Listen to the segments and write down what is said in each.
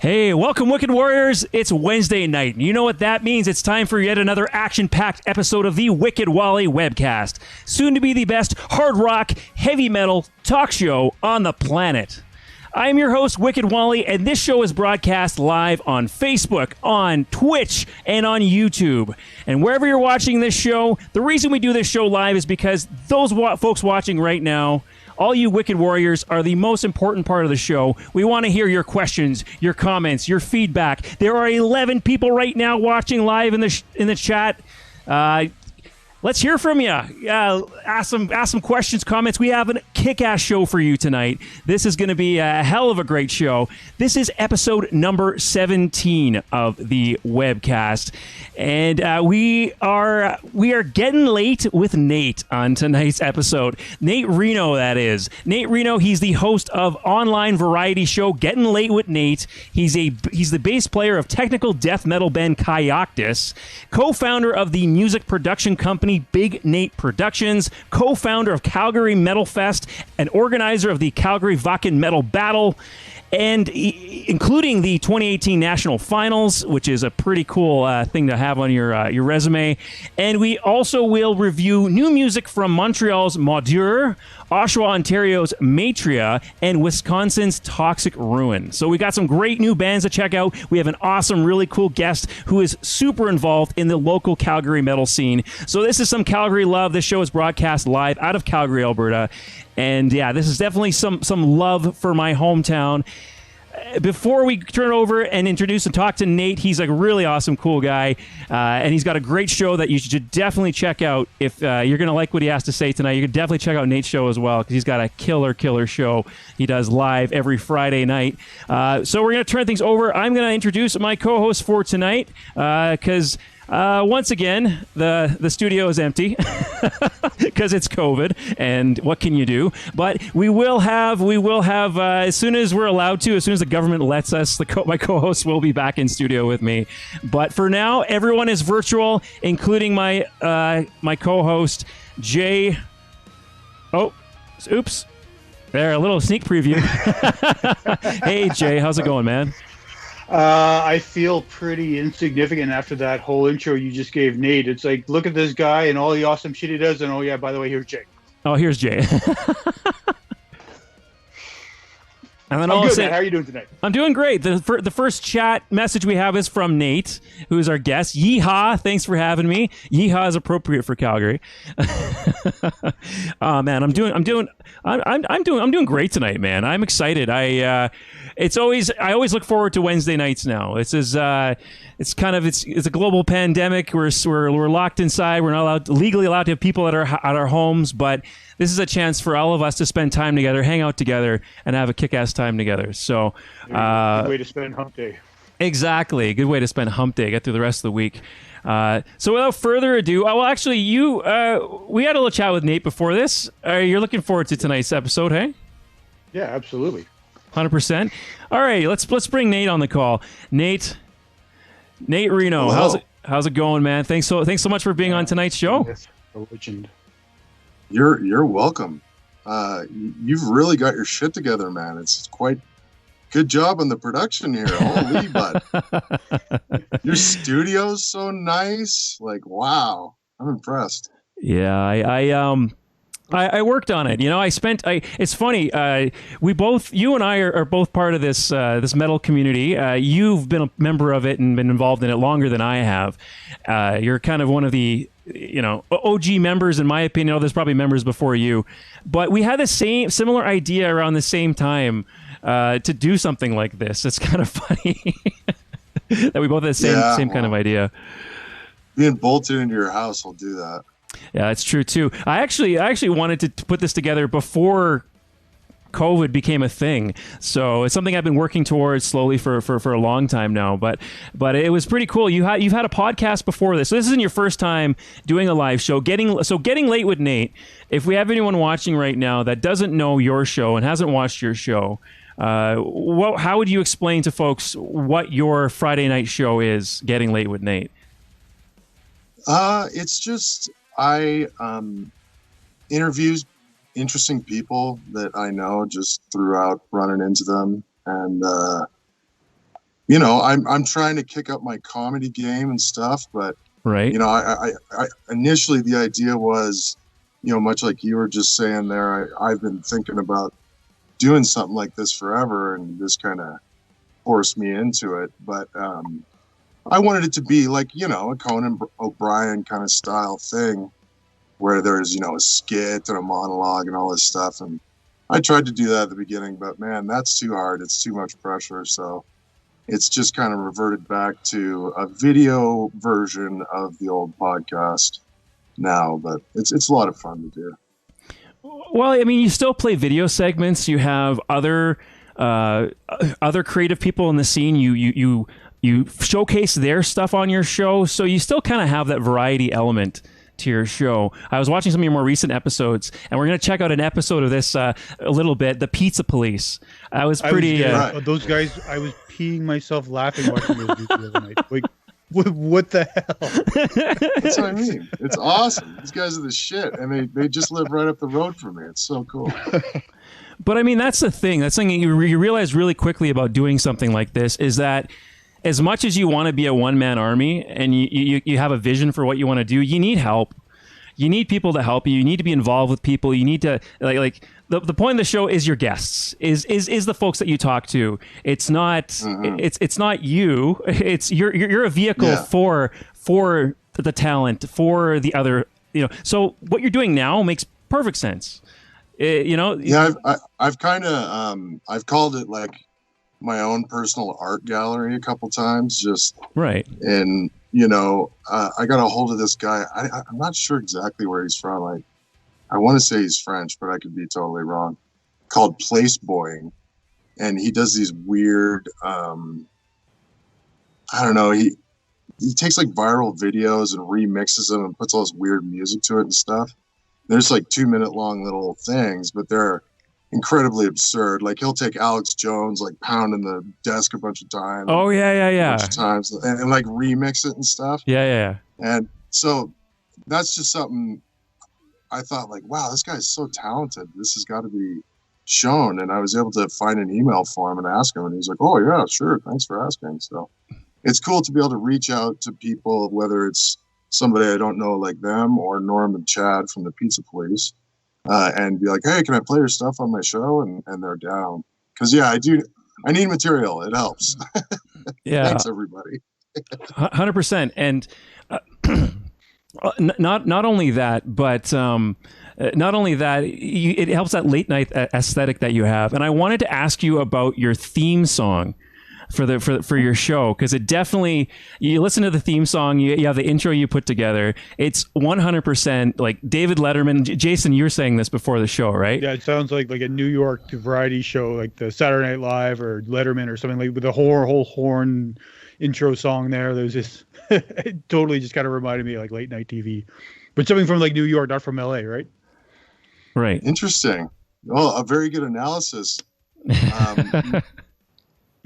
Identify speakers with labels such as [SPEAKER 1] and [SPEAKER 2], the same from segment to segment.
[SPEAKER 1] Hey, welcome, Wicked Warriors. It's Wednesday night. You know what that means. It's time for yet another action-packed episode of the Wicked Wally webcast. Soon to be the best hard rock, heavy metal talk show on the planet. I am your host, Wicked Wally, and this show is broadcast live on Facebook, on Twitch, and on YouTube. And wherever you're watching this show, the reason we do this show live is because those folks watching right now, all you Wicked Warriors, are the most important part of the show. We want to hear your questions, your comments, your feedback. There are 11 people right now watching live in the chat. Let's hear from you. Ask some questions, comments. We have a kick-ass show for you tonight. This is going to be a hell of a great show. This is episode number 17 of the webcast. And we are getting late with Nate on tonight's episode. Nate Reno, that is. Nate Reno, he's the host of online variety show Gettin Late With Nate. He's the bass player of technical death metal band Kyoktys, co-founder of the music production company Big Nate Productions, co-founder of Calgary Metal Fest, and organizer of the Calgary Wacken Metal Battle, and including the 2018 National Finals, which is a pretty cool thing to have on your resume. And we also will review new music from Montreal's Maudiir, Oshawa, Ontario's Maitreya, and Wisconsin's Toxic Ruin. So we got some great new bands to check out. We have an awesome, really cool guest who is super involved in the local Calgary metal scene. So this is some Calgary love. This show is broadcast live out of Calgary, Alberta. And yeah, this is definitely some love for my hometown. Before we turn it over and introduce and talk to Nate, he's a really awesome, cool guy, and he's got a great show that you should definitely check out. If you're going to like what he has to say tonight, you can definitely check out Nate's show as well, because he's got a killer show he does live every Friday night. So we're going to turn things over. I'm going to introduce my co-host for tonight, because once again, the studio is empty because it's COVID, and what can you do? But we will have as soon as we're allowed to, as soon as the government lets us, my co-host will be back in studio with me. But for now, everyone is virtual, including my co-host Jay. Oh, oops! There, a little sneak preview. Hey Jay, how's it going, man?
[SPEAKER 2] I feel pretty insignificant after that whole intro you just gave Nate. It's like, look at this guy and all the awesome shit he does, and oh yeah, by the way, here's Jay.
[SPEAKER 1] Oh, here's Jay. And then
[SPEAKER 2] I'm good, man. How are you doing tonight?
[SPEAKER 1] I'm doing great. The first chat message we have is from Nate, who is our guest. Yeehaw! Thanks for having me. Yeehaw is appropriate for Calgary. Oh man, I'm doing great tonight, man. I'm excited. I always look forward to Wednesday nights now. It's a global pandemic. We're locked inside. We're not legally allowed to have people at our homes, but this is a chance for all of us to spend time together, hang out together, and have a kick-ass time together. So,
[SPEAKER 2] good way to spend hump day.
[SPEAKER 1] Exactly, good way to spend hump day. Get through the rest of the week. So without further ado, we had a little chat with Nate before this. You're looking forward to tonight's episode, hey?
[SPEAKER 2] Yeah, absolutely.
[SPEAKER 1] 100%. All right, let's bring Nate on the call. Nate Reno,
[SPEAKER 3] hello.
[SPEAKER 1] how's it going, man? Thanks so much for being on tonight's show.
[SPEAKER 2] Yes, a legend.
[SPEAKER 3] You're welcome. You've really got your shit together, man. It's quite good job on the production here. Holy bud. Your studio's so nice. Like, wow. I'm impressed.
[SPEAKER 1] Yeah, I worked on it. You know, it's funny. You and I are both part of this metal community. You've been a member of it and been involved in it longer than I have. You're kind of one of the, OG members, in my opinion. There's probably members before you, but we had the similar idea around the same time to do something like this. It's kind of funny that we both had the same kind of idea.
[SPEAKER 3] Being bolted into your house will do that.
[SPEAKER 1] Yeah, it's true too. I actually wanted to put this together before COVID became a thing, so it's something I've been working towards slowly for a long time now. But it was pretty cool. You've had a podcast before this, so this isn't your first time doing a live show. Getting Late with Nate. If we have anyone watching right now that doesn't know your show and hasn't watched your show, how would you explain to folks what your Friday night show is? Getting Late with Nate.
[SPEAKER 3] It's just I interviews interesting people that I know just throughout running into them. And, I'm trying to kick up my comedy game and stuff, but,
[SPEAKER 1] right.
[SPEAKER 3] I initially the idea was, much like you were just saying there, I've been thinking about doing something like this forever, and this kind of forced me into it. But, I wanted it to be like, a Conan O'Brien kind of style thing, where there's, a skit and a monologue and all this stuff. And I tried to do that at the beginning, but man, that's too hard. It's too much pressure. So it's just kind of reverted back to a video version of the old podcast now, but it's a lot of fun to do.
[SPEAKER 1] Well, I mean, you still play video segments. You have other creative people in the scene. You showcase their stuff on your show. So you still kind of have that variety element to your show. I was watching some of your more recent episodes, and we're going to check out an episode of this a little bit. The Pizza Police. I was pretty.
[SPEAKER 2] Those guys, I was peeing myself laughing watching those videos the other night. Like, what the hell?
[SPEAKER 3] That's what I mean. It's awesome. These guys are the shit, and they just live right up the road from me. It's so cool.
[SPEAKER 1] But I mean, that's the thing. That's something you realize really quickly about doing something like this is that, as much as you want to be a one-man army and you have a vision for what you want to do, you need help. You need people to help you. You need to be involved with people. You need to the point of the show is your guests, is the folks that you talk to. It's not it's not you. It's you're a vehicle for the talent, for the other. So what you're doing now makes perfect sense.
[SPEAKER 3] Yeah, I've kind of I've called it like my own personal art gallery a couple times, just
[SPEAKER 1] right.
[SPEAKER 3] And I got a hold of this guy. I'm not sure exactly where he's from. I want to say he's French, but I could be totally wrong. Called Place Boying, and he does these weird. I don't know. He takes like viral videos and remixes them and puts all this weird music to it and stuff. There's like 2-minute long little things, but they're incredibly absurd. Like he'll take Alex Jones, like pounding the desk a bunch of times.
[SPEAKER 1] Oh yeah.
[SPEAKER 3] A bunch of times, and like remix it and stuff.
[SPEAKER 1] Yeah.
[SPEAKER 3] And so that's just something I thought, like, wow, this guy's so talented. This has got to be shown. And I was able to find an email for him and ask him, and he's like, oh yeah, sure, thanks for asking. So it's cool to be able to reach out to people, whether it's somebody I don't know like them or Norm and Chad from the Pizza Police. And be like, hey, can I play your stuff on my show? And they're down. Because, yeah, I need material. It helps.
[SPEAKER 1] Yeah.
[SPEAKER 3] Thanks, everybody.
[SPEAKER 1] 100%. And not only that, but it helps that late night aesthetic that you have. And I wanted to ask you about your theme song for your show, because it definitely, you listen to the theme song, you have the intro you put together, it's 100% like David Letterman. Jason, you were saying this before the show, right?
[SPEAKER 2] Yeah, it sounds like a New York variety show, like the Saturday Night Live or Letterman or something, like with the whole horn intro song there. There's this it totally just kind of reminded me of like late night TV, but something from like New York, not from LA, right?
[SPEAKER 1] Right.
[SPEAKER 3] Interesting. Well, a very good analysis.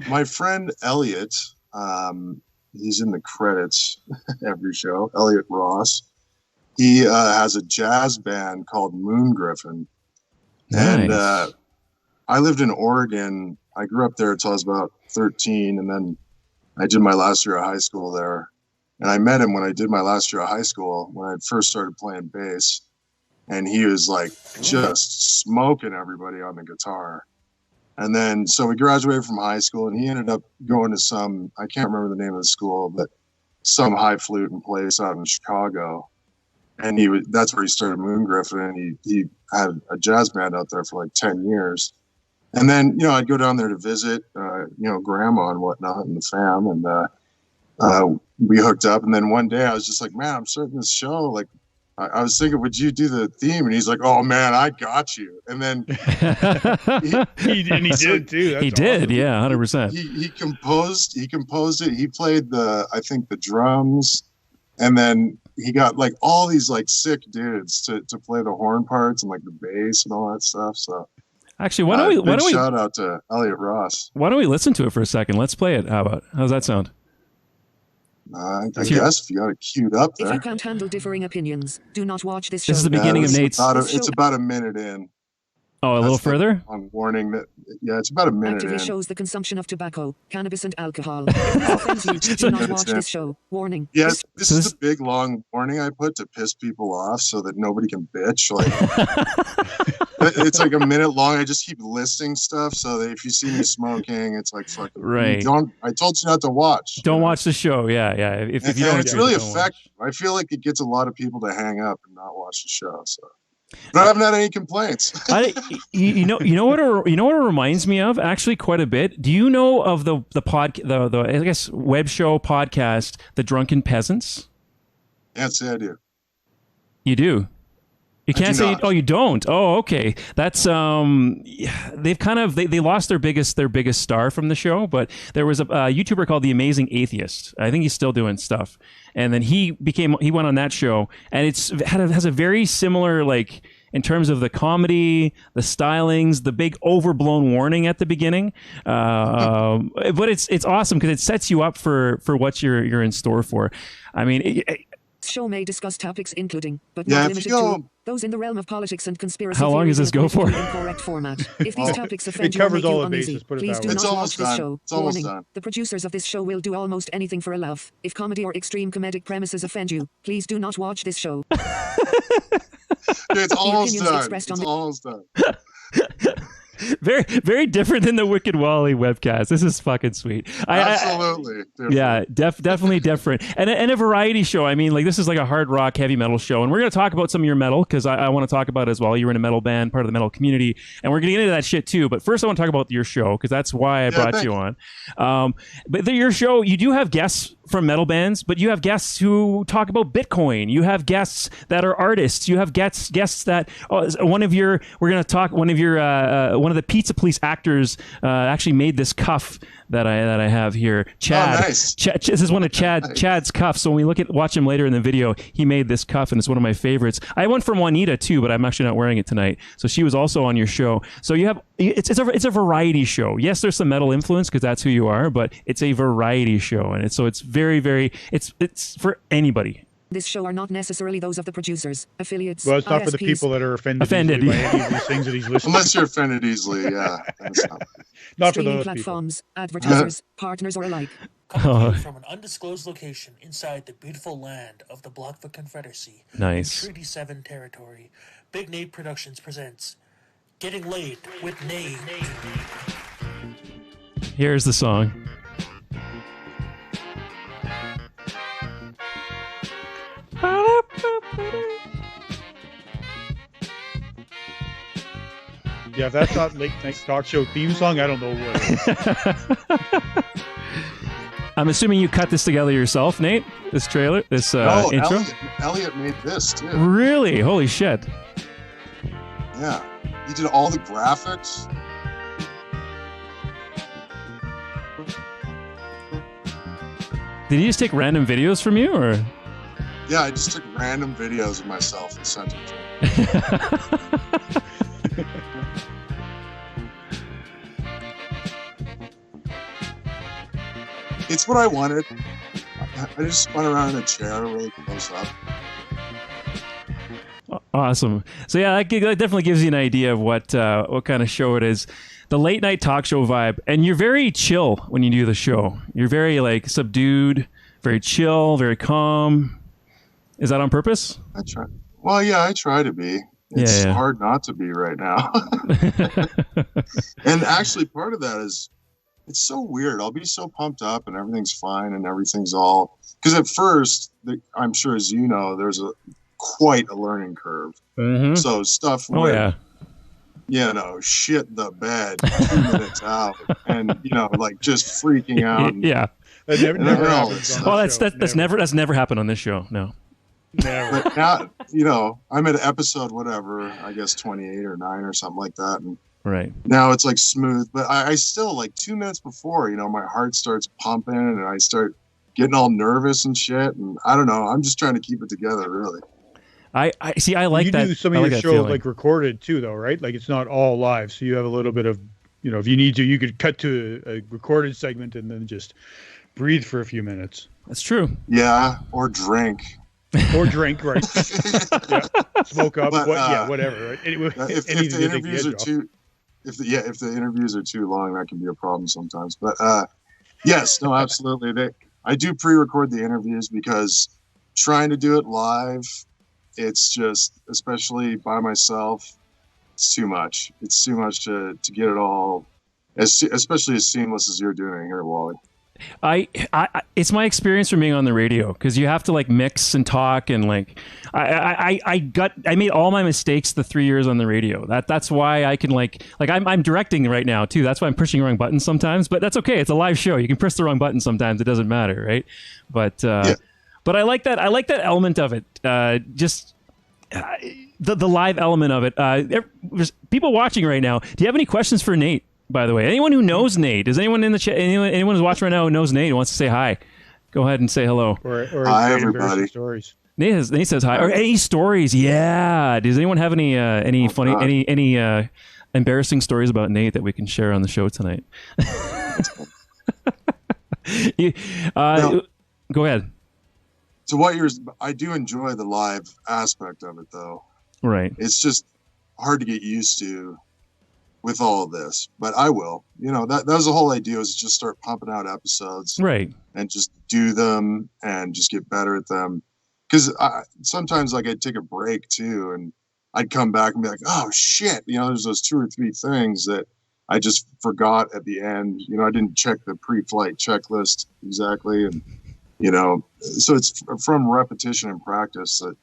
[SPEAKER 3] My friend Elliot, he's in the credits every show, Elliot Ross. He has a jazz band called Moon Griffin. Nice. And I lived in Oregon. I grew up there until I was about 13, and then I did my last year of high school there. And I met him when I did my last year of high school, when I first started playing bass. And he was like just smoking everybody on the guitar. And then, so we graduated from high school, and he ended up going to some, I can't remember the name of the school, but some high fluting place out in Chicago. And that's where he started Moon Griffin. And he had a jazz band out there for like 10 years. And then, I'd go down there to visit, grandma and whatnot and the fam. And we hooked up. And then one day I was just like, man, I'm starting this show. Like, I was thinking, would you do the theme? And he's like, oh man, I got you. And then
[SPEAKER 2] he did too. That's
[SPEAKER 1] he did,
[SPEAKER 2] awesome.
[SPEAKER 1] yeah, 100%.
[SPEAKER 3] He composed it. He played the drums, and then he got like all these like sick dudes to play the horn parts and like the bass and all that stuff. So
[SPEAKER 1] actually, why don't we
[SPEAKER 3] shout out to Elliot Ross.
[SPEAKER 1] Why don't we listen to it for a second? Let's play it. How's that sound?
[SPEAKER 3] I guess if you got it queued up there.
[SPEAKER 4] If you can't handle differing opinions, do not watch this show.
[SPEAKER 1] This is the beginning of Nate's.
[SPEAKER 3] It's about a minute in.
[SPEAKER 1] Oh, a little further?
[SPEAKER 3] On warning that, yeah, it's about a minute
[SPEAKER 4] Actively
[SPEAKER 3] in.
[SPEAKER 4] shows the consumption of tobacco, cannabis, and alcohol. If this offends you, do not watch this show. Warning.
[SPEAKER 3] Yes, this is the big long warning I put to piss people off so that nobody can bitch. Like, it's like a minute long. I just keep listing stuff so that if you see me smoking, it's like fucking.
[SPEAKER 1] Right.
[SPEAKER 3] I told you not to watch.
[SPEAKER 1] Don't watch the show. Yeah. If you don't,
[SPEAKER 3] it's really effective. I feel like it gets a lot of people to hang up and not watch the show. So. But I haven't had any complaints.
[SPEAKER 1] You know what it reminds me of actually quite a bit. Do you know of the I guess web show podcast, The Drunken Peasants?
[SPEAKER 3] Yes, I do.
[SPEAKER 1] You do. You can't say. Oh, you don't. Oh, okay. That's they've kind of they lost their biggest star from the show, but there was a YouTuber called the Amazing Atheist. I think he's still doing stuff, and then he went on that show, and has a very similar, like, in terms of the comedy, the stylings, the big overblown warning at the beginning. But it's awesome because it sets you up for what you're in store for. I mean.
[SPEAKER 4] This show may discuss topics including, but not limited to, those in the realm of politics and conspiracy.
[SPEAKER 1] How long does this go for?
[SPEAKER 4] Incorrect format. If these topics offend you or make you uneasy, please do not watch this show. Warning: the producers of this show will do almost anything for a laugh. If comedy or extreme comedic premises offend you, please do not watch this show.
[SPEAKER 3] It's almost done. It's almost done.
[SPEAKER 1] Very, very different than the Wicked Wally webcast. This is fucking sweet.
[SPEAKER 3] Absolutely.
[SPEAKER 1] Yeah, definitely different. And a variety show. I mean, like, this is like a hard rock, heavy metal show. And we're going to talk about some of your metal because I want to talk about it as well. You're in a metal band, part of the metal community. And we're going to get into that shit too. But first, I want to talk about your show because that's why I brought you on. But your show, you do have guests from metal bands, but you have guests who talk about Bitcoin. You have guests that are artists. You have guests that one of the Pizza Police actors actually made this cuff that I have here. Chad.
[SPEAKER 3] Oh, nice.
[SPEAKER 1] This is one of Chad's cuffs. So when we watch him later in the video, he made this cuff, and it's one of my favorites. I went from Juanita too, but I'm actually not wearing it tonight. So she was also on your show. So you have it's a variety show. Yes, there's some metal influence because that's who you are, but it's a variety show, and it's very, very it's for anybody.
[SPEAKER 4] This show are not necessarily those of the producers, affiliates.
[SPEAKER 2] Well, it's not
[SPEAKER 4] ISPs.
[SPEAKER 2] For the people that are offended by any of these things that he's listening.
[SPEAKER 3] Unless you're offended easily, yeah.
[SPEAKER 2] Not for those
[SPEAKER 4] platforms, advertisers, partners, or alike.
[SPEAKER 5] Coming from an undisclosed location inside the beautiful land of the Blackfoot Confederacy,
[SPEAKER 1] nice.
[SPEAKER 5] in Treaty 7 territory, Big Nate Productions presents Getting Late with Nate.
[SPEAKER 1] Here's the song.
[SPEAKER 2] Yeah, if that's not late night talk show theme song, I don't know what it is.
[SPEAKER 1] I'm assuming you cut this together yourself, Nate? This trailer? This intro?
[SPEAKER 3] Elliot made this, too.
[SPEAKER 1] Really? Holy shit.
[SPEAKER 3] Yeah. He did all the graphics.
[SPEAKER 1] Did he just take random videos from you, or?
[SPEAKER 3] Yeah, I just took random videos of myself and sent them to him. It's what I wanted. I just spun around in a chair really close up.
[SPEAKER 1] Awesome. So yeah, that definitely gives you an idea of what kind of show it is. The late night talk show vibe, and you're very chill when you do the show. You're very like subdued, very chill, very calm. Is that on purpose?
[SPEAKER 3] I try. Well, yeah, I try to be. It's hard not to be right now. And actually, part of that is it's so weird. I'll be so pumped up and everything's fine and everything's all because at first, I'm sure as you know, there's quite a learning curve. Mm-hmm. So stuff where, shit the bed 2 minutes out and, like just freaking out.
[SPEAKER 1] Yeah.
[SPEAKER 2] That never happens.
[SPEAKER 1] Well, that's never happened on this show. No.
[SPEAKER 2] Never.
[SPEAKER 3] But now, you know, I'm at episode whatever, I guess 28 or 9 or something like that, and
[SPEAKER 1] Right.
[SPEAKER 3] now it's like smooth. But I still, like 2 minutes before, you know, my heart starts pumping and I start getting all nervous and shit. And I don't know. I'm just trying to keep it together, really.
[SPEAKER 1] I see. I like
[SPEAKER 2] you
[SPEAKER 1] that.
[SPEAKER 2] do some of your shows like recorded too, though, right? Like it's not all live, so you have a little bit of, you know, if you need to, you could cut to a recorded segment and then just breathe for a few minutes.
[SPEAKER 1] That's true.
[SPEAKER 3] Yeah, or drink.
[SPEAKER 2] Or drink, right? Yeah. Smoke up,
[SPEAKER 3] but,
[SPEAKER 2] whatever. Right?
[SPEAKER 3] If the interviews are too, if the interviews are too long, that can be a problem sometimes. But yes, no, absolutely. I do pre-record the interviews because trying to do it live, it's just, especially by myself, it's too much. It's too much to get it all, especially as seamless as you're doing here, Wally.
[SPEAKER 1] I it's my experience from being on the radio, because you have to like mix and talk, and like I made all my mistakes the 3 years on the radio. That's why I can like I'm directing right now too. That's why I'm pushing the wrong buttons sometimes, but that's okay. It's a live show. You can press the wrong button sometimes. It doesn't matter, right? But but I like that. I like that element of it. Just the live element of it. There's people watching right now. Do you have any questions for Nate? By the way, anyone who knows Nate, is anyone in the chat? Anyone who's watching right now who knows Nate and wants to say hi? Go ahead and say hello.
[SPEAKER 2] Or
[SPEAKER 3] hi, everybody.
[SPEAKER 2] Stories.
[SPEAKER 1] Nate says hi. Or any stories? Yeah. Does anyone have any funny, any embarrassing stories about Nate that we can share on the show tonight? Go ahead.
[SPEAKER 3] So I do enjoy the live aspect of it, though.
[SPEAKER 1] Right.
[SPEAKER 3] It's just hard to get used to with all of this, but I will. You know, that was the whole idea, is just start pumping out episodes,
[SPEAKER 1] right,
[SPEAKER 3] and just do them and just get better at them. Because sometimes, like, I'd take a break too, and I'd come back and be like, oh shit, you know, there's those 2 or 3 things that I just forgot at the end. You know, I didn't check the pre-flight checklist exactly, and you know, so it's from repetition and practice that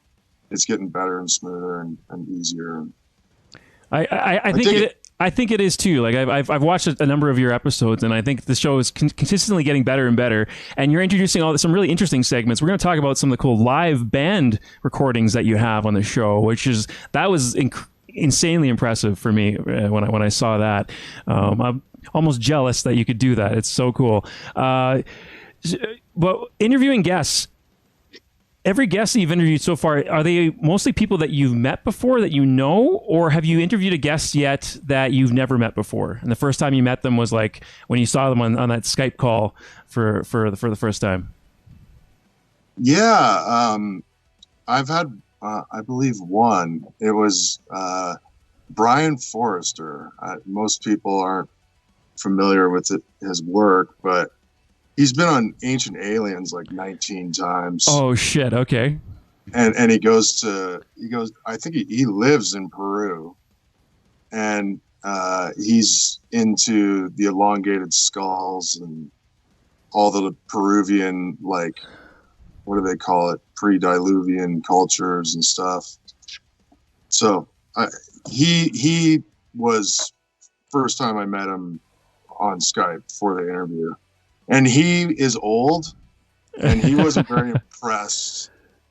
[SPEAKER 3] it's getting better and smoother and easier.
[SPEAKER 1] I think it is too. Like I've watched a number of your episodes, and I think the show is consistently getting better and better. And you're introducing some really interesting segments. We're going to talk about some of the cool live band recordings that you have on the show, that was insanely impressive for me when I saw that. I'm almost jealous that you could do that. It's so cool. But interviewing guests. Every guest that you've interviewed so far, are they mostly people that you've met before that you know, or have you interviewed a guest yet that you've never met before? And the first time you met them was like when you saw them on that Skype call for the first time.
[SPEAKER 3] Yeah, I've had I believe one. It was Brian Forrester. Most people aren't familiar with his work, but he's been on Ancient Aliens like 19 times.
[SPEAKER 1] Oh shit! Okay.
[SPEAKER 3] And he goes. I think he lives in Peru, and he's into the elongated skulls and all the Peruvian, like, what do they call it? Pre-diluvian cultures and stuff. So he was first time I met him on Skype for the interview. And he is old, and he wasn't very impressed.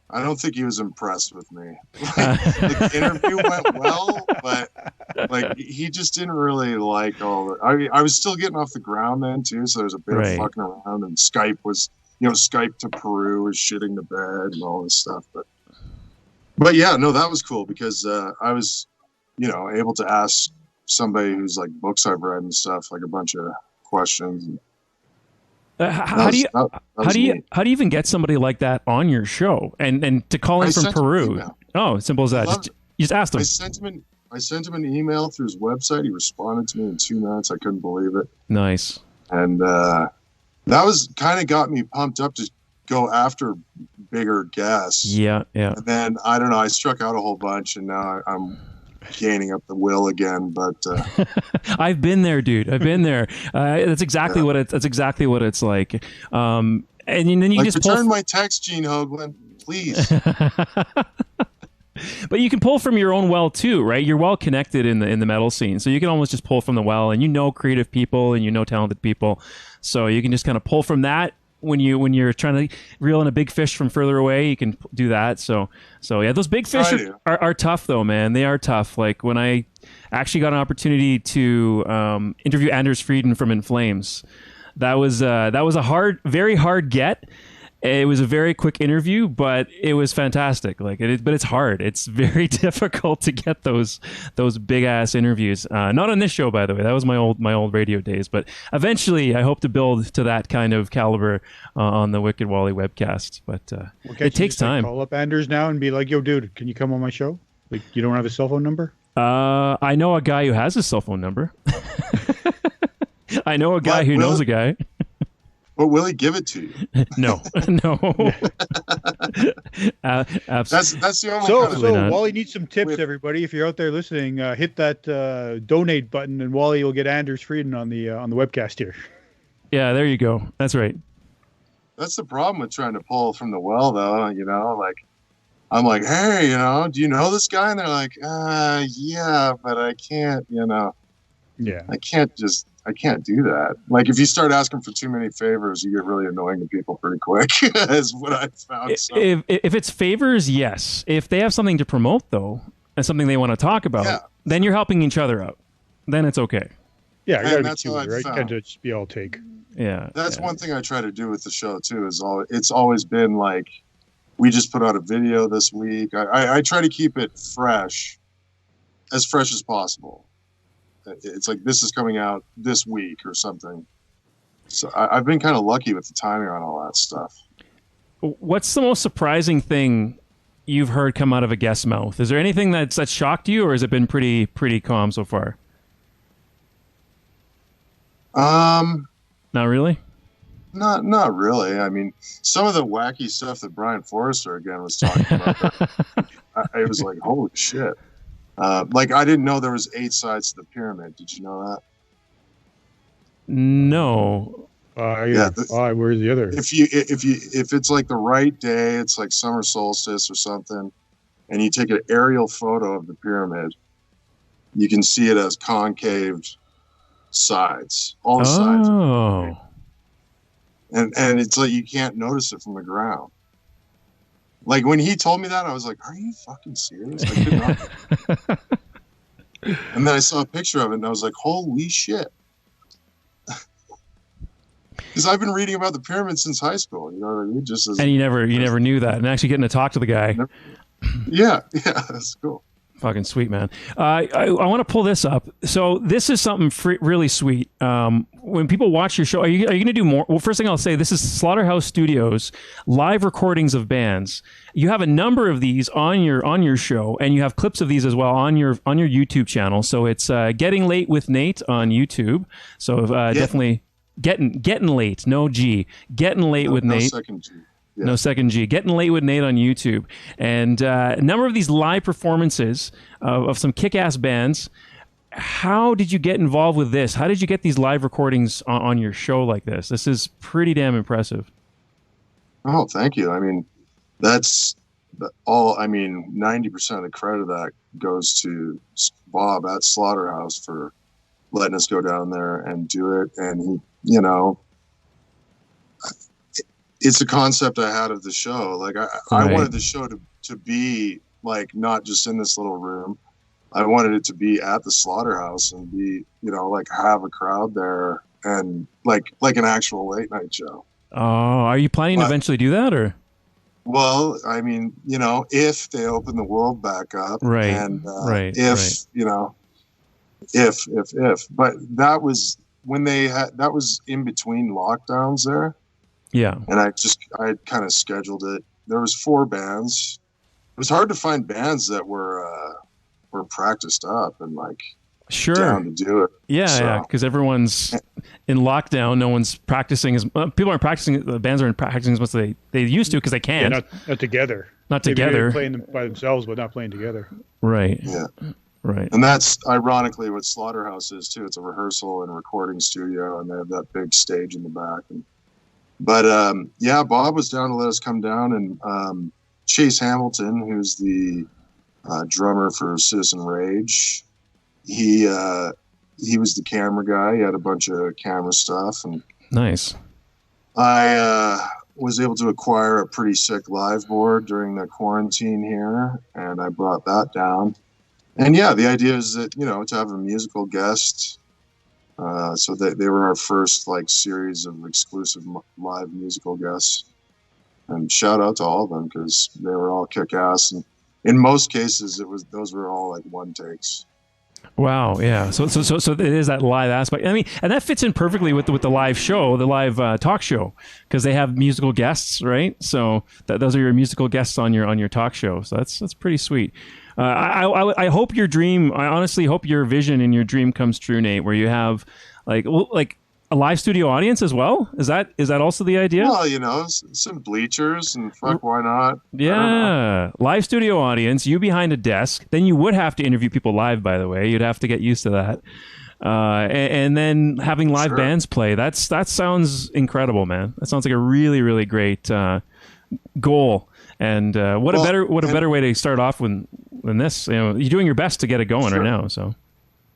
[SPEAKER 3] I don't think he was impressed with me. The interview went well, but like he just didn't really like all the. I was still getting off the ground then too, so there was a bit of fucking around, and Skype was, Skype to Peru was shitting the bed and all this stuff. But yeah, no, that was cool because I was, able to ask somebody who's like books I've read and stuff, like a bunch of questions. And,
[SPEAKER 1] how do you even get somebody like that on your show and to call in from Peru? Oh, simple as that. You just asked him.
[SPEAKER 3] I sent him an email through his website. He responded to me in 2 minutes. I couldn't believe it.
[SPEAKER 1] Nice.
[SPEAKER 3] And that was kind of got me pumped up to go after bigger guests.
[SPEAKER 1] Yeah.
[SPEAKER 3] And then I don't know. I struck out a whole bunch, and now I'm gaining up the will again, but
[SPEAKER 1] I've been there, dude. I've been there. That's exactly what it's like. And then you just
[SPEAKER 3] return my text, Gene Hoagland, please.
[SPEAKER 1] But you can pull from your own well too, right? You're well connected in the metal scene, so you can almost just pull from the well, and creative people and talented people, so you can just kind of pull from that when you're trying to reel in a big fish from further away, you can do that. So yeah, those big fish are tough though, man. They are tough. Like when I actually got an opportunity to interview Anders Frieden from In Flames, that was a very hard get. It was a very quick interview, but it was fantastic. But it's hard. It's very difficult to get those big ass interviews. Not on this show, by the way. That was my old radio days. But eventually, I hope to build to that kind of caliber on the Wicked Wally webcast. But it takes time.
[SPEAKER 2] Call up Anders now and be like, "Yo, dude, can you come on my show? Like, you don't have a cell phone number?"
[SPEAKER 1] I know a guy who has a cell phone number. I know a guy who knows a guy.
[SPEAKER 3] But will he give it to you?
[SPEAKER 1] No.
[SPEAKER 3] That's the only.
[SPEAKER 2] So Wally needs some tips, everybody. If you're out there listening, hit that donate button, and Wally will get Anders Frieden on the webcast here.
[SPEAKER 1] Yeah, there you go. That's right.
[SPEAKER 3] That's the problem with trying to pull from the well, though. You know, like I'm like, hey, do you know this guy? And they're like, yeah, but I can't.
[SPEAKER 2] Yeah,
[SPEAKER 3] I can't do that. Like if you start asking for too many favors, you get really annoying to people pretty quick. Is what I've found. So.
[SPEAKER 1] If it's favors, yes. If they have something to promote though, and something they want to talk about, then you're helping each other out. Then it's okay.
[SPEAKER 2] Yeah, you gotta be cute, right? You can't just be all take.
[SPEAKER 1] Yeah,
[SPEAKER 3] that's one thing I try to do with the show too. It's always been like, we just put out a video this week. I try to keep it fresh as possible. It's like this is coming out this week or something. So I've been kind of lucky with the timing on all that stuff.
[SPEAKER 1] What's the most surprising thing you've heard come out of a guest's mouth? Is there anything that's shocked you, or has it been pretty calm so far?
[SPEAKER 3] Not
[SPEAKER 1] really.
[SPEAKER 3] Not really. I mean, some of the wacky stuff that Brian Forrester again was talking about, it was like, holy shit. Like I didn't know there was 8 sides to the pyramid. Did you know that?
[SPEAKER 1] No.
[SPEAKER 2] Yeah. Where's the other?
[SPEAKER 3] If it's like the right day, it's like summer solstice or something, and you take an aerial photo of the pyramid, you can see it as concave sides, all the sides.
[SPEAKER 1] Oh.
[SPEAKER 3] And it's like you can't notice it from the ground. Like when he told me that, I was like, "Are you fucking serious?" I could not. And then I saw a picture of it, and I was like, "Holy shit!" Because I've been reading about the pyramid since high school. You know what I mean?
[SPEAKER 1] And you never knew that, and actually getting to talk to the guy.
[SPEAKER 3] Yeah, that's cool.
[SPEAKER 1] Fucking sweet, man. I want to pull this up. So this is something really sweet. When people watch your show, are you going to do more? Well, first thing I'll say, this is Slaughterhouse Studios live recordings of bands. You have a number of these on your show, and you have clips of these as well on your YouTube channel. So it's Getting Late with Nate on YouTube. So definitely getting late, no G. Getting Late with Nate.
[SPEAKER 3] Second G.
[SPEAKER 1] Yeah. No second G. Gettin Late with Nate on YouTube. And a number of these live performances of some kick-ass bands. How did you get involved with this? How did you get these live recordings on your show like this? This is pretty damn impressive.
[SPEAKER 3] Oh, thank you. I mean, that's all. I mean, 90% of the credit of that goes to Bob at Slaughterhouse for letting us go down there and do it. And he, it's a concept I had of the show. Like I wanted the show to be like not just in this little room. I wanted it to be at the Slaughterhouse and be, like have a crowd there and like an actual late night show.
[SPEAKER 1] Oh, are you planning to eventually do that or?
[SPEAKER 3] Well, I mean, if they open the world back up,
[SPEAKER 1] right?
[SPEAKER 3] And
[SPEAKER 1] if
[SPEAKER 3] but that was when that was in between lockdowns there.
[SPEAKER 1] Yeah.
[SPEAKER 3] And I kind of scheduled it. There was 4 bands. It was hard to find bands that were practiced up and like down to do it.
[SPEAKER 1] Yeah, because everyone's in lockdown. No one's practicing people aren't practicing. The bands aren't practicing as much as they used to because they can't.
[SPEAKER 2] Yeah, not together.
[SPEAKER 1] Not together.
[SPEAKER 2] Maybe playing them by themselves, but not playing together.
[SPEAKER 1] Right.
[SPEAKER 3] Yeah.
[SPEAKER 1] Right.
[SPEAKER 3] And that's ironically what Slaughterhouse is too. It's a rehearsal and recording studio, and they have that big stage in the back. But Bob was down to let us come down, and Chase Hamilton, who's the drummer for Citizen Rage, he was the camera guy. He had a bunch of camera stuff, and
[SPEAKER 1] nice.
[SPEAKER 3] I was able to acquire a pretty sick live board during the quarantine here, and I brought that down. And yeah, the idea is that, to have a musical guest. So they were our first series of exclusive live musical guests. And shout out to all of them because they were all kick ass. And in most cases, those were all one takes.
[SPEAKER 1] Wow, yeah. So it is that live aspect. I mean, and that fits in perfectly with the live show, the live talk show, because they have musical guests, right? So those are your musical guests on your talk show. So that's pretty sweet. I hope your dream. I honestly hope your vision and your dream comes true, Nate. Where you have like a live studio audience as well. Is that also the idea?
[SPEAKER 3] Well, some bleachers and fuck, why not?
[SPEAKER 1] Yeah, live studio audience. You behind a desk. Then you would have to interview people live. By the way, you'd have to get used to that. And then having live bands play. That sounds incredible, man. That sounds like a really, really great goal. And what a better way to start off than this. You're doing your best to get it going right now. So,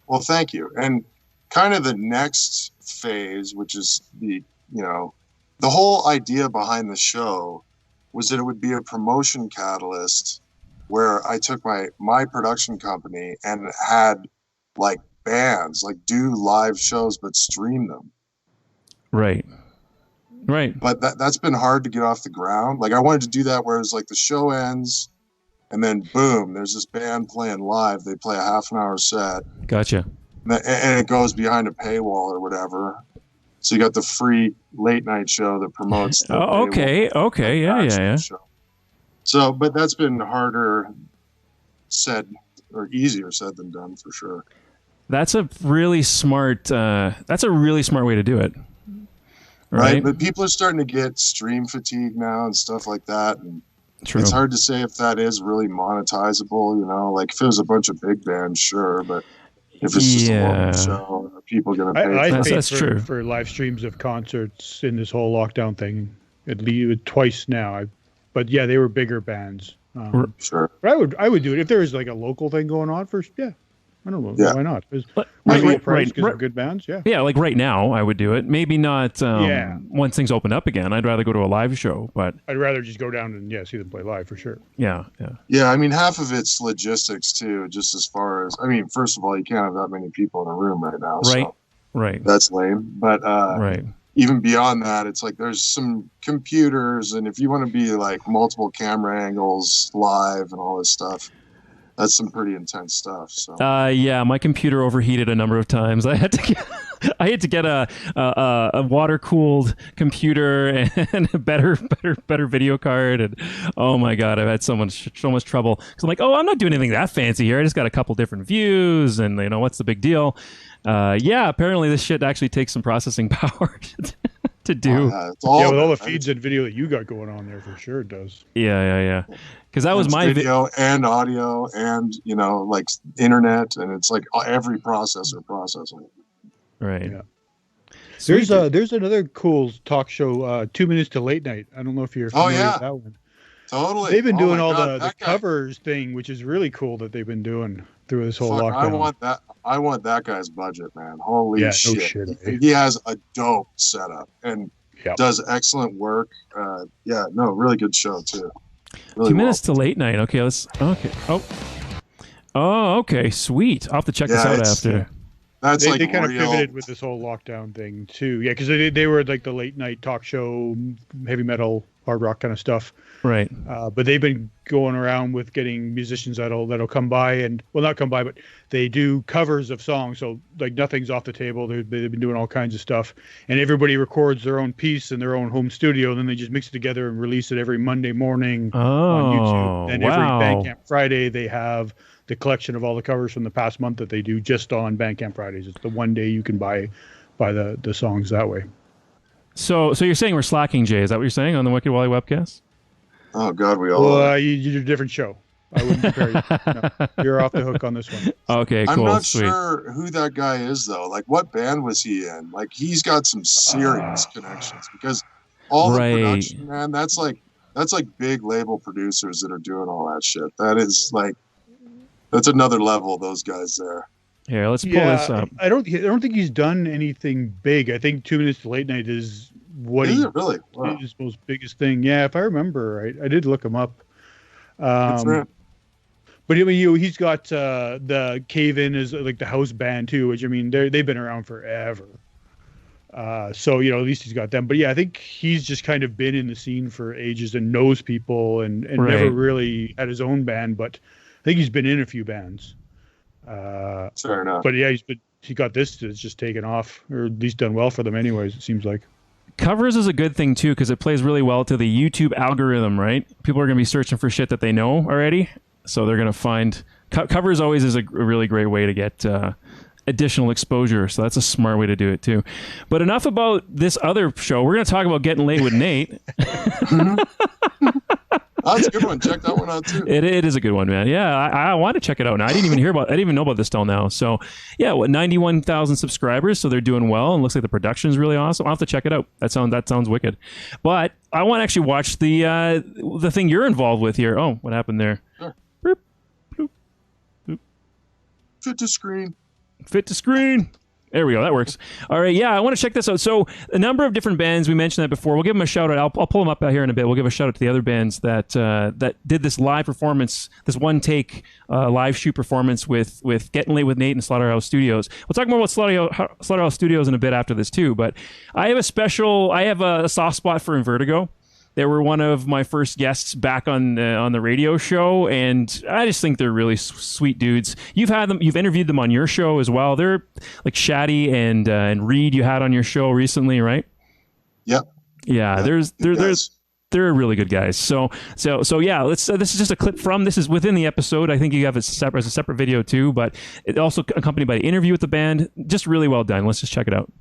[SPEAKER 3] well, thank you. And kind of the next phase, which is the whole idea behind the show, was that it would be a promotion catalyst where I took my production company and had bands do live shows but stream them.
[SPEAKER 1] Right.
[SPEAKER 3] But that's been hard to get off the ground. I wanted to do that where it's the show ends and then boom, there's this band playing live. They play a half an hour set.
[SPEAKER 1] Gotcha.
[SPEAKER 3] And it goes behind a paywall or whatever. So you got the free late night show that promotes the
[SPEAKER 1] okay. Yeah.
[SPEAKER 3] Show. So, but that's been harder said or easier said than done for sure.
[SPEAKER 1] That's a really smart way to do it.
[SPEAKER 3] Right. But people are starting to get stream fatigue now and stuff like that. And
[SPEAKER 1] True.
[SPEAKER 3] It's hard to say if that is really monetizable, if it was a bunch of big bands, sure, but if it's just a local show, are people going to pay?
[SPEAKER 2] I paid
[SPEAKER 1] that's true.
[SPEAKER 2] For live streams of concerts in this whole lockdown thing, at least twice now. But yeah, they were bigger bands.
[SPEAKER 3] Sure.
[SPEAKER 2] But I would do it if there was a local thing going on first. Yeah. I don't know.
[SPEAKER 3] Yeah.
[SPEAKER 2] Why not?
[SPEAKER 1] Right.
[SPEAKER 2] Good bands. Yeah.
[SPEAKER 1] Yeah, right now I would do it. Maybe not once things open up again. I'd rather go to a live show, but
[SPEAKER 2] I'd rather just go down and see them play live for sure.
[SPEAKER 1] Yeah.
[SPEAKER 3] Yeah, I mean, half of it's logistics too, just as far as, first of all, you can't have that many people in a room right now.
[SPEAKER 1] Right.
[SPEAKER 3] So
[SPEAKER 1] right.
[SPEAKER 3] That's lame. But even beyond that, it's there's some computers, and if you want to be multiple camera angles live and all this stuff, that's some pretty intense stuff. So
[SPEAKER 1] yeah, my computer overheated a number of times. I had to get a water cooled computer and a better video card. And oh my god, I've had so much trouble. So I'm I'm not doing anything that fancy here. I just got a couple different views, and what's the big deal? Yeah, apparently this shit actually takes some processing power to do.
[SPEAKER 2] With all the feeds and video that you got going on there, for sure it does.
[SPEAKER 1] Yeah. Because that was my
[SPEAKER 3] video and audio and internet, and it's every processor processing.
[SPEAKER 1] Right.
[SPEAKER 2] Yeah. There's another cool talk show, 2 Minutes to Late Night. I don't know if you're familiar with that one.
[SPEAKER 3] Totally.
[SPEAKER 2] They've been doing the covers thing, which is really cool that they've been doing through this whole lockdown.
[SPEAKER 3] I want that guy's budget, man. Holy shit.
[SPEAKER 2] No shit.
[SPEAKER 3] He has a dope setup and does excellent work. Really good show too. Really
[SPEAKER 1] 2 minutes to late night. Okay, okay, sweet. I'll have to check this out after.
[SPEAKER 3] That's
[SPEAKER 2] they kind of pivoted with this whole lockdown thing too. Yeah, because they were the late night talk show, heavy metal, hard rock kind of stuff.
[SPEAKER 1] Right.
[SPEAKER 2] But they've been going around with getting musicians that'll come by and not come by, but they do covers of songs. So nothing's off the table. They've been doing all kinds of stuff, and everybody records their own piece in their own home studio. And then they just mix it together and release it every Monday morning on YouTube. And every Bandcamp Friday they have the collection of all the covers from the past month that they do just on Bandcamp Fridays. It's the one day you can buy the songs that way.
[SPEAKER 1] So you're saying we're slacking, Jay? Is that what you're saying on the Wicked Wally webcast?
[SPEAKER 3] Oh God, we all. Well,
[SPEAKER 2] you did a different show. I wouldn't compare you. No, you're off the hook on this one.
[SPEAKER 1] Okay, cool.
[SPEAKER 3] I'm not
[SPEAKER 1] sweet.
[SPEAKER 3] sure who that guy is though. What band was he in? He's got some serious connections because all the production, man. That's big label producers that are doing all that shit. That is that's another level. Those guys there.
[SPEAKER 1] Here, let's pull this up.
[SPEAKER 2] I don't think he's done anything big. I think 2 Minutes to Late Night is what
[SPEAKER 3] is it really? Wow.
[SPEAKER 2] His most biggest thing. Yeah, if I remember right, I did look him up. But I mean, he's got the Cave In is like the house band too, which I mean they've been around forever. So at least he's got them. But yeah, I think he's just kind of been in the scene for ages and knows people and never really had his own band. But I think he's been in a few bands.
[SPEAKER 3] Fair enough.
[SPEAKER 2] But yeah, he got this that's just taken off, or at least done well for them anyways, it seems like.
[SPEAKER 1] Covers is a good thing too, because it plays really well to the YouTube algorithm, right? People are going to be searching for shit that they know already, so they're going to find covers. Always is a really great way to get additional exposure, so that's a smart way to do it too. But enough about this other show. We're going to talk about Gettin Late with Nate.
[SPEAKER 3] That's a good one. Check that one out too.
[SPEAKER 1] It is a good one, man. Yeah, I want to check it out now. I didn't even know about this till now. So yeah, 91,000 subscribers. So they're doing well, and looks like the production is really awesome. I'll have to check it out. That sounds wicked. But I want to actually watch the thing you're involved with here. Oh, what happened there?
[SPEAKER 3] Sure.
[SPEAKER 1] Boop, boop, boop.
[SPEAKER 3] Fit to screen.
[SPEAKER 1] Fit to screen. There we go. That works. All right. Yeah, I want to check this out. So a number of different bands. We mentioned that before. We'll give them a shout out. I'll pull them up out here in a bit. We'll give a shout out to the other bands that did this live performance, this one take live shoot performance with Gettin Late with Nate and Slaughterhouse Studios. We'll talk more about Slaughterhouse Studios in a bit after this too. But I have a soft spot for Vertigo. They were one of my first guests back on the radio show, and I just think they're really sweet dudes. You've interviewed them on your show as well. They're like Shaddy and Reed you had on your show recently, right?
[SPEAKER 3] Yep.
[SPEAKER 1] Yeah, they're really good guys. So yeah, let's. This is just a clip from. This is within the episode. I think you have it as a separate video too, but it also accompanied by the interview with the band. Just really well done. Let's just check it out.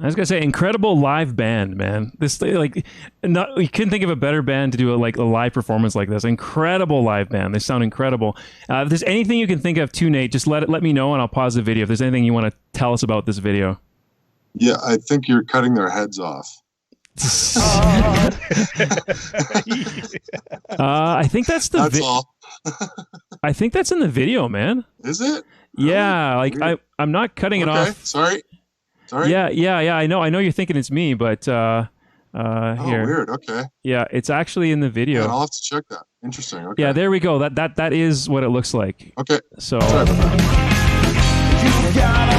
[SPEAKER 1] I was gonna say, incredible live band, man. This you couldn't think of a better band to do a live performance like this. Incredible live band. They sound incredible. If there's anything you can think of too, Nate, just let me know and I'll pause the video. If there's anything you want to tell us about this video.
[SPEAKER 3] Yeah, I think you're cutting their heads off.
[SPEAKER 1] I think that's all. I think that's in the video, man.
[SPEAKER 3] Is it?
[SPEAKER 1] Yeah, I'm not cutting it off.
[SPEAKER 3] Sorry.
[SPEAKER 1] Yeah. I know you're thinking it's me, but here.
[SPEAKER 3] Weird. Okay.
[SPEAKER 1] Yeah, it's actually in the video.
[SPEAKER 3] Yeah, I'll have to check that. Interesting. Okay.
[SPEAKER 1] Yeah, there we go. That is what it looks like.
[SPEAKER 3] Okay.
[SPEAKER 1] So.
[SPEAKER 3] Sorry about that. You got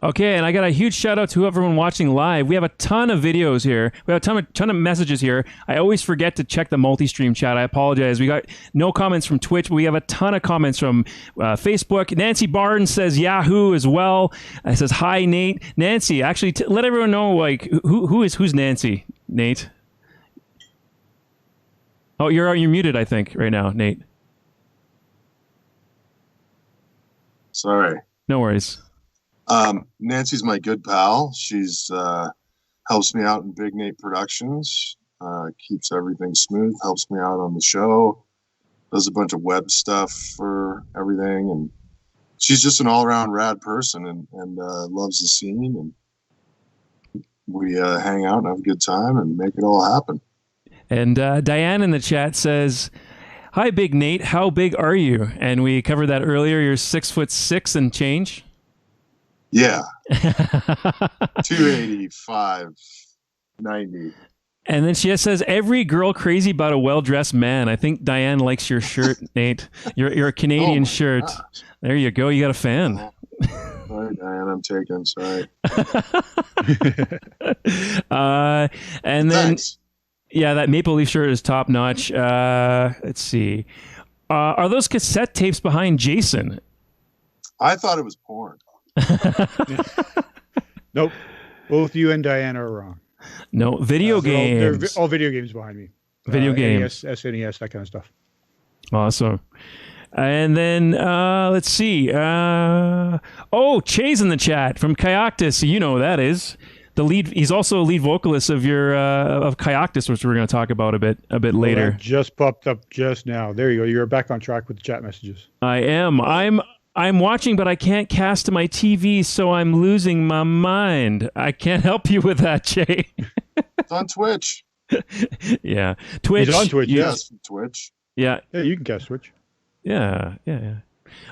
[SPEAKER 1] Okay, and I got a huge shout out to everyone watching live. We have a ton of videos here. We have a ton of messages here. I always forget to check the multi-stream chat. I apologize. We got no comments from Twitch, but we have a ton of comments from Facebook. Nancy Barnes says Yahoo as well. Says hi, Nate. Nancy, actually, let everyone know who's Nancy, Nate. Oh, you're muted, I think, right now, Nate.
[SPEAKER 3] Sorry.
[SPEAKER 1] No worries.
[SPEAKER 3] Nancy's my good pal. She's helps me out in Big Nate Productions, keeps everything smooth, helps me out on the show, does a bunch of web stuff for everything, and she's just an all-around rad person and loves the scene, and we hang out and have a good time and make it all happen.
[SPEAKER 1] And Diane in the chat says, hi, Big Nate, how big are you? And we covered that earlier. You're 6'6" and change.
[SPEAKER 3] Yeah. 285.90.
[SPEAKER 1] And then she says, every girl crazy about a well-dressed man. I think Diane likes your shirt, Nate. Your Canadian shirt.
[SPEAKER 3] Gosh.
[SPEAKER 1] There you go. You got a fan.
[SPEAKER 3] Sorry, Diane, I'm taken. Sorry.
[SPEAKER 1] And then,
[SPEAKER 3] Thanks.
[SPEAKER 1] yeah, that Maple Leaf shirt is top notch. Let's see. Are those cassette tapes behind Jason?
[SPEAKER 3] I thought it was porn.
[SPEAKER 2] Nope. Both you and Diane are wrong.
[SPEAKER 1] No, video games.
[SPEAKER 2] They're all video games behind me.
[SPEAKER 1] Video games.
[SPEAKER 2] NES, SNES, that kind of stuff.
[SPEAKER 1] Awesome. And then let's see. Chay's in the chat from Kyoktys. You know who that is. The lead. He's also a lead vocalist of your of Kyoktys, which we're going to talk about a bit later.
[SPEAKER 2] That just popped up just now. There you go. You're back on track with the chat messages.
[SPEAKER 1] I am. I'm watching, but I can't cast to my TV, so I'm losing my mind. I can't help you with that, Jay.
[SPEAKER 3] It's on Twitch.
[SPEAKER 1] Yeah, Twitch.
[SPEAKER 2] It's on Twitch.
[SPEAKER 3] Yes, Twitch.
[SPEAKER 1] Yeah.
[SPEAKER 2] Yeah, you can cast Twitch.
[SPEAKER 1] Yeah.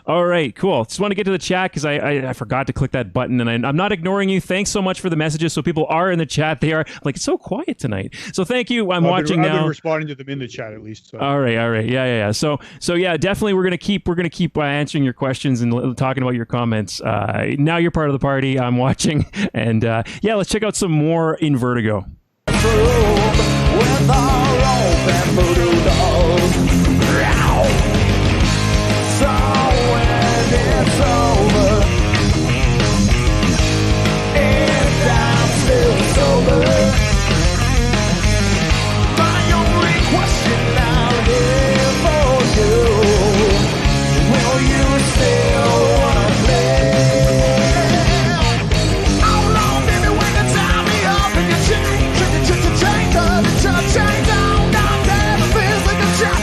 [SPEAKER 1] All right, cool. Just want to get to the chat because I forgot to click that button, and I'm not ignoring you. Thanks so much for the messages. So people are in the chat. They are like, it's so quiet tonight. So thank you. I'm watching now.
[SPEAKER 2] I've been responding to them in the chat at least. So.
[SPEAKER 1] All right. Yeah. So yeah, definitely we're gonna keep answering your questions and talking about your comments. Now you're part of the party. I'm watching, and yeah, let's check out some more in Vertigo.
[SPEAKER 6] With our rope and voodoo dolls. So when it's over, and I'm still sober, my only question out here for you, will you still wanna play? How long, baby, when you tie me up and you change up, change down, down, down, it feels like a trap.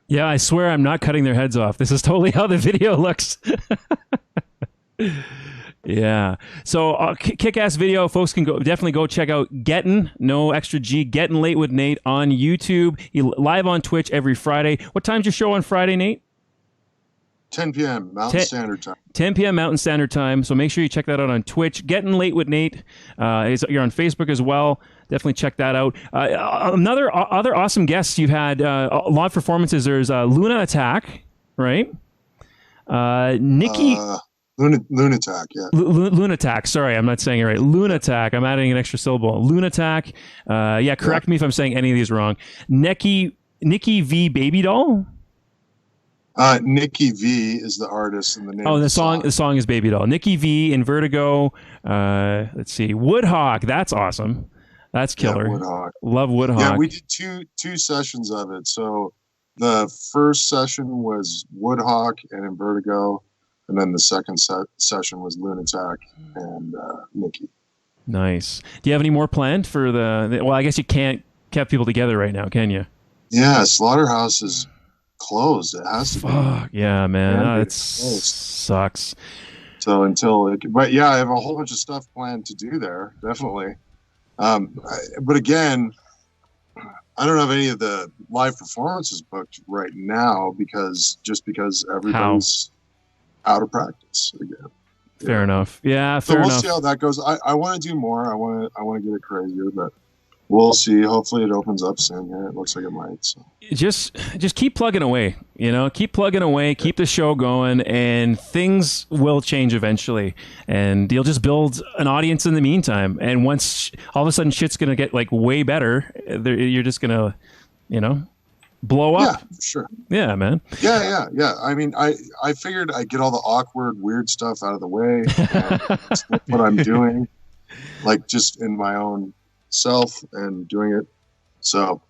[SPEAKER 1] Yeah, I swear I'm not cutting their heads off. This is totally how the video looks. Yeah. So kick-ass video. Folks can definitely go check out Gettin, no extra G, Gettin Late with Nate on YouTube. He live on Twitch every Friday. What time's your show on Friday, Nate?
[SPEAKER 3] 10 p.m. Mountain Standard Time. 10
[SPEAKER 1] p.m. Mountain Standard Time. So make sure you check that out on Twitch. Gettin Late with Nate. You're on Facebook as well. Definitely check that out. Other awesome guests you've had. A lot of performances. There's Loon Attack, right? Nikki.
[SPEAKER 3] Loon Attack, yeah.
[SPEAKER 1] Loon Attack. Sorry, I'm not saying it right. Loon Attack. I'm adding an extra syllable. Loon Attack. Yeah, correct me if I'm saying any of these wrong. Nikki V Baby Doll.
[SPEAKER 3] Nikki V is the artist and the name.
[SPEAKER 1] Oh, the song is Baby Doll. Nikki V in Vertigo. Let's see. Woodhawk. That's awesome. That's killer.
[SPEAKER 3] Yeah, Woodhawk.
[SPEAKER 1] Love Woodhawk.
[SPEAKER 3] Yeah, we did two sessions of it. So the first session was Woodhawk and in Vertigo, and then the second session was Loon Attack and Nikki.
[SPEAKER 1] Nice. Do you have any more planned for the? Well, I guess you can't keep people together right now, can you?
[SPEAKER 3] Yeah, Slaughterhouse is closed. It has to be.
[SPEAKER 1] Fuck yeah, man. It sucks.
[SPEAKER 3] So but yeah, I have a whole bunch of stuff planned to do there. Definitely. But again, I don't have any of the live performances booked right now because everybody's out of practice again.
[SPEAKER 1] Fair enough. Yeah,
[SPEAKER 3] fair enough. So we'll see how that goes. I want to do more. I want to get it crazier, but we'll see. Hopefully it opens up soon here. It looks like it might. So. Just
[SPEAKER 1] keep plugging away, keep plugging away, keep the show going, and things will change eventually. And you'll just build an audience in the meantime. And once all of a sudden shit's going to get like way better, you're just going to, blow up.
[SPEAKER 3] Yeah, sure.
[SPEAKER 1] Yeah, man.
[SPEAKER 3] Yeah. I mean, I figured I'd get all the awkward, weird stuff out of the way. That's what I'm doing, like just in my own self and doing it. So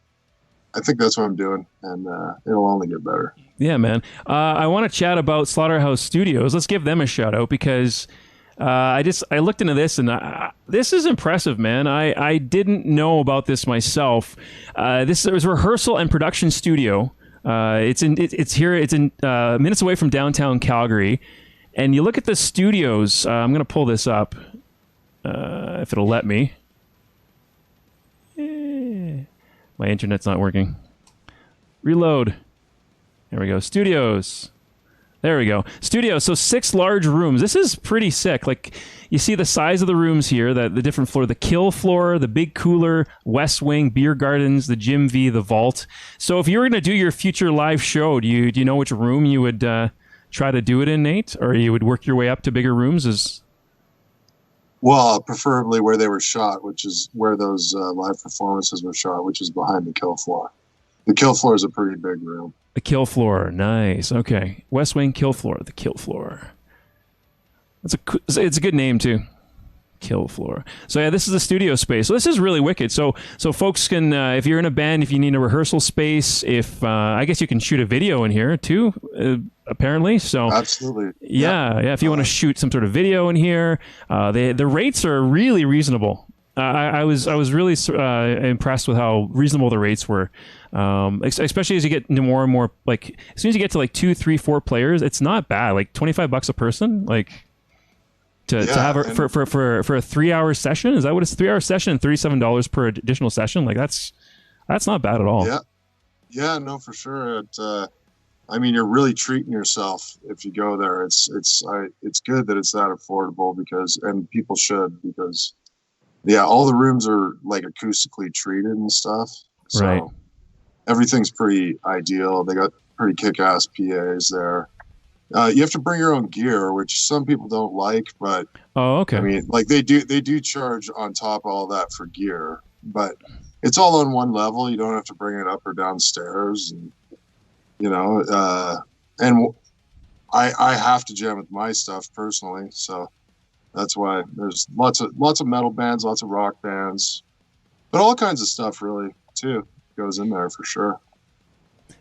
[SPEAKER 3] I think that's what I'm doing, and it'll only get better.
[SPEAKER 1] Yeah, man. I want to chat about Slaughterhouse Studios. Let's give them a shout out because I looked into this, and this is impressive, man. I didn't know about this myself. This is a rehearsal and production studio. It's in minutes away from downtown Calgary. And you look at the studios. I'm going to pull this up if it'll let me. My internet's not working. Reload. There we go. Studios. There we go. Studios. So 6 large rooms. This is pretty sick. Like, you see the size of the rooms here, the different floor, the kill floor, the big cooler, west wing, beer gardens, the gym V, the vault. So if you were going to do your future live show, do you know which room you would try to do it in, Nate? Or you would work your way up to bigger rooms?
[SPEAKER 3] Well, preferably where they were shot, which is where those live performances were shot, which is behind the kill floor. The kill floor is a pretty big room.
[SPEAKER 1] The kill floor, nice. Okay, West Wing kill floor. The kill floor. It's a good name too. Kill floor. So yeah, this is the studio space. So this is really wicked. So folks can, if you're in a band, if you need a rehearsal space, if I guess you can shoot a video in here too. Apparently, so
[SPEAKER 3] absolutely.
[SPEAKER 1] Yeah. If you want to shoot some sort of video in here, the rates are really reasonable. I was really impressed with how reasonable the rates were, especially as you get into more and more. Like, as soon as you get to like 2, 3, 4 players, it's not bad. Like $25 a person, like to have for a 3-hour session. Is that what it's? 3-hour session and $37 per additional session. Like that's not bad at all.
[SPEAKER 3] Yeah, no, for sure. I mean, you're really treating yourself if you go there. It's good that it's that affordable and people should, because all the rooms are like acoustically treated and stuff. So
[SPEAKER 1] right.
[SPEAKER 3] Everything's pretty ideal. They got pretty kick-ass PAs there. You have to bring your own gear, which some people don't like, but
[SPEAKER 1] okay.
[SPEAKER 3] I mean, like they do charge on top of all that for gear, but it's all on one level. You don't have to bring it up or downstairs, and and I have to jam with my stuff personally, so that's why there's lots of metal bands, lots of rock bands, but all kinds of stuff really too goes in there for sure.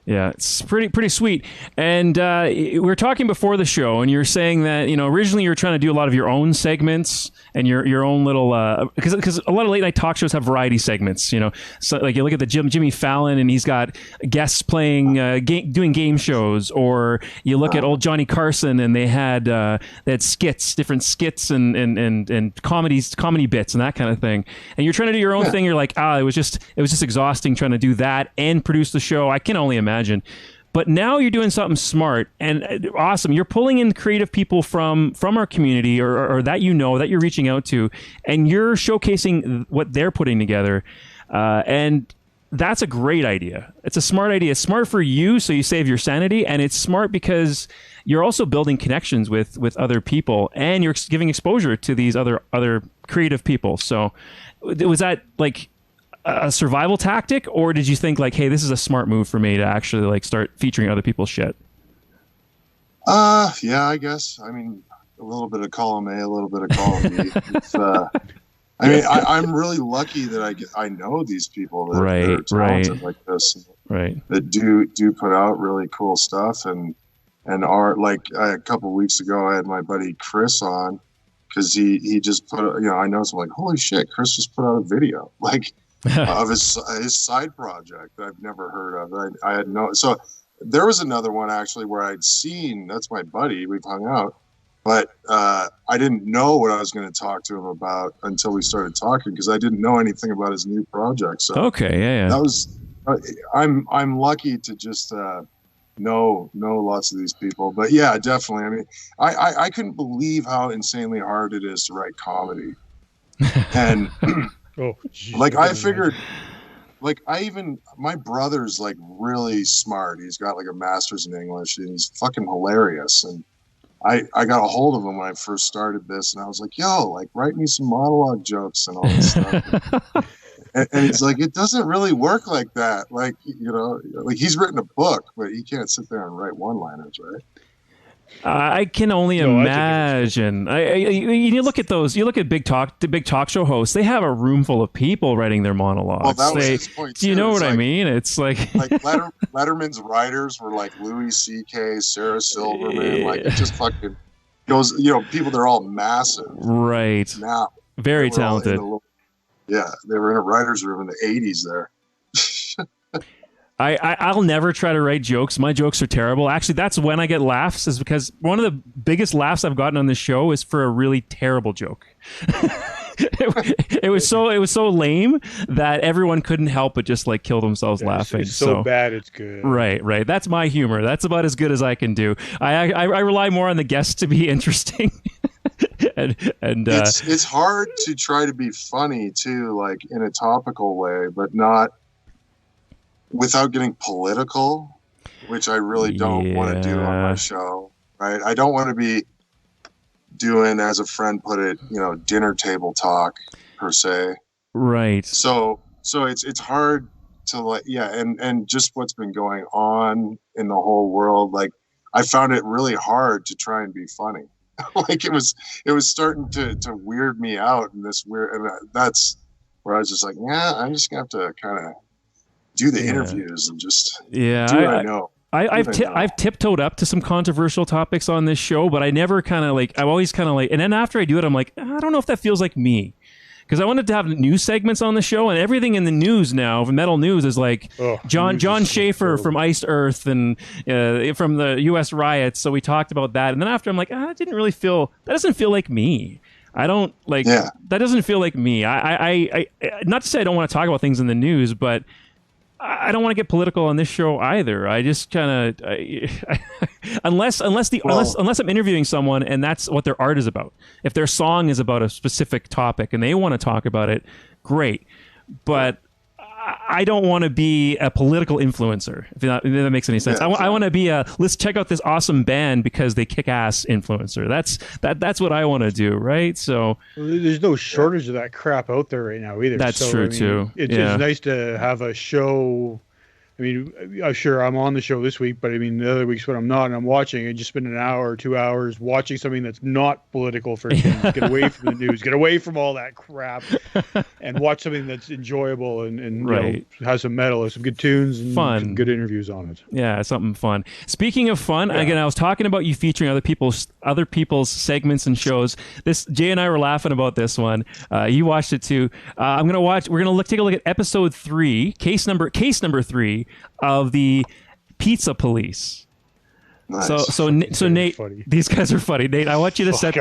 [SPEAKER 1] Yeah, it's pretty sweet. And we were talking before the show, and you're saying that originally you were trying to do a lot of your own segments and your own little because a lot of late night talk shows have variety segments. So like you look at the Jimmy Fallon, and he's got guests playing doing game shows, or you look at old Johnny Carson, and they had skits, different skits and comedy bits and that kind of thing. And you're trying to do your own thing. You're like, it was just exhausting trying to do that and produce the show. I can only imagine. But now you're doing something smart and awesome. You're pulling in creative people from our community or that that you're reaching out to, and you're showcasing what they're putting together. And that's a great idea. It's a smart idea. It's smart for you, so you save your sanity, and it's smart because you're also building connections with other people, and you're giving exposure to these other creative people. So was that like a survival tactic, or did you think like, hey, this is a smart move for me to actually like start featuring other people's shit?
[SPEAKER 3] Yeah, I guess. I mean, a little bit of column A, a little bit of column B. I mean, I'm really lucky that I know these people that are talented like this, that do put out really cool stuff and are like a couple of weeks ago I had my buddy Chris on because he just put I know, so I'm like, holy shit, Chris just put out a video like of his side project that I've never heard of. I had no. So there was another one actually where I'd seen. That's my buddy. We've hung out, but I didn't know what I was going to talk to him about until we started talking because I didn't know anything about his new project. So
[SPEAKER 1] okay,
[SPEAKER 3] that was. I'm lucky to just know lots of these people. But yeah, definitely. I mean, I couldn't believe how insanely hard it is to write comedy, and.
[SPEAKER 2] Oh, geez.
[SPEAKER 3] Like I figured, like my brother's like really smart. He's got like a master's in English and he's fucking hilarious. And I got a hold of him when I first started this and I was like, yo, like write me some monologue jokes and all this stuff. and he's like, it doesn't really work like that. Like, like he's written a book, but he can't sit there and write one-liners, right?
[SPEAKER 1] I can only imagine. You look at those. You look at the big talk show hosts. They have a room full of people writing their monologues.
[SPEAKER 3] Well, that was his point.
[SPEAKER 1] Do you know what I mean? It's like
[SPEAKER 3] Letterman's writers were like Louis C.K., Sarah Silverman. Like it just fucking Those, people, they're all massive.
[SPEAKER 1] Right.
[SPEAKER 3] Now.
[SPEAKER 1] Very talented.
[SPEAKER 3] Yeah, they were in a writer's room in the 80s there.
[SPEAKER 1] I'll never try to write jokes. My jokes are terrible. Actually, that's when I get laughs, is because one of the biggest laughs I've gotten on this show is for a really terrible joke. It was so lame that everyone couldn't help but just like kill themselves laughing.
[SPEAKER 2] It's so bad it's good.
[SPEAKER 1] Right. That's my humor. That's about as good as I can do. I rely more on the guests to be interesting. and
[SPEAKER 3] it's hard to try to be funny too, like in a topical way, but not without getting political, which I really don't want to do on my show. Right? I don't want to be doing, as a friend put it, dinner table talk per se.
[SPEAKER 1] Right.
[SPEAKER 3] So it's hard to and just what's been going on in the whole world. Like, I found it really hard to try and be funny. Like it was starting to weird me out in this weird, and that's where I was just like, I'm just gonna have to kind of do the interviews and just do what I know.
[SPEAKER 1] I've tiptoed up to some controversial topics on this show, but I never I'm always and then after I do it, I'm like, I don't know if that feels like me. Because I wanted to have news segments on the show, and everything in the news now, metal news, is like John Schaefer from Iced Earth and from the U.S. riots. So we talked about that, and then after I'm like, that doesn't feel like me. I don't like that. Doesn't feel like me. I not to say I don't want to talk about things in the news, but I don't want to get political on this show either. I just kind of unless I'm interviewing someone and that's what their art is about. If their song is about a specific topic and they want to talk about it, great. But I don't want to be a political influencer, if that makes any sense. I want to be let's check out this awesome band because they kick ass influencer. That's what I want to do, right? So
[SPEAKER 2] there's no shortage of that crap out there right now either.
[SPEAKER 1] That's true too.
[SPEAKER 2] It's nice to have a show. I mean, sure, I'm on the show this week, but I mean, the other weeks when I'm not and I'm watching, I just spend an hour or 2 hours watching something that's not political for change. Get away from the news, get away from all that crap, and watch something that's enjoyable and has some metal, some good tunes, and some good interviews on it.
[SPEAKER 1] Yeah, something fun. Speaking of fun, again, I was talking about you featuring other people's segments and shows. Jay and I were laughing about this one. You watched it too. We're gonna take a look at episode 3, case number 3 of the Pizza Police.
[SPEAKER 3] Nice.
[SPEAKER 1] So Nate,
[SPEAKER 2] funny.
[SPEAKER 1] These guys are funny. Nate, I want you to set.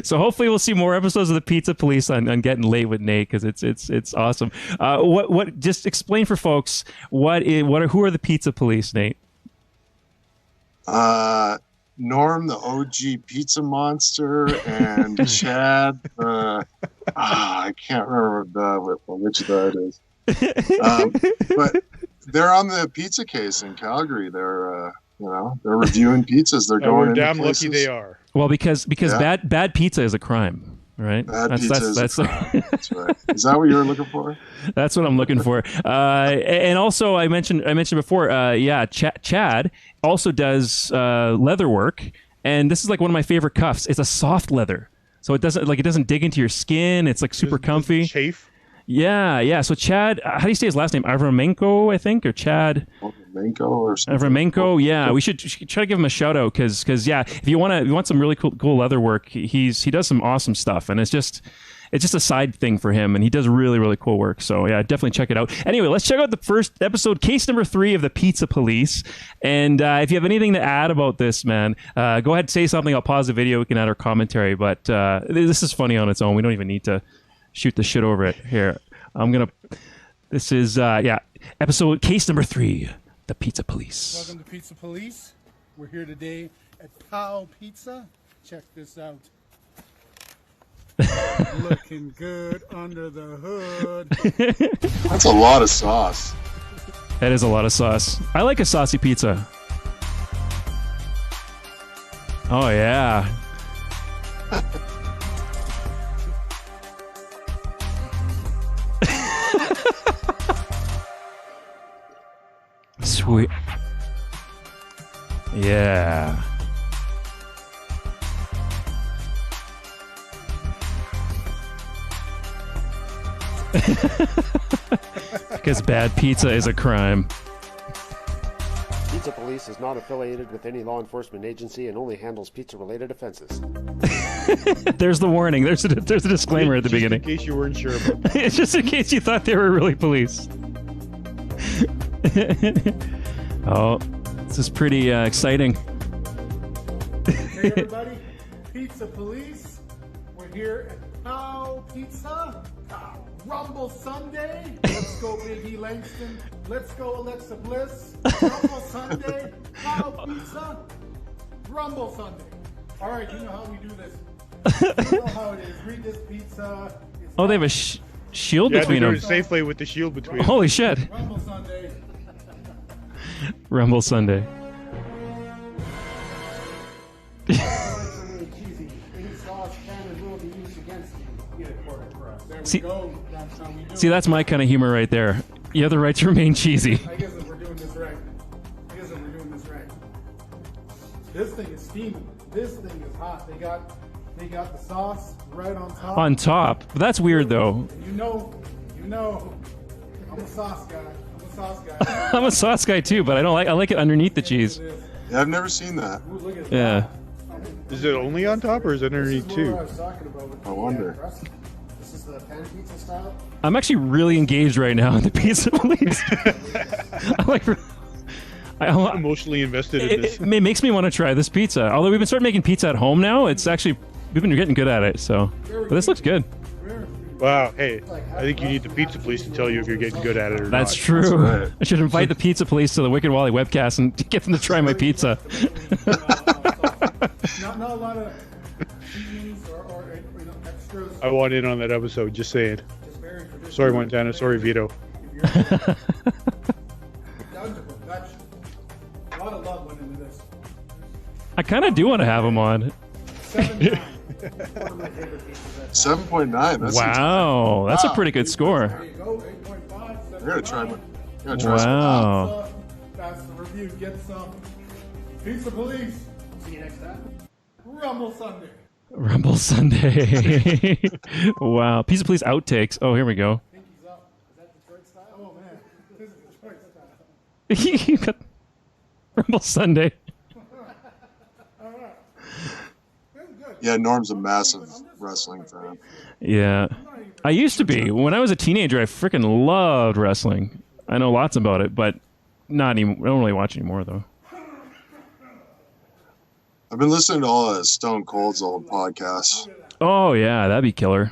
[SPEAKER 1] So hopefully we'll see more episodes of the Pizza Police on Gettin Late with Nate, because it's awesome. What just explain for folks who are the Pizza Police, Nate?
[SPEAKER 3] Norm, the OG pizza monster, and Chad. I can't remember which that is. But they're on the pizza case in Calgary. They're they're reviewing pizzas. They're going.
[SPEAKER 2] We're damn
[SPEAKER 3] places.
[SPEAKER 2] lucky they are.
[SPEAKER 1] Well, because bad pizza is a crime. Right.
[SPEAKER 3] That's right. Is that what you were looking for?
[SPEAKER 1] That's what I'm looking for. And also, I mentioned before. Chad also does leather work, and this is like one of my favorite cuffs. It's a soft leather, so it doesn't dig into your skin. It's like super comfy.
[SPEAKER 2] Chafe.
[SPEAKER 1] Yeah. So Chad, how do you say his last name? Ramenko, I think, or Chad.
[SPEAKER 3] Ramenko or something.
[SPEAKER 1] Ramenko, yeah. We should try to give him a shout out because if you want some really cool leather work, he does some awesome stuff, and it's just a side thing for him, and he does really, really cool work. So yeah, definitely check it out. Anyway, let's check out the first episode, case number 3 of the Pizza Police. And if you have anything to add about this, man, go ahead and say something. I'll pause the video. We can add our commentary. But this is funny on its own. We don't even need to shoot the shit over it here. This is episode case number 3, the Pizza Police.
[SPEAKER 7] Welcome to Pizza Police. We're here today at Cow Pizza. Check this out. Looking good under the hood.
[SPEAKER 3] That's a lot of sauce.
[SPEAKER 1] That is a lot of sauce. I like a saucy pizza. Oh yeah. Sweet. Yeah. Because bad pizza is a crime.
[SPEAKER 8] Pizza Police is not affiliated with any law enforcement agency and only handles pizza-related offenses.
[SPEAKER 1] There's the warning. There's a disclaimer at the beginning.
[SPEAKER 2] In case you weren't sure about that.
[SPEAKER 1] It's just in case you thought they were really police. Oh, this is pretty exciting.
[SPEAKER 7] Hey everybody, Pizza Police. We're here at Pow Pizza. Rumble Sunday. Let's go Big E Langston. Let's go Alexa Bliss. Rumble Sunday. Pow Pizza. Rumble Sunday. All right, you know how we do this. You know how it is. Read this pizza.
[SPEAKER 1] Oh, they have a shield between them.
[SPEAKER 2] Safely with the shield between them.
[SPEAKER 1] Holy shit.
[SPEAKER 7] Rumble Sunday.
[SPEAKER 1] Rumble Sunday.
[SPEAKER 7] Cheesy. Any sauce can and will be used against you. Eat it for us. There
[SPEAKER 1] See-
[SPEAKER 7] we go. That's how we do
[SPEAKER 1] See,
[SPEAKER 7] it.
[SPEAKER 1] that's my kind of humor right there. You have the right to remain cheesy.
[SPEAKER 7] I guess if we're doing this right. This thing is steaming. This thing is hot. They got the sauce right on top.
[SPEAKER 1] On top. But that's weird, though.
[SPEAKER 7] You know. I'm a sauce guy.
[SPEAKER 1] I'm a sauce guy too, but I like it underneath the cheese.
[SPEAKER 3] Yeah, I've never seen that.
[SPEAKER 7] Ooh, look at
[SPEAKER 1] Yeah.
[SPEAKER 7] that.
[SPEAKER 2] Is it only on top or is it underneath
[SPEAKER 7] This is what
[SPEAKER 2] too?
[SPEAKER 7] I was talking about with
[SPEAKER 3] I
[SPEAKER 7] the,
[SPEAKER 3] wonder.
[SPEAKER 7] crust. This is the pan pizza style.
[SPEAKER 1] I'm actually really engaged right now in the Pizza Police.
[SPEAKER 2] I'm emotionally invested in this.
[SPEAKER 1] It makes me want to try this pizza. Although we've been starting making pizza at home now, it's actually we've been getting good at it. So, but this looks good.
[SPEAKER 2] Wow, hey, I think you need the Pizza Police to tell you if you're getting good at it or
[SPEAKER 1] That's
[SPEAKER 2] not.
[SPEAKER 1] true.
[SPEAKER 3] That's right.
[SPEAKER 1] I should invite the Pizza Police to the Wicked Wally webcast and get them to try my pizza.
[SPEAKER 7] Not a lot of seasonings or extras.
[SPEAKER 2] I want in on that episode, just saying.
[SPEAKER 7] Just very traditional.
[SPEAKER 2] Sorry, Montana. Sorry, Vito.
[SPEAKER 7] Down to perfection. A lot of love went into this.
[SPEAKER 1] I kind of do want to have them on.
[SPEAKER 7] 7.9. One of my favorite pizzas.
[SPEAKER 3] 7.9. That's
[SPEAKER 1] Wow, that's a
[SPEAKER 3] Wow.
[SPEAKER 1] pretty good score.
[SPEAKER 7] There you go. 8.5.
[SPEAKER 3] I gotta try my. Gotta try some.
[SPEAKER 1] Wow.
[SPEAKER 7] That's the review. Get some. Pizza Police. See you next time. Rumble Sunday.
[SPEAKER 1] Rumble Sunday. Wow. Pizza Police outtakes. Oh, here we go.
[SPEAKER 7] Pinky's up. Is that Detroit style? Oh man, this is Detroit style.
[SPEAKER 1] You got Rumble Sunday.
[SPEAKER 7] All right. This is good.
[SPEAKER 3] Yeah, Norm's a massive wrestling fan.
[SPEAKER 1] Yeah. I used to be. When I was a teenager, I freaking loved wrestling. I know lots about it, but not anymore. I don't really watch anymore, though.
[SPEAKER 3] I've been listening to all of Stone Cold's old podcasts.
[SPEAKER 1] Oh, yeah. That'd be killer.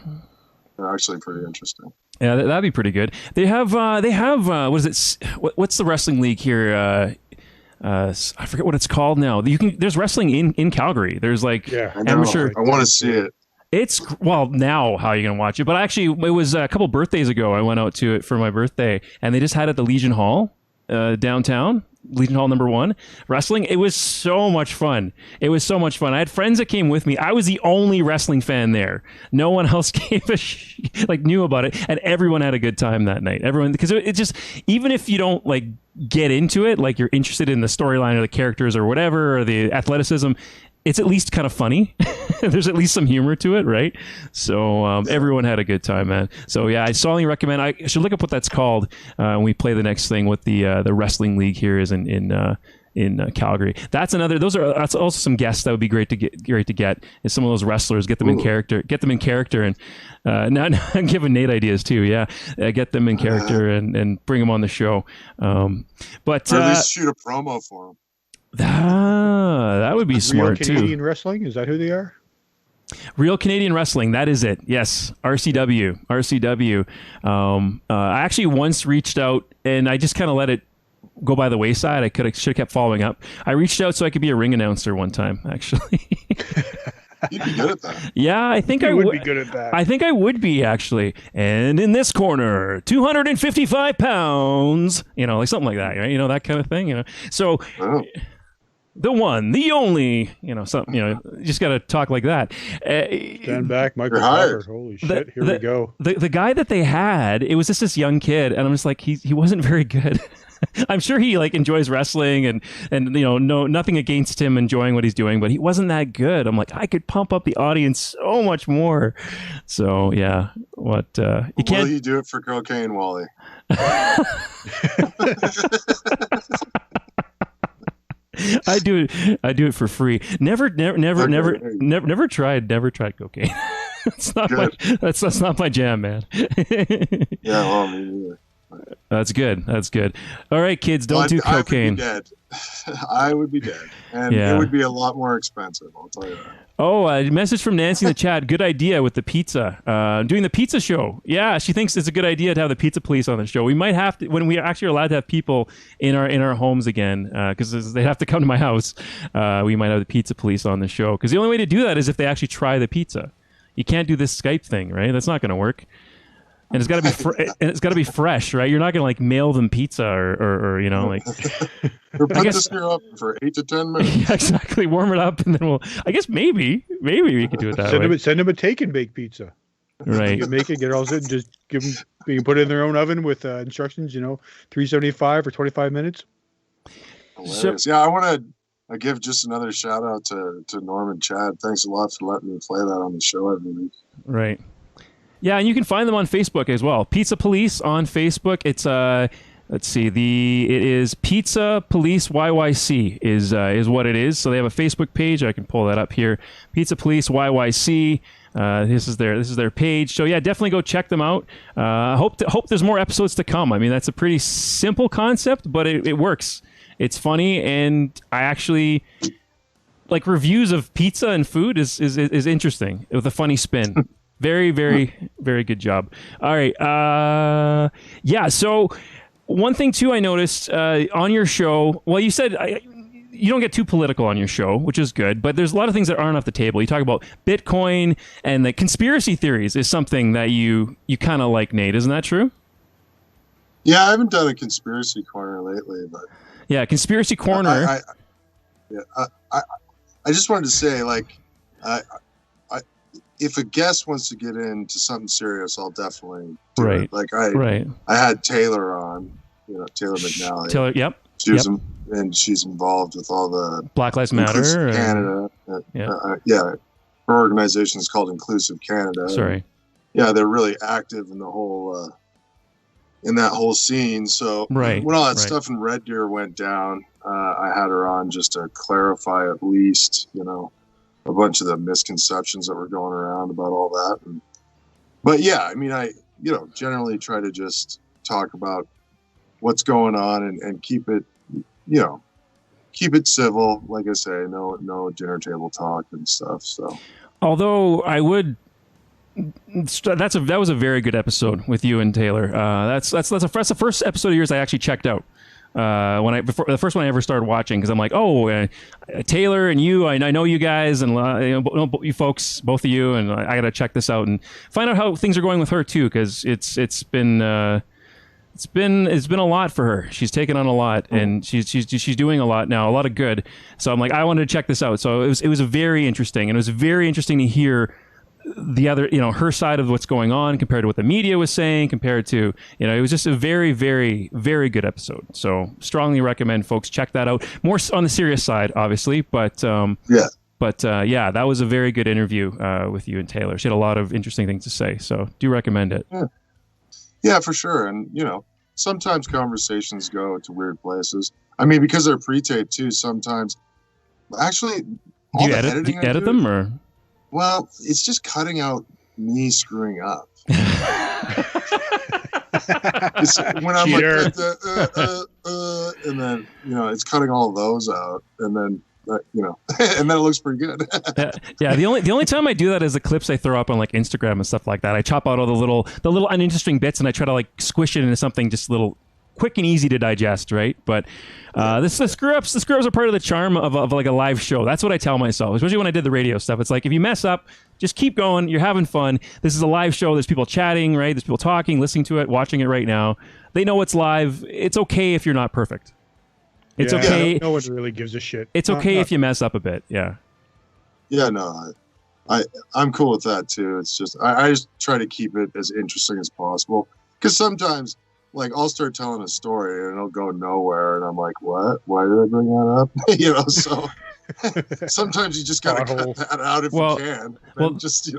[SPEAKER 3] They're actually pretty interesting.
[SPEAKER 1] Yeah, that'd be pretty good. They have what is it? What's the wrestling league here? I forget what it's called now. There's wrestling in Calgary. There's like
[SPEAKER 3] I know.
[SPEAKER 1] amateur.
[SPEAKER 3] I want to see it.
[SPEAKER 1] It's now how are you gonna watch it? But actually, it was a couple birthdays ago. I went out to it for my birthday, and they just had it at the Legion Hall downtown. Legion Hall #1 wrestling. It was so much fun. I had friends that came with me. I was the only wrestling fan there. No one else knew about it, and everyone had a good time that night. Everyone, because it just, even if you don't like get into it, like you're interested in the storyline or the characters or whatever or the athleticism, it's at least kind of funny. There's at least some humor to it, right? So everyone had a good time, man. So yeah, I strongly recommend. I should look up what that's called when we play the next thing. What the wrestling league here is in Calgary. That's also some guests that would be great to get. Is some of those wrestlers, get them in character, and now I'm giving Nate ideas too. Yeah, get them in character and bring them on the show. But
[SPEAKER 3] Or at least shoot a promo for them.
[SPEAKER 1] That would be smart
[SPEAKER 2] Real Canadian
[SPEAKER 1] too.
[SPEAKER 2] Wrestling, is that who they are?
[SPEAKER 1] Real Canadian Wrestling, that is it. Yes, RCW. I actually once reached out, and I just kind of let it go by the wayside. I should have kept following up. I reached out so I could be a ring announcer one time, actually.
[SPEAKER 3] You'd be good at that.
[SPEAKER 1] Yeah, I think I
[SPEAKER 2] would be good at that.
[SPEAKER 1] I think I would be, actually. And in this corner, 255 pounds, like something like that, right? That kind of thing, So
[SPEAKER 3] Oh.
[SPEAKER 1] the one, the only, something, you just got to talk like that.
[SPEAKER 2] Stand back, Michael
[SPEAKER 3] You're hired.
[SPEAKER 2] Carter. Holy shit, here we go.
[SPEAKER 1] The guy that they had, it was just this young kid, and I'm just like, he wasn't very good. I'm sure he enjoys wrestling and nothing against him enjoying what he's doing, but he wasn't that good. I'm like, I could pump up the audience so much more. So yeah, you can't.
[SPEAKER 3] Will you do it for cocaine, Wally?
[SPEAKER 1] I do it for free. Never tried cocaine. It's not that's not my jam, man.
[SPEAKER 3] Yeah, well, me neither.
[SPEAKER 1] That's good. All right, kids, don't do cocaine.
[SPEAKER 3] I would be dead. And it would be a lot more expensive, I'll tell you that.
[SPEAKER 1] Oh, a message from Nancy in the chat. Good idea with the pizza. Doing the pizza show. Yeah, she thinks it's a good idea to have the pizza police on the show. We might have to, when we actually are allowed to have people in our homes again, because they have to come to my house, we might have the pizza police on the show. Because the only way to do that is if they actually try the pizza. You can't do this Skype thing, right? That's not going to work. And it's got to be fresh, right? You're not going to like mail them pizza or you know, like.
[SPEAKER 3] Or put this here up for 8 to 10 minutes.
[SPEAKER 1] Yeah, exactly. Warm it up, and then I guess maybe we could do it that way.
[SPEAKER 2] Send them a take and bake pizza.
[SPEAKER 1] Right.
[SPEAKER 2] You can make it, get it all set, and just give them. You can put it in their own oven with instructions. 375 for 25 minutes.
[SPEAKER 3] Hilarious. Yeah, I want to give just another shout out to Norm and Chad. Thanks a lot for letting me play that on the show every week.
[SPEAKER 1] Right. Yeah, and you can find them on Facebook as well. Pizza Police on Facebook. It's let's see, it is Pizza Police YYC is what it is. So they have a Facebook page. I can pull that up here. Pizza Police YYC. This is their page. So yeah, definitely go check them out. Hope there's more episodes to come. I mean, that's a pretty simple concept, but it works. It's funny, and I actually like reviews of pizza and food is interesting with a funny spin. Very, very, very good job. All right. Yeah. So one thing too, I noticed on your show. Well, you said you don't get too political on your show, which is good. But there's a lot of things that aren't off the table. You talk about Bitcoin and the conspiracy theories is something that you kind of like, Nate. Isn't that true?
[SPEAKER 3] Yeah, I haven't done a conspiracy corner lately, but
[SPEAKER 1] yeah, conspiracy corner.
[SPEAKER 3] I just wanted to say, like, if a guest wants to get into something serious, I'll definitely do it. Like I had Taylor on, Taylor McNally.
[SPEAKER 1] Taylor, yep.
[SPEAKER 3] And she's involved with all the
[SPEAKER 1] Black Lives Matter,
[SPEAKER 3] Canada. Her organization is called Inclusive Canada.
[SPEAKER 1] Sorry.
[SPEAKER 3] Yeah, they're really active in the whole in that whole scene. So when all that stuff in Red Deer went down, I had her on just to clarify at least, a bunch of the misconceptions that were going around about all that. But yeah, I mean, I generally try to just talk about what's going on and keep it, keep it civil. Like I say, no dinner table talk and stuff. So, although
[SPEAKER 1] I would, that was a very good episode with you and Taylor. That's the first episode of yours I actually checked out. Before the first one I ever started watching, because I'm like, Taylor and you, I know you guys and you folks, both of you, and I got to check this out and find out how things are going with her too, because it's been a lot for her. She's taken on a lot, and she's doing a lot now, a lot of good. So I'm like, I wanted to check this out. So it was very interesting, and it was very interesting to hear the other, her side of what's going on compared to what the media was saying, compared to, it was just a very, very, very good episode. So strongly recommend folks check that out. More on the serious side, obviously, but that was a very good interview with you and Taylor. She had a lot of interesting things to say, so do recommend it.
[SPEAKER 3] Yeah, for sure. And sometimes conversations go to weird places. I mean, because they're pre-taped too, sometimes actually
[SPEAKER 1] do you edit them or?
[SPEAKER 3] Well, it's just cutting out me screwing up. When I'm like, and then it's cutting all those out, and then and then it looks pretty good.
[SPEAKER 1] Yeah. The only time I do that is the clips I throw up on like Instagram and stuff like that. I chop out all the little uninteresting bits and I try to like squish it into something just little quick and easy to digest, right? But the screw ups are part of the charm of like a live show. That's what I tell myself, especially when I did the radio stuff. It's like, if you mess up, just keep going. You're having fun. This is a live show. There's people chatting, right? There's people talking, listening to it, watching it right now. They know it's live. It's okay if you're not perfect. It's okay.
[SPEAKER 2] No one really gives a shit.
[SPEAKER 1] It's okay if you mess up a bit. Yeah.
[SPEAKER 3] Yeah, no, I'm cool with that too. It's just I just try to keep it as interesting as possible, because sometimes, like, I'll start telling a story and it'll go nowhere, and I'm like, what? Why did I bring that up? So sometimes you just gotta cut that out if you can. Well, just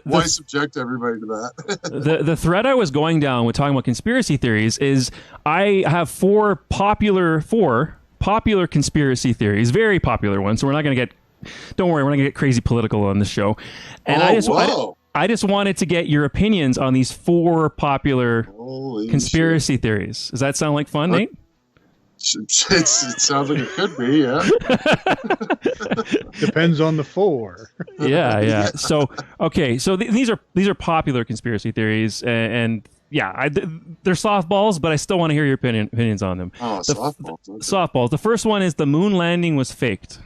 [SPEAKER 3] why subject everybody to that?
[SPEAKER 1] the thread I was going down with talking about conspiracy theories is I have four popular conspiracy theories, very popular ones. So we're not going to get. Don't worry, we're not going to get crazy political on this show. And I just wanted to get your opinions on these 4 popular conspiracy theories. Does that sound like fun, Nate?
[SPEAKER 3] It sounds like it could be, yeah.
[SPEAKER 2] Depends on the 4.
[SPEAKER 1] Yeah. So, okay, so these are popular conspiracy theories, and yeah, they're softballs, but I still want to hear your opinions on them.
[SPEAKER 3] Oh, softballs. Okay.
[SPEAKER 1] Softballs. The first one is the moon landing was faked.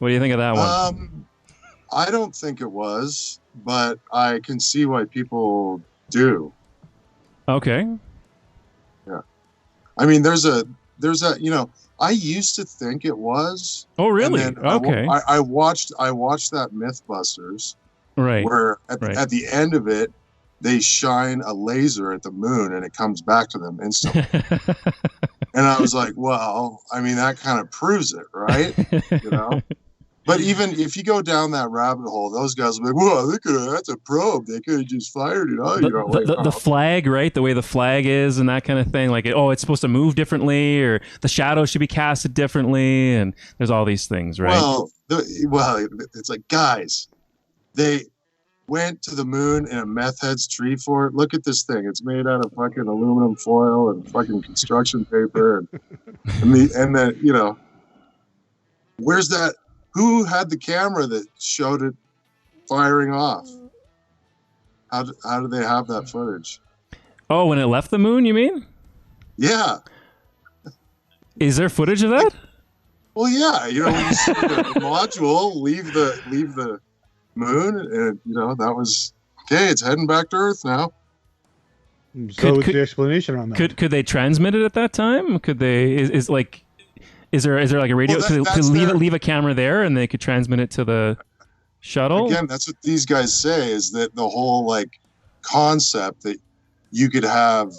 [SPEAKER 1] What do you think of that one?
[SPEAKER 3] I don't think it was, but I can see why people do.
[SPEAKER 1] Okay.
[SPEAKER 3] Yeah. I mean, there's a, I used to think it was.
[SPEAKER 1] Oh, really? Okay.
[SPEAKER 3] I watched that Mythbusters.
[SPEAKER 1] Right.
[SPEAKER 3] Where at the end of it, they shine a laser at the moon and it comes back to them instantly. And I was like, well, I mean, that kind of proves it, right? But even if you go down that rabbit hole, those guys will be like, whoa, that's a probe. They could have just fired it.
[SPEAKER 1] The flag, right? The way the flag is and that kind of thing. Like, it's supposed to move differently, or the shadow should be casted differently. And there's all these things, right?
[SPEAKER 3] Well, it's like, guys, they went to the moon in a meth head's tree fort. Look at this thing. It's made out of fucking aluminum foil and fucking construction paper. And then, where's that? Who had the camera that showed it firing off? How did they have that footage?
[SPEAKER 1] Oh, when it left the moon, you mean?
[SPEAKER 3] Yeah.
[SPEAKER 1] Is there footage of that?
[SPEAKER 3] Well, yeah. When you see the module leave the moon, and that was okay. It's heading back to Earth now.
[SPEAKER 2] So what's the explanation on that?
[SPEAKER 1] Could they transmit it at that time? Could they? Is there like a radio? Could leave a camera there and they could transmit it to the shuttle?
[SPEAKER 3] Again, that's what these guys say, is that the whole concept that you could have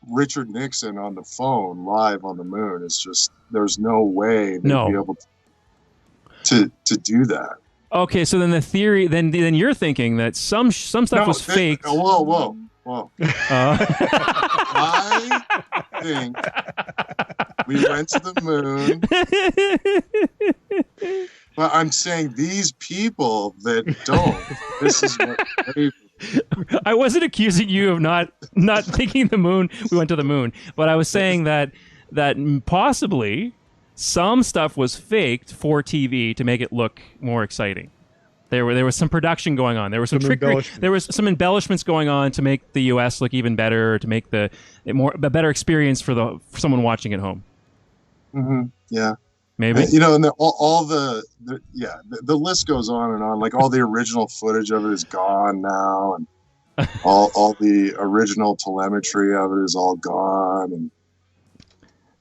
[SPEAKER 3] Richard Nixon on the phone live on the moon is just, there's no way they'd be able to do that.
[SPEAKER 1] Okay, so then the theory, then you're thinking that some stuff was faked.
[SPEAKER 3] Whoa. I think we went to the moon, but I'm saying these people that don't. This is what they.
[SPEAKER 1] I wasn't accusing you of not thinking we went to the moon, but I was saying that possibly some stuff was faked for TV to make it look more exciting. There was some production going on. There was some trickery. There was some embellishments going on to make the U.S. look even better, or to make a better experience for someone watching at home.
[SPEAKER 3] Mm-hmm. Yeah,
[SPEAKER 1] maybe.
[SPEAKER 3] And the list goes on and on. Like, all the original footage of it is gone now, and all the original telemetry of it is all gone. And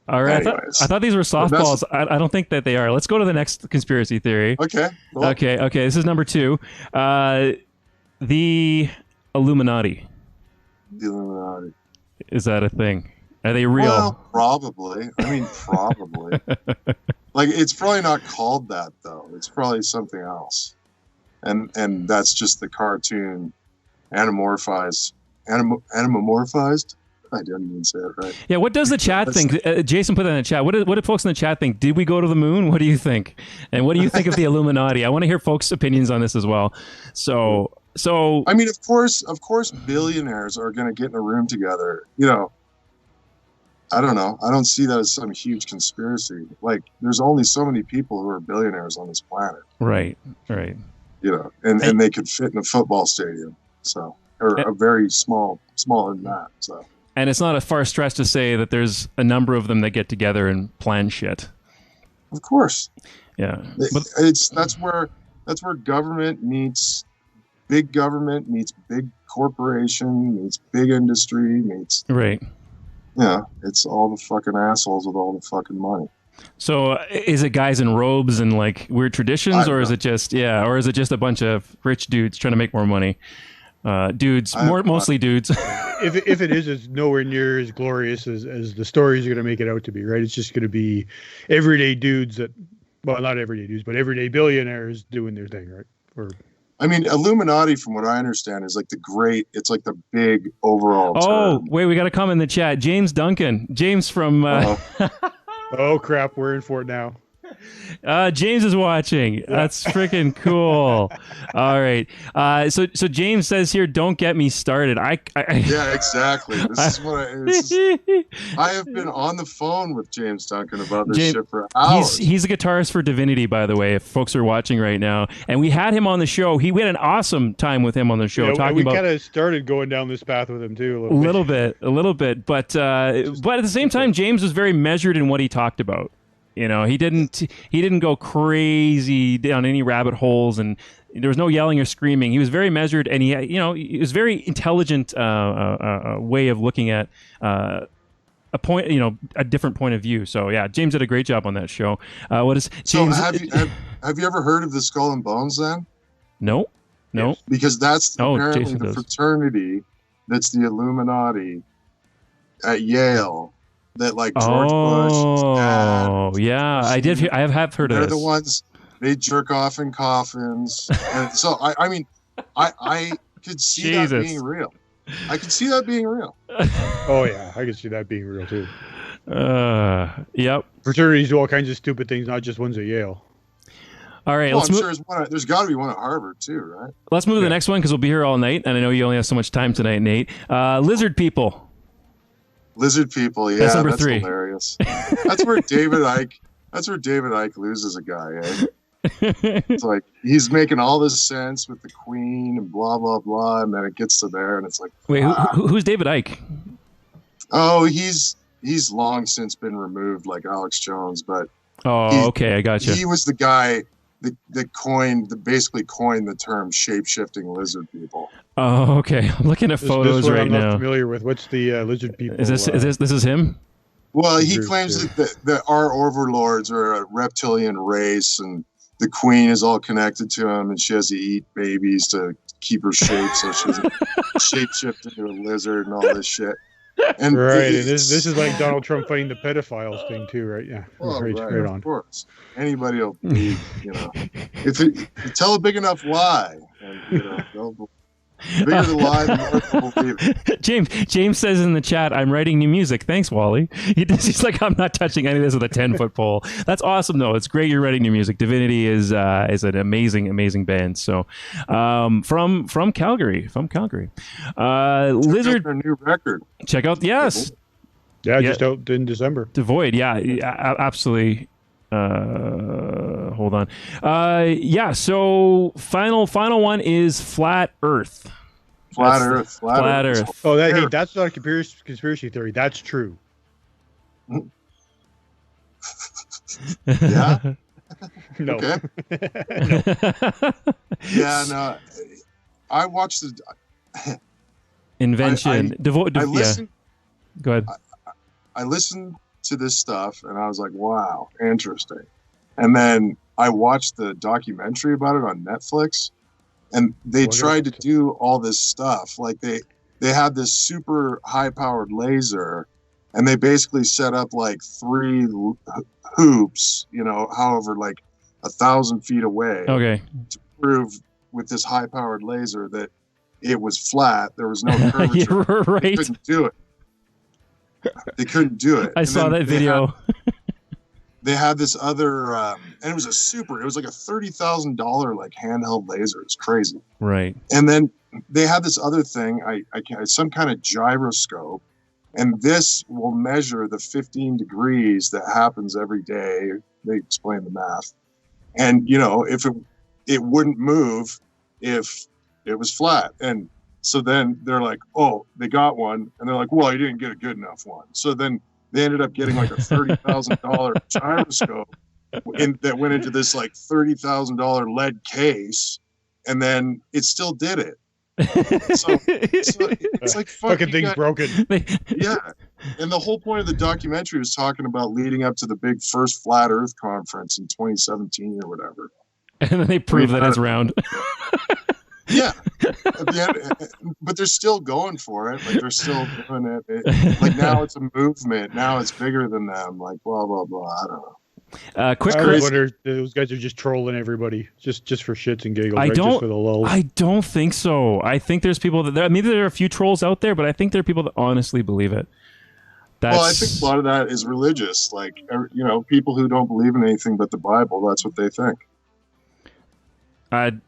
[SPEAKER 1] all right, I thought these were softballs. I don't think that they are. Let's go to the next conspiracy theory.
[SPEAKER 3] Okay. Cool.
[SPEAKER 1] Okay. This is number 2. The Illuminati.
[SPEAKER 3] The Illuminati.
[SPEAKER 1] Is that a thing? Are they real?
[SPEAKER 3] Well, probably. I mean, probably. It's probably not called that, though. It's probably something else. And that's just the cartoon anamorphized. I didn't even say it right.
[SPEAKER 1] Yeah, what does the chat think? Jason put that in the chat. What do folks in the chat think? Did we go to the moon? What do you think? And what do you think of the Illuminati? I want to hear folks' opinions on this as well. So
[SPEAKER 3] I mean, of course, billionaires are going to get in a room together. I don't know. I don't see that as some huge conspiracy. There's only so many people who are billionaires on this planet.
[SPEAKER 1] Right.
[SPEAKER 3] And they could fit in a football stadium. So, or a very smaller than that. So.
[SPEAKER 1] And it's not a far stretch to say that there's a number of them that get together and plan shit.
[SPEAKER 3] Of course.
[SPEAKER 1] Yeah.
[SPEAKER 3] That's where government meets big corporation, meets big industry, meets.
[SPEAKER 1] Right.
[SPEAKER 3] Yeah, it's all the fucking assholes with all the fucking money.
[SPEAKER 1] So is it guys in robes and weird traditions, or is it just a bunch of rich dudes trying to make more money? Mostly dudes.
[SPEAKER 2] If it is, it's nowhere near as glorious as the stories are going to make it out to be, right? It's just going to be everyday dudes not everyday dudes, but everyday billionaires doing their thing, right?
[SPEAKER 3] I mean, Illuminati, from what I understand, is it's like the big overall term.
[SPEAKER 1] Wait, we got a comment in the chat. James Duncan. James from
[SPEAKER 2] Oh crap, we're in for it now.
[SPEAKER 1] James is watching. That's freaking cool. All right. So James says here, don't get me started.
[SPEAKER 3] Yeah, exactly. This is I have been on the phone with James Duncan about this shit for hours.
[SPEAKER 1] He's a guitarist for Divinity, by the way, if folks are watching right now. And we had him on the show. We had an awesome time with him on the show.
[SPEAKER 2] Yeah, we kind of started going down this path with him too.
[SPEAKER 1] A little bit. But at the same time, James was very measured in what he talked about. You know, he didn't go crazy down any rabbit holes, and there was no yelling or screaming. He was very measured, and it was very intelligent way of looking at a different point of view. So yeah, James did a great job on that show. James?
[SPEAKER 3] So have you ever heard of the Skull and Bones then?
[SPEAKER 1] No.
[SPEAKER 3] Because that's apparently
[SPEAKER 1] Jason
[SPEAKER 3] the
[SPEAKER 1] does.
[SPEAKER 3] fraternity that's the Illuminati at Yale. That like George Bush.
[SPEAKER 1] Oh, yeah, I did. I have heard of
[SPEAKER 3] They're
[SPEAKER 1] this.
[SPEAKER 3] the ones they jerk off in coffins, and so I mean, I could see that being real. I could see that being real.
[SPEAKER 2] Oh yeah, I could see that being real too.
[SPEAKER 1] Yep.
[SPEAKER 2] Fraternities do all kinds of stupid things, not just ones at Yale.
[SPEAKER 1] All right,
[SPEAKER 3] well, I'm sure there's got to be one at Harvard too, right?
[SPEAKER 1] Let's move to the next one because we'll be here all night, and I know you only have so much time tonight, Nate. Lizard people.
[SPEAKER 3] Lizard people, yeah,
[SPEAKER 1] that's number
[SPEAKER 3] that's
[SPEAKER 1] 3.
[SPEAKER 3] Hilarious. That's where David Icke loses a guy. Eh? It's like he's making all this sense with the Queen and blah blah blah, and then it gets to there, and it's like,
[SPEAKER 1] wait, who's David Icke?
[SPEAKER 3] Oh, he's long since been removed, like Alex Jones, but
[SPEAKER 1] okay, I got you.
[SPEAKER 3] He was the guy that basically coined the term shape-shifting lizard people.
[SPEAKER 1] Oh, okay. I'm looking at photos
[SPEAKER 2] this
[SPEAKER 1] right
[SPEAKER 2] I'm
[SPEAKER 1] now.
[SPEAKER 2] not familiar with. What's the lizard people?
[SPEAKER 1] Is this him?
[SPEAKER 3] Well, he claims that our overlords are a reptilian race, and the Queen is all connected to him, and she has to eat babies to keep her shape, so she's shape-shift into a lizard and all this shit. And
[SPEAKER 2] right, and this is like Donald Trump fighting the pedophiles thing too, right? Yeah,
[SPEAKER 3] well,
[SPEAKER 2] right on.
[SPEAKER 3] Of course, anybody will believe, if you tell a big enough lie, and they'll bigger the lie, the more people believe it.
[SPEAKER 1] James says in the chat, "I'm writing new music. Thanks, Wally." He's like, "I'm not touching any of this with a 10-foot pole." That's awesome, though. It's great you're writing new music. Divinity is an amazing band. So, from Calgary, Lizard.
[SPEAKER 3] Their new record.
[SPEAKER 1] Check out just
[SPEAKER 2] out in December.
[SPEAKER 1] Devoid, absolutely. Hold on. So final one is Flat Earth.
[SPEAKER 3] Flat Earth.
[SPEAKER 2] Oh, that's not a conspiracy theory. That's true.
[SPEAKER 3] Yeah.
[SPEAKER 2] No.
[SPEAKER 3] Okay. No. Yeah. No. I watched the
[SPEAKER 1] Invention.
[SPEAKER 3] I listened.
[SPEAKER 1] Go ahead.
[SPEAKER 3] I listened to this stuff and I was like, wow, interesting. And then I watched the documentary about it on Netflix, and they tried to do all this stuff. Like they had this super high powered laser, and they basically set up like 3 hoops, however, like 1,000 feet away.
[SPEAKER 1] Okay.
[SPEAKER 3] To prove with this high powered laser that it was flat. There was no curvature.
[SPEAKER 1] You're right.
[SPEAKER 3] They couldn't do it. They couldn't do it.
[SPEAKER 1] I saw that video.
[SPEAKER 3] They had this other, and it was like a $30,000 like handheld laser. It's crazy.
[SPEAKER 1] Right.
[SPEAKER 3] And then they had this other thing, some kind of gyroscope, and this will measure the 15 degrees that happens every day. They explain the math. And, if it wouldn't move if it was flat. And so then they're like, oh, they got one. And they're like, well, you didn't get a good enough one. So then they ended up getting like a $30,000 gyroscope that went into this like $30,000 lead case. And then it still did it. So it's like
[SPEAKER 2] fucking thing's broken.
[SPEAKER 3] Yeah. And the whole point of the documentary was talking about leading up to the big first Flat Earth conference in 2017 or whatever.
[SPEAKER 1] And then they prove that it's round.
[SPEAKER 3] Yeah. At the end, but they're still going for it. Like they're still doing it. Like now it's a movement. Now it's bigger than them. Like blah, blah, blah. I don't know.
[SPEAKER 2] I wonder those guys are just trolling everybody just for shits and giggles. Just for the lulz.
[SPEAKER 1] I don't think so. I think there's people maybe there are a few trolls out there, but I think there are people that honestly believe it.
[SPEAKER 3] Well, I think a lot of that is religious. Like, you know, people who don't believe in anything but the Bible, that's what they think.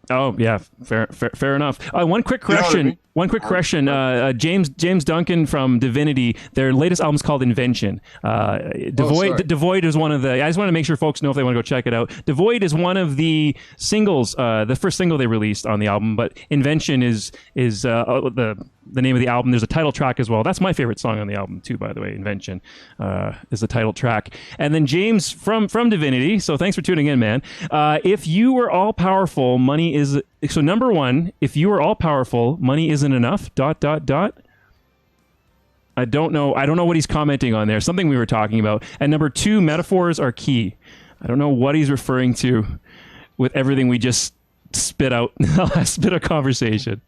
[SPEAKER 1] Oh yeah, fair enough. One quick correction.
[SPEAKER 3] You know what I mean?
[SPEAKER 1] James Duncan from Divinity. Their latest album's called Invention. Devoid is one of the. I just want to make sure folks know if they want to go check it out. Devoid is one of the singles. The first single they released on the album, but Invention is the name of the album. There's a title track as well. That's my favorite song on the album too, by the way. Invention is the title track. And then James from Divinity. So thanks for tuning in, man. If you were all powerful, money is. So number one, if you were all powerful, money isn't enough. ... I don't know what he's commenting on there. Something we were talking about. And number two, metaphors are key. I don't know what he's referring to with everything we just spit out in the last bit of conversation.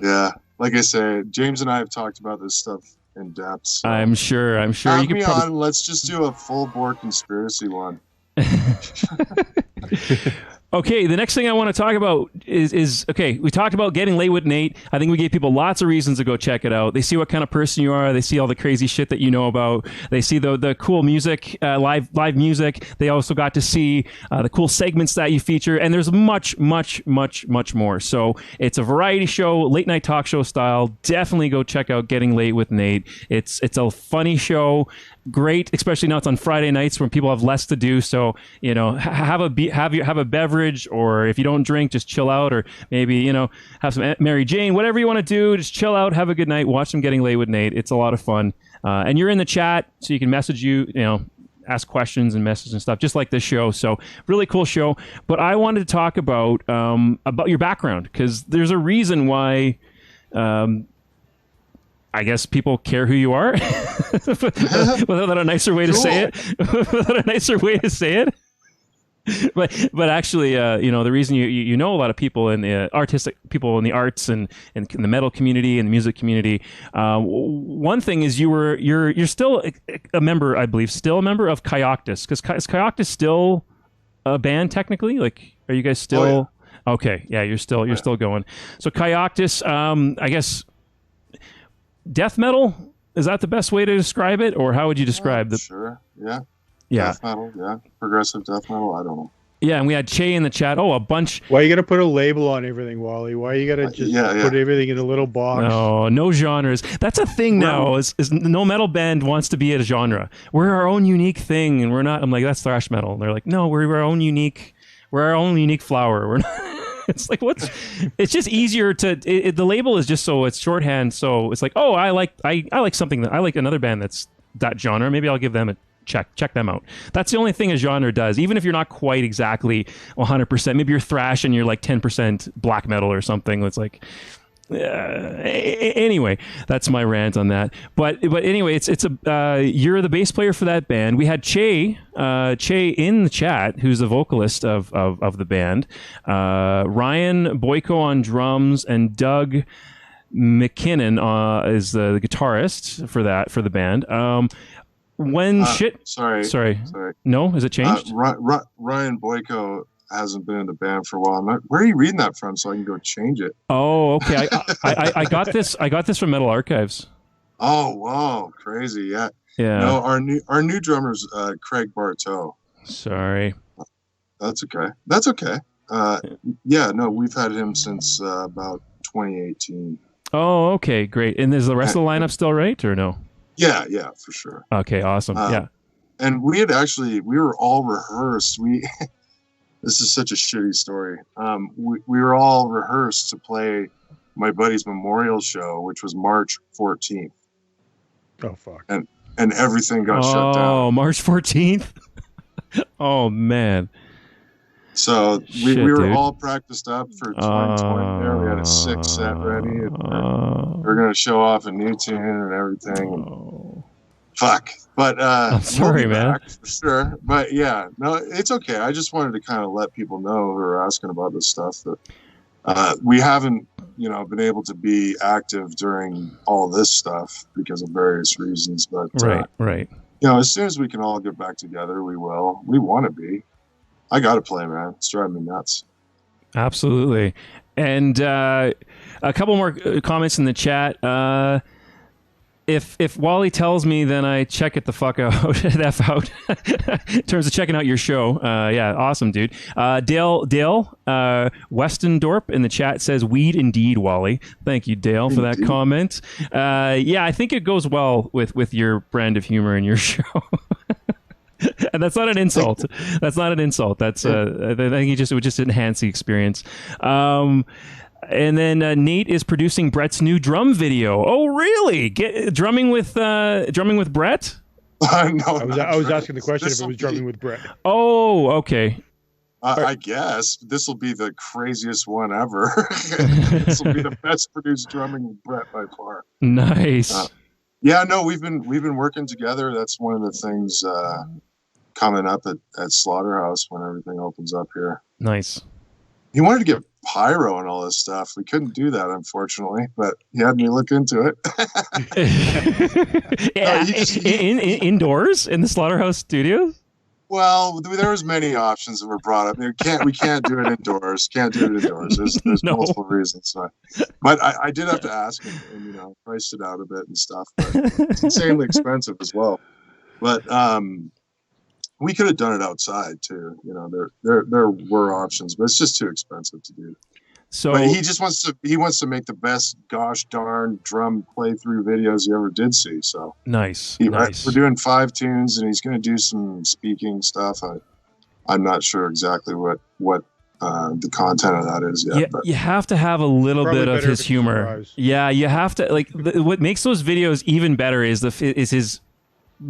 [SPEAKER 3] Yeah. Like I said, James and I have talked about this stuff in depth. So
[SPEAKER 1] I'm sure.
[SPEAKER 3] Have me on. Let's just do a full bore conspiracy one.
[SPEAKER 1] Okay, the next thing I want to talk about is okay, we talked about Getting Late with Nate. I think we gave people lots of reasons to go check it out. They see what kind of person you are. They see all the crazy shit that you know about. They see the cool music, live music. They also got to see the cool segments that you feature. And there's much more. So it's a variety show, late night talk show style. Definitely go check out Getting Late with Nate. It's a funny show. Great, especially now it's on Friday nights when people have less to do. So, you know, have a beverage, or if you don't drink, just chill out, or maybe, you know, have some Mary Jane, whatever you want to do. Just chill out, have a good night, watch them Getting Late with Nate. It's a lot of fun, and you're in the chat, so you can message you know, ask questions and messages and stuff, just like this show. So really cool show. But I wanted to talk about your background, because there's a reason why. I guess people care who you are. Without a nicer way to say it. But actually, you know, the reason you know a lot of people in the artistic people in the arts and in the metal community and the music community. One thing is you're still a member, I believe, still a member of Kyoktys, because is Kyoktys still a band technically? Like, are you guys still? Oh, yeah. Okay, yeah, you're still going. So Kyoktys, I guess. Death metal, is that the best way to describe it, or how would you describe the?
[SPEAKER 3] Sure, yeah. Death metal, yeah. Progressive death metal. I don't know.
[SPEAKER 1] Yeah, and we had Che in the chat. Oh, a bunch.
[SPEAKER 2] Why you got to put a label on everything, Wally? Why you got to just put everything in a little box?
[SPEAKER 1] No genres. That's a thing now. Is no metal band wants to be a genre. We're our own unique thing, and we're not. I'm like, that's thrash metal. And they're like, no, we're our own unique. We're our own unique flower. We're not. It's like, it's just easier to, the label is just so it's shorthand. So it's like, oh, I like something I like another band that's that genre. Maybe I'll give them a check them out. That's the only thing a genre does. Even if you're not quite exactly 100%, maybe you're thrash and you're like 10% black metal or something. It's like, anyway, that's my rant on that. But anyway, you're the bass player for that band. We had Che in the chat, who's the vocalist of the band. Ryan Boyko on drums, and Doug McKinnon is the guitarist for the band. Sorry. No, has it changed?
[SPEAKER 3] Ryan Boyko hasn't been in the band for a while. Where are you reading that from, so I can go change it?
[SPEAKER 1] Oh, okay. I got this. I got this from Metal Archives.
[SPEAKER 3] Oh, wow, crazy! Yeah. No, our new drummer's Craig Bartow.
[SPEAKER 1] Sorry.
[SPEAKER 3] That's okay. Yeah, no, we've had him since about 2018.
[SPEAKER 1] Oh, okay, great. And is the rest of the lineup still right, or no?
[SPEAKER 3] Yeah, for sure.
[SPEAKER 1] Okay, awesome. Yeah.
[SPEAKER 3] And we were all rehearsed. This is such a shitty story. We were all rehearsed to play my buddy's memorial show, which was March 14th.
[SPEAKER 2] Oh, fuck.
[SPEAKER 3] And everything got shut down.
[SPEAKER 1] Oh, March 14th? Oh, man.
[SPEAKER 3] So we were all practiced up for 2020 there. We had a 6 set ready. And we're going to show off a new tune and everything. Fuck. But
[SPEAKER 1] I'm sorry, man.
[SPEAKER 3] For sure. But yeah, no, it's okay. I just wanted to kind of let people know who are asking about this stuff that we haven't, been able to be active during all this stuff because of various reasons. But
[SPEAKER 1] right.
[SPEAKER 3] As soon as we can all get back together, we will. We want to be. I got to play, man. It's driving me nuts.
[SPEAKER 1] Absolutely. And a couple more comments in the chat. if Wally tells me, then I check it the fuck out. F out. In terms of checking out your show. Yeah, awesome, dude. Dale Westendorp in the chat says, weed indeed, Wally. Thank you, Dale, for that comment. Yeah, I think it goes well with your brand of humor in your show. And that's not an insult. That's not an insult. That's I think it would just enhance the experience. And then Nate is producing Brett's new drum video. Oh, really? Drumming with Brett?
[SPEAKER 3] No,
[SPEAKER 2] I was asking the question if it was drumming with Brett.
[SPEAKER 1] Oh, okay.
[SPEAKER 3] I guess this will be the craziest one ever. This will be the best produced drumming with Brett by far.
[SPEAKER 1] Nice.
[SPEAKER 3] Yeah, no, we've been working together. That's one of the things coming up at Slaughterhouse when everything opens up here.
[SPEAKER 1] Nice.
[SPEAKER 3] He wanted to get pyro and all this stuff. We couldn't do that, unfortunately, but he had me look into it.
[SPEAKER 1] Yeah, indoors in the Slaughterhouse studios.
[SPEAKER 3] Well, there was many options that were brought up. We can't do it indoors. Can't do it indoors. There's multiple reasons. But I did have to ask him, and priced it out a bit and stuff. But it's insanely expensive as well. But we could have done it outside too. There were options, but it's just too expensive to do.
[SPEAKER 1] So
[SPEAKER 3] but he just wants to make the best gosh darn drum playthrough videos you ever did see. So
[SPEAKER 1] nice.
[SPEAKER 3] We're doing 5 tunes, and he's going to do some speaking stuff. I'm not sure exactly what the content of that is yet.
[SPEAKER 1] Yeah,
[SPEAKER 3] but
[SPEAKER 1] you have to have a little bit of his humor. Yeah, you have to what makes those videos even better is his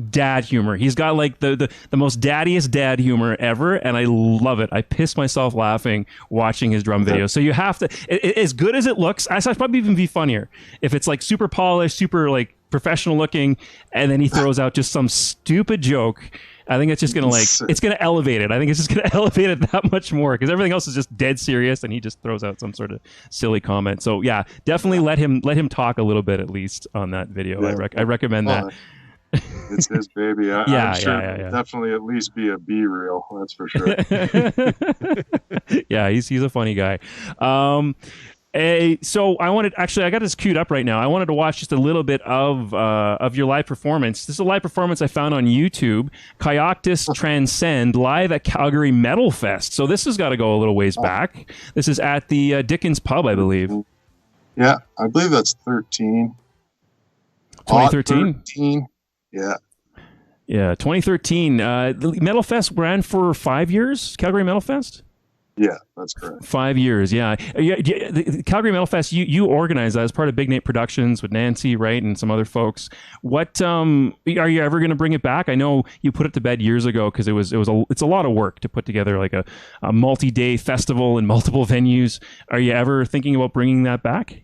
[SPEAKER 1] dad humor. He's got like the most daddiest dad humor ever, and I love it. I piss myself laughing watching his drum videos. So you have to, as good as it looks, I thought probably even be funnier if it's like super polished, super like professional looking, and then he throws out just some stupid joke. I think it's just gonna it's gonna elevate it. I think it's just gonna elevate it that much more because everything else is just dead serious, and he just throws out some sort of silly comment. So yeah, definitely let him talk a little bit at least on that video.
[SPEAKER 3] Yeah.
[SPEAKER 1] I recommend that.
[SPEAKER 3] It's his baby. I'm sure it'll definitely at least be a B-reel. That's for sure.
[SPEAKER 1] Yeah, he's a funny guy. So I got this queued up right now. I wanted to watch just a little bit of your live performance. This is a live performance I found on YouTube. Kyoktys Transcend live at Calgary Metal Fest. So this has got to go a little ways back. This is at the Dickens Pub, I believe.
[SPEAKER 3] Yeah, I believe that's 13.
[SPEAKER 1] 2013?
[SPEAKER 3] 13. Yeah.
[SPEAKER 1] Yeah, 2013. The Metal Fest ran for 5 years, Calgary Metal Fest?
[SPEAKER 3] Yeah, that's correct.
[SPEAKER 1] 5 years, yeah. The Calgary Metal Fest, you organized that as part of Big Nate Productions with Nancy, right, and some other folks. What are you ever going to bring it back? I know you put it to bed years ago because it's a lot of work to put together like a multi-day festival in multiple venues. Are you ever thinking about bringing that back?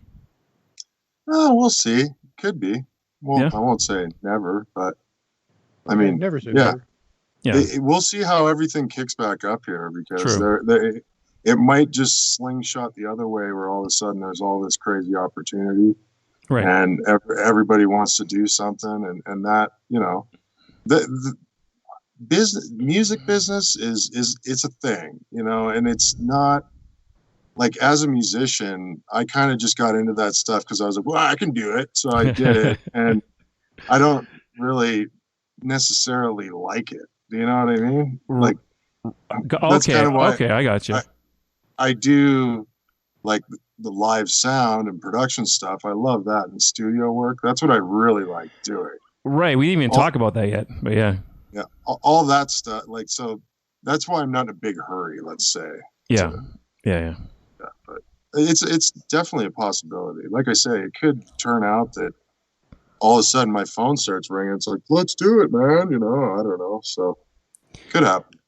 [SPEAKER 3] Oh, we'll see. Could be. Well, yeah. I won't say never, but I mean,
[SPEAKER 2] never say never.
[SPEAKER 1] Yeah,
[SPEAKER 3] we'll see how everything kicks back up here because it might just slingshot the other way where all of a sudden there's all this crazy opportunity,
[SPEAKER 1] right?
[SPEAKER 3] And everybody wants to do something, and that the music business is it's a thing, and it's not. Like as a musician, I kind of just got into that stuff because I was like, well, I can do it. So I did it. And I don't really necessarily like it. Do you know what I mean? Like, that's kind of why
[SPEAKER 1] I got you.
[SPEAKER 3] I do like the live sound and production stuff. I love that and studio work. That's what I really like doing.
[SPEAKER 1] Right. We didn't even talk about that yet, but yeah.
[SPEAKER 3] Yeah. All that stuff. Like, so that's why I'm not in a big hurry, let's say.
[SPEAKER 1] Yeah. Yeah.
[SPEAKER 3] But it's definitely a possibility. Like I say, it could turn out that all of a sudden my phone starts ringing. It's like, let's do it, man. I don't know. So could happen.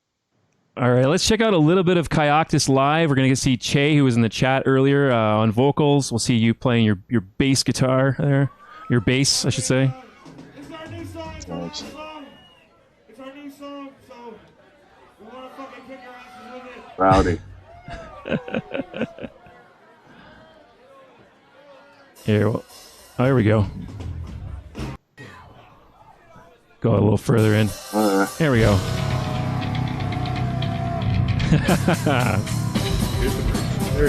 [SPEAKER 1] All right, let's check out a little bit of Kyoktys live. We're going to see Che, who was in the chat earlier, on vocals. We'll see you playing your bass guitar there. Your bass, I should say.
[SPEAKER 7] It's our new song. It's our new song, so we want to fucking kick your asses with it.
[SPEAKER 3] Rowdy.
[SPEAKER 1] Here we go. Go a little further in. There we go.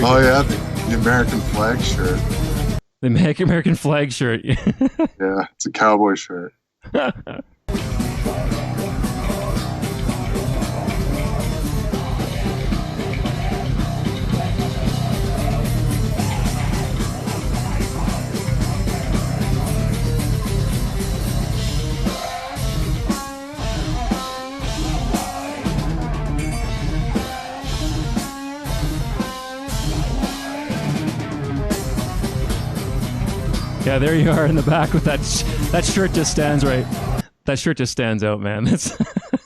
[SPEAKER 3] Oh yeah, the American flag shirt.
[SPEAKER 1] The American flag shirt.
[SPEAKER 3] Yeah, it's a cowboy shirt.
[SPEAKER 1] Yeah, there you are in the back with that. That shirt just stands right. That shirt just stands out, man. That's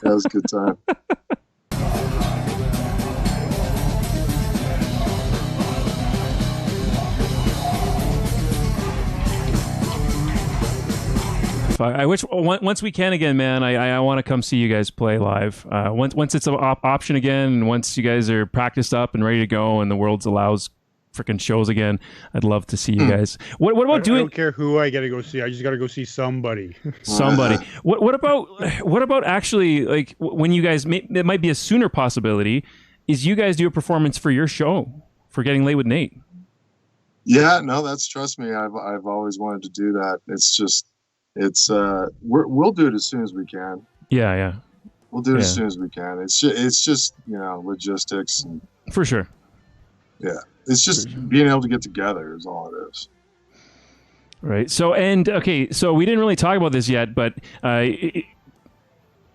[SPEAKER 3] That was a good time.
[SPEAKER 1] I wish once we can again, man. I want to come see you guys play live. Once it's an option again, and once you guys are practiced up and ready to go, and the world allows freaking shows again, I'd love to see you guys. What about doing?
[SPEAKER 2] I don't care who I got to go see. I just got to go see somebody.
[SPEAKER 1] Somebody. What about actually, like, when you guys it might be a sooner possibility, is you guys do a performance for your show for Getting Late with Nate?
[SPEAKER 3] Yeah, no, trust me. I've always wanted to do that. We'll do it as soon as we can.
[SPEAKER 1] Yeah.
[SPEAKER 3] We'll do it as soon as we can. It's just logistics. And,
[SPEAKER 1] for sure.
[SPEAKER 3] Yeah. It's just being able to get together is all it is.
[SPEAKER 1] Right. So we didn't really talk about this yet, but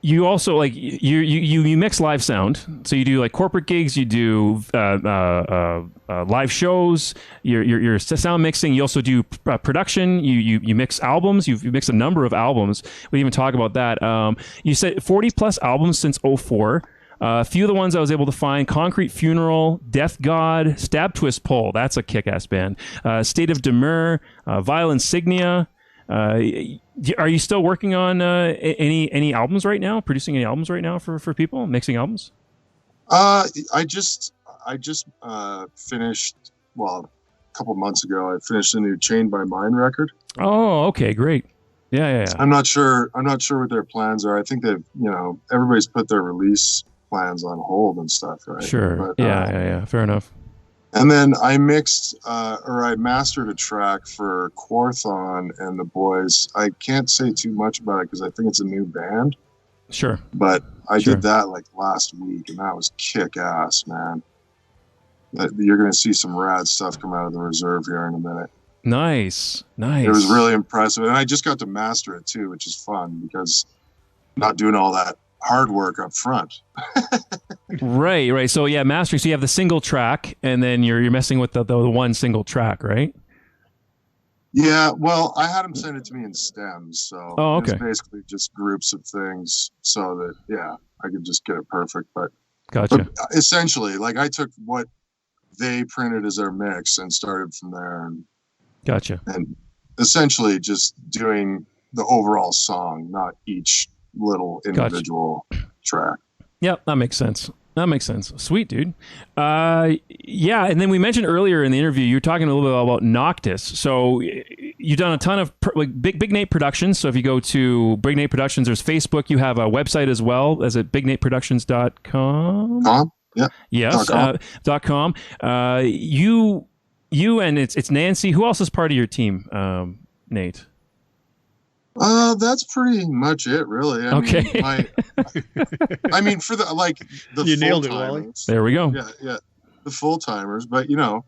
[SPEAKER 1] you also you mix live sound. So you do like corporate gigs, you do live shows, your sound mixing. You also do production. You mix albums. You mix a number of albums. We didn't even talk about that. You said 40 plus albums since 2004. A few of the ones I was able to find: Concrete Funeral, Death God, Stab Twist Pull. That's a kick-ass band. State of Demur, Vile Insignia. Are you still working on any albums right now? Producing any albums right now for people? Mixing albums?
[SPEAKER 3] I just finished. Well, a couple months ago, I finished a new Chained by Mind record.
[SPEAKER 1] Oh, okay, great. Yeah.
[SPEAKER 3] I'm not sure what their plans are. I think they've everybody's put their release plans on hold and stuff, right?
[SPEAKER 1] Sure. But, yeah. Fair enough.
[SPEAKER 3] And then I mixed I mastered a track for Quarthon and the boys. I can't say too much about it because I think it's a new band.
[SPEAKER 1] Sure.
[SPEAKER 3] But I did that like last week, and that was kick ass, man. You're going to see some rad stuff come out of the reserve here in a minute.
[SPEAKER 1] Nice.
[SPEAKER 3] It was really impressive. And I just got to master it too, which is fun because not doing all that hard work up front.
[SPEAKER 1] Right. So yeah, mastering. So you have the single track, and then you're messing with the one single track, right?
[SPEAKER 3] Yeah. Well, I had them send it to me in stems, so
[SPEAKER 1] okay.
[SPEAKER 3] It's basically just groups of things, so that I could just get it perfect. But
[SPEAKER 1] gotcha.
[SPEAKER 3] But essentially, like I took what they printed as their mix and started from there, and
[SPEAKER 1] gotcha.
[SPEAKER 3] And essentially just doing the overall song, not each little individual track.
[SPEAKER 1] Yep, that makes sense. Sweet, dude. Yeah, and then we mentioned earlier in the interview, you were talking a little bit about Kyoktys. So you've done a ton of Big Nate Productions. So if you go to Big Nate Productions, there's Facebook. You have a website as well. Is it bignateproductions.com?
[SPEAKER 3] Yeah.
[SPEAKER 1] Yes. .com. You and it's Nancy. Who else is part of your team, Nate?
[SPEAKER 3] That's pretty much it, really. I mean, for the
[SPEAKER 2] you nailed it, Wally.
[SPEAKER 1] There we go.
[SPEAKER 3] Yeah, the full timers. But my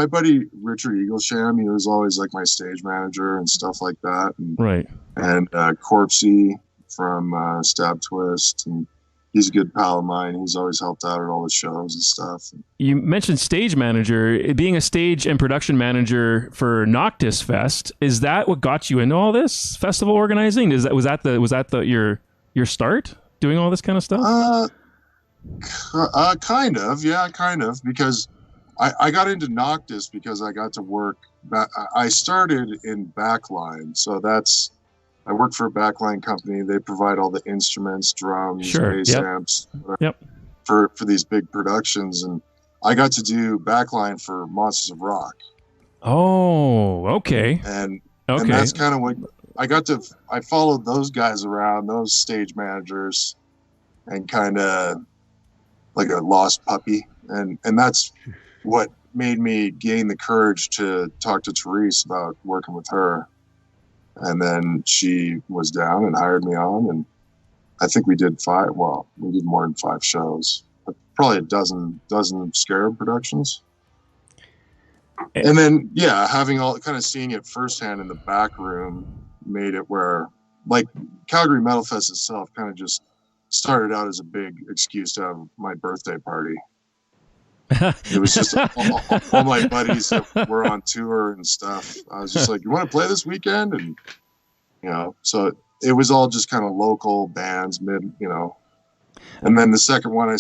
[SPEAKER 3] buddy Richard Eaglesham, he was always like my stage manager and stuff like that. And,
[SPEAKER 1] right.
[SPEAKER 3] And Corpsey from Stab Twist, and he's a good pal of mine. He's always helped out at all the shows and stuff.
[SPEAKER 1] You mentioned stage manager. Being a stage and production manager for Kyoktys Fest, is that what got you into all this festival organizing? Was that your start doing all this kind of stuff?
[SPEAKER 3] Kind of, because I got into Kyoktys because I got to work. I started in backline, so I work for a backline company. They provide all the instruments, drums, bass amps, for these big productions. And I got to do backline for Monsters of Rock.
[SPEAKER 1] Oh, okay.
[SPEAKER 3] And that's kind of what I followed those guys around, those stage managers, and kind of like a lost puppy. And that's what made me gain the courage to talk to Therese about working with her. And then she was down and hired me on, and I think we did more than 5 shows, but probably a dozen Scarab productions. And then, having seeing it firsthand in the back room made it where, like, Calgary Metal Fest itself kind of just started out as a big excuse to have my birthday party. It was just all my buddies that were on tour and stuff. I was just like, you want to play this weekend? And, so it was all just kind of local bands, and then the second one, I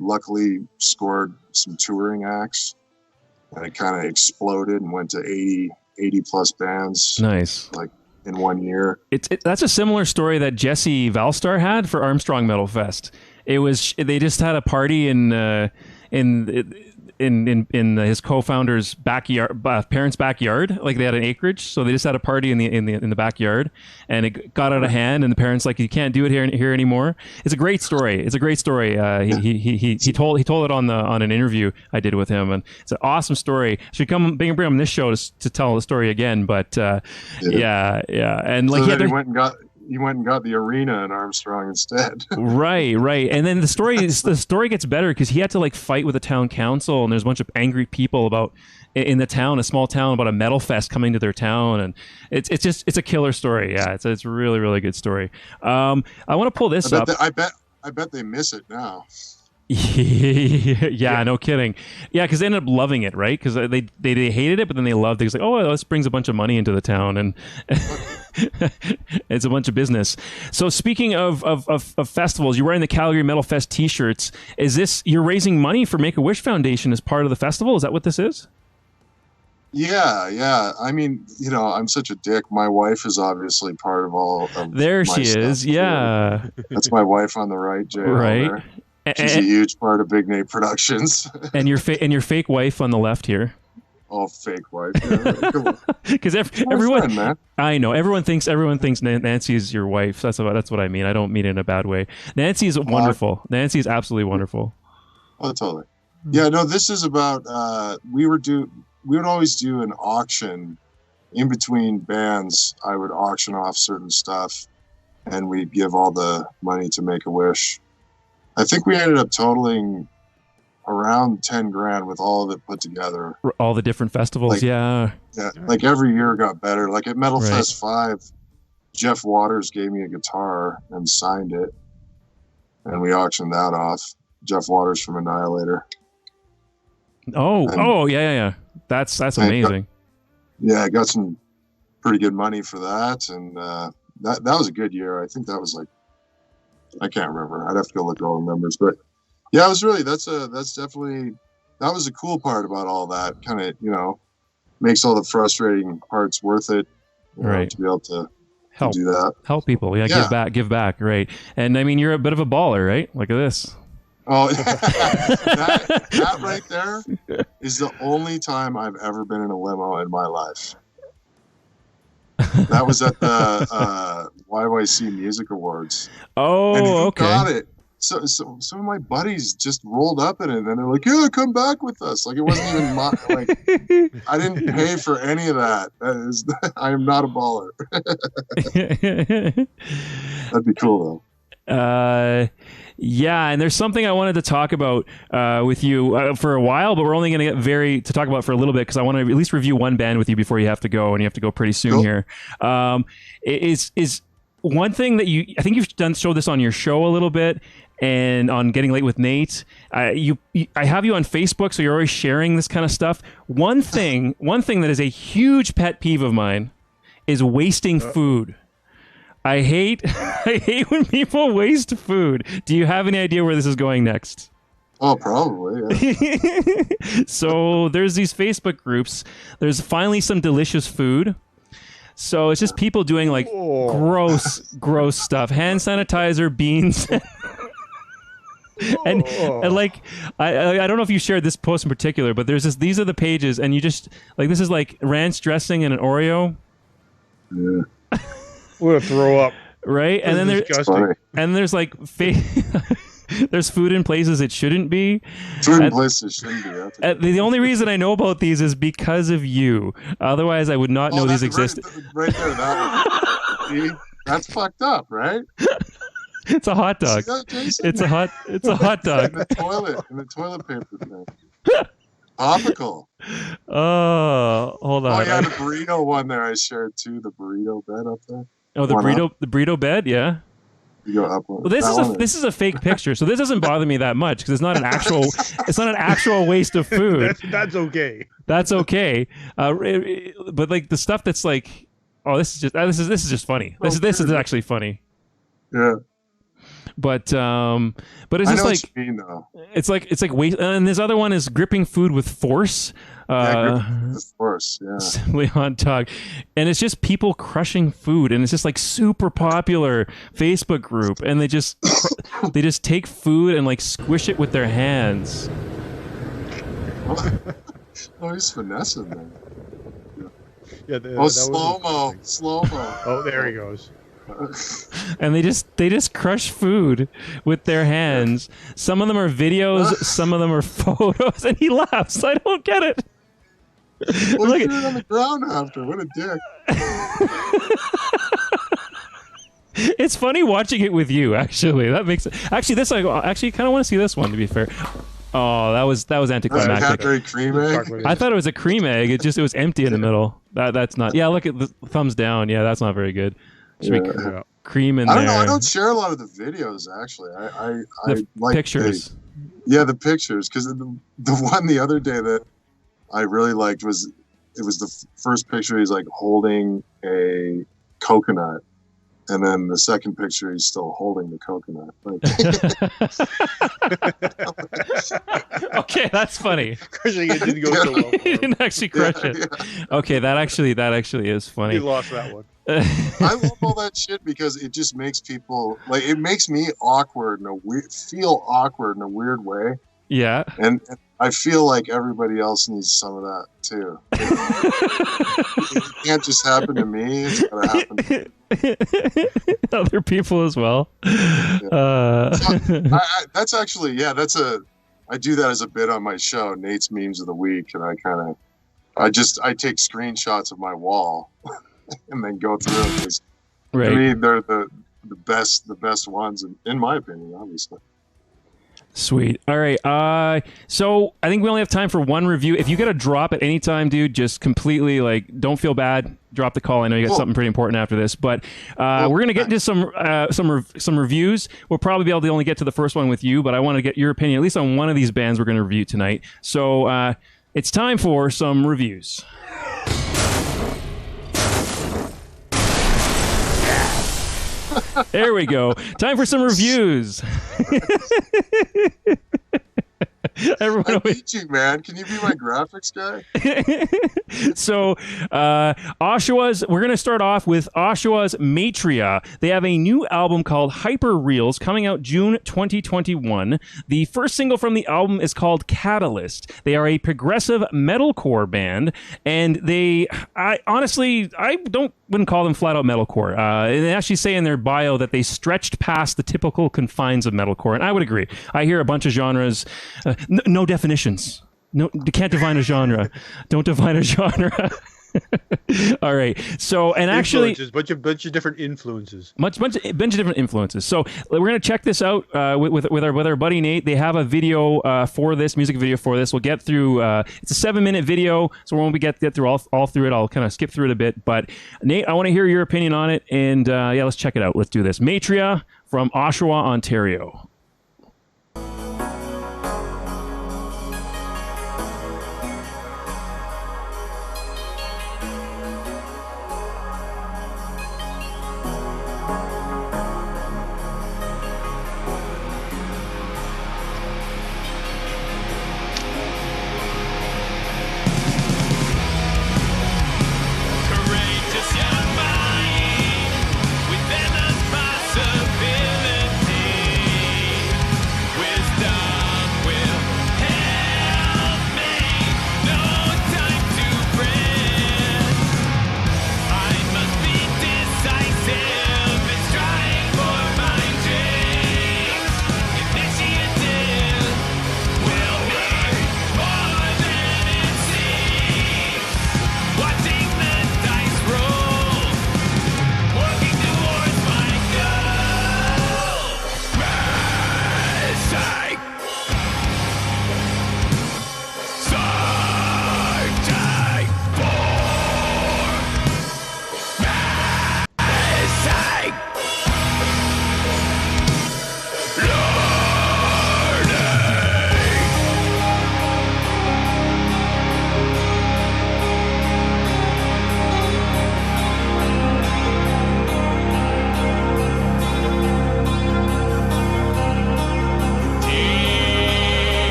[SPEAKER 3] luckily scored some touring acts, and it kind of exploded and went to 80 plus bands. Nice. Like in 1 year.
[SPEAKER 1] That's a similar story that Jesse Valstar had for Armstrong Metal Fest. They just had a party in his co-founder's backyard, parents' backyard. Like, they had an acreage, so they just had a party in the backyard, and it got out of hand. And the parents like, you can't do it here anymore. It's a great story. He told it on an interview I did with him, and it's an awesome story. Should bring him on this show to tell the story again. But and like,
[SPEAKER 3] so he went and got the arena in Armstrong instead.
[SPEAKER 1] right. And then the story gets better because he had to like fight with the town council, and there's a bunch of angry people in the town, a small town, about a metal fest coming to their town, and it's a killer story. Yeah, it's a really, really good story. I want to pull this up.
[SPEAKER 3] I bet they miss it now.
[SPEAKER 1] yeah, no kidding. Yeah, because they ended up loving it, right? Because they hated it, but then they loved it. It's like, oh, this brings a bunch of money into the town, and it's a bunch of business. So speaking of festivals, you're wearing the Calgary Metal Fest T-shirts. You're raising money for Make-A-Wish Foundation as part of the festival? Is that what this is?
[SPEAKER 3] Yeah. I mean, I'm such a dick. My wife is obviously part of all of
[SPEAKER 1] There she is, yeah.
[SPEAKER 3] That's my wife on the right, Jay.
[SPEAKER 1] Right.
[SPEAKER 3] There. She's a huge part of Big Nate Productions.
[SPEAKER 1] and your fake wife on the left here.
[SPEAKER 3] Oh, fake wife.
[SPEAKER 1] Because everyone, friend, man. I know everyone thinks Nancy is your wife. That's what I mean. I don't mean it in a bad way. Nancy is wonderful. Nancy is absolutely wonderful.
[SPEAKER 3] Oh, totally. Yeah, no. This is about. We would always do an auction in between bands. I would auction off certain stuff, and we'd give all the money to Make-A-Wish. I think we ended up totaling around 10 grand with all of it put together.
[SPEAKER 1] All the different festivals, yeah.
[SPEAKER 3] Like every year got better. Like at Metal Fest 5, Jeff Waters gave me a guitar and signed it, and we auctioned that off. Jeff Waters from Annihilator.
[SPEAKER 1] Yeah. That's amazing.
[SPEAKER 3] I got some pretty good money for that, and that was a good year. I think that was like, I can't remember. I'd have to go look at all the numbers, but yeah, it was really, that was the cool part about all that. Kind of, makes all the frustrating parts worth it, right? To be able to do that,
[SPEAKER 1] help people, give back, right? And I mean, you're a bit of a baller, right? Look at this.
[SPEAKER 3] Oh, that right there is the only time I've ever been in a limo in my life. That was at the YYC Music Awards.
[SPEAKER 1] Oh,
[SPEAKER 3] and
[SPEAKER 1] okay.
[SPEAKER 3] Got it. So some of my buddies just rolled up in it, and they're like, "Yeah, come back with us." Like, it wasn't even I didn't pay for any of that. I am not a baller. That'd be cool though.
[SPEAKER 1] Yeah, and there's something I wanted to talk about with you for a while, but we're only going to to talk about for a little bit, because I want to at least review one band with you before you have to go, and you have to go pretty soon here. Is one thing that I think you've showed this on your show a little bit, and on Getting Late with Nate. I have you on Facebook, so you're always sharing this kind of stuff. One thing that is a huge pet peeve of mine is wasting food. I hate when people waste food. Do you have any idea where this is going next?
[SPEAKER 3] Oh, probably. Yeah.
[SPEAKER 1] So there's these Facebook groups. There's finally some delicious food. So it's just people doing like gross stuff. Hand sanitizer, beans. and like I don't know if you shared this post in particular, but these are the pages, and you just like, this is like ranch dressing and an Oreo.
[SPEAKER 3] Yeah.
[SPEAKER 2] We'll throw up.
[SPEAKER 1] Right? And then there's like There's food in places it shouldn't be.
[SPEAKER 3] Food in places shouldn't be.
[SPEAKER 1] The only reason I know about these is because of you. Otherwise, I would not know these existed.
[SPEAKER 3] Right there, that one. See? That's fucked up, right?
[SPEAKER 1] It's a hot dog. It's a hot dog.
[SPEAKER 3] In the toilet paper thing. Topical.
[SPEAKER 1] Oh, hold on.
[SPEAKER 3] Oh yeah, the burrito one there I shared too. The burrito bed up there.
[SPEAKER 1] Oh, the burrito bed, yeah.
[SPEAKER 3] You go up.
[SPEAKER 1] Well, this is a fake picture, so this doesn't bother me that much because it's not an actual waste of food.
[SPEAKER 2] That's okay.
[SPEAKER 1] That's okay. But like the stuff that's like, oh, this is just funny. This is actually funny.
[SPEAKER 3] Yeah.
[SPEAKER 1] But it's just like
[SPEAKER 3] what you mean, though.
[SPEAKER 1] It's like waste. And this other one is gripping food with force.
[SPEAKER 3] Gripping with force. Yeah.
[SPEAKER 1] Simply hot dog, and it's just people crushing food, and it's just like super popular Facebook group, and they just take food and like squish it with their hands.
[SPEAKER 3] Oh, he's finessing them.
[SPEAKER 2] Yeah.
[SPEAKER 3] Slow mo.
[SPEAKER 2] Oh, there he goes.
[SPEAKER 1] And they just crush food with their hands. Some of them are videos, some of them are photos, and he laughs. I don't get it.
[SPEAKER 3] Well, look, he threw it on the ground after. What a dick.
[SPEAKER 1] It's funny watching it with you. Actually, that makes it. Actually, this I kind of want to see this one. To be fair. Oh, that was anticlimactic.
[SPEAKER 3] Cadbury cream egg.
[SPEAKER 1] I thought it was a cream egg. It was empty in the middle. That's not. Yeah, look at the thumbs down. Yeah, that's not very good. Should be cream in there.
[SPEAKER 3] I don't know. I don't share a lot of the videos actually. I like
[SPEAKER 1] pictures.
[SPEAKER 3] The pictures, because the one the other day that I really liked was the first picture. He's like holding a coconut. And then the second picture, he's still holding the coconut.
[SPEAKER 1] Okay, that's funny.
[SPEAKER 2] Crushing it didn't go so well.
[SPEAKER 1] He didn't actually crush it. Yeah. Okay, that actually is funny.
[SPEAKER 2] He lost that one.
[SPEAKER 3] I love all that shit because it just makes people like. It makes me awkward feel awkward in a weird way.
[SPEAKER 1] Yeah.
[SPEAKER 3] And I feel like everybody else needs some of that too. It can't just happen to me. It's gotta happen to
[SPEAKER 1] other people as well.
[SPEAKER 3] Yeah. That's actually, I do that as a bit on my show, Nate's Memes of the Week, and I take screenshots of my wall and then go through them because to me they're the best ones in my opinion, obviously.
[SPEAKER 1] Sweet. All right. So I think we only have time for one review. If you get a drop at any time, dude, just completely don't feel bad. Drop the call. I know you got something pretty important after this, but we're gonna get into some reviews. We'll probably be able to only get to the first one with you, but I want to get your opinion at least on one of these bands we're gonna review tonight. So it's time for some reviews. There we go. Time for some reviews.
[SPEAKER 3] I beat you, man. Can you be my graphics guy?
[SPEAKER 1] So, we're going to start off with Oshawa's Maitreya. They have a new album called Hyper Reels coming out June 2021. The first single from the album is called Catalyst. They are a progressive metalcore band, and I wouldn't call them flat out metalcore. They actually say in their bio that they stretched past the typical confines of metalcore, and I would agree. I hear a bunch of genres, no definitions. No, you can't define a genre. Don't define a genre. All right. So, and actually,
[SPEAKER 2] bunch of different influences.
[SPEAKER 1] Bunch of different influences. So we're gonna check this out with our buddy Nate. They have a video for this music video for this. We'll get through. It's a 7-minute video, so when we get through all through it, I'll kind of skip through it a bit. But Nate, I want to hear your opinion on it, and let's check it out. Let's do this. Maitreya from Oshawa, Ontario.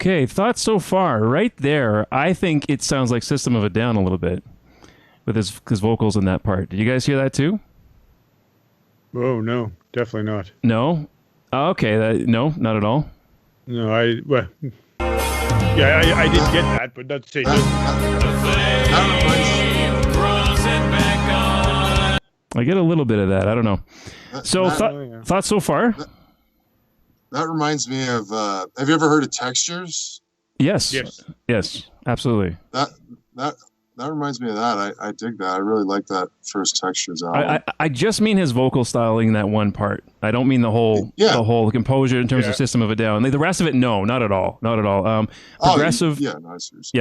[SPEAKER 1] Okay, thoughts so far. Right there, I think it sounds like System of a Down a little bit with his vocals in that part. Did you guys hear that too?
[SPEAKER 2] Oh, no, definitely not.
[SPEAKER 1] No? Oh, okay, no, not at all.
[SPEAKER 2] No, I did get that, but not to say.
[SPEAKER 1] I get a little bit of that. I don't know. Thoughts so far?
[SPEAKER 3] That reminds me of. Have you ever heard of Textures?
[SPEAKER 1] Yes, absolutely.
[SPEAKER 3] That reminds me of that. I dig that. I really like that first Textures album.
[SPEAKER 1] I just mean his vocal styling in that one part. I don't mean the whole composure in terms of System of a Down. The rest of it, no, not at all. Progressive. It's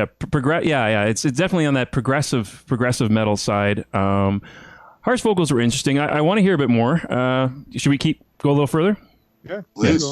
[SPEAKER 1] definitely on that progressive metal side. Harsh vocals were interesting. I want to hear a bit more. Should we go a little further?
[SPEAKER 2] Yeah,
[SPEAKER 3] please.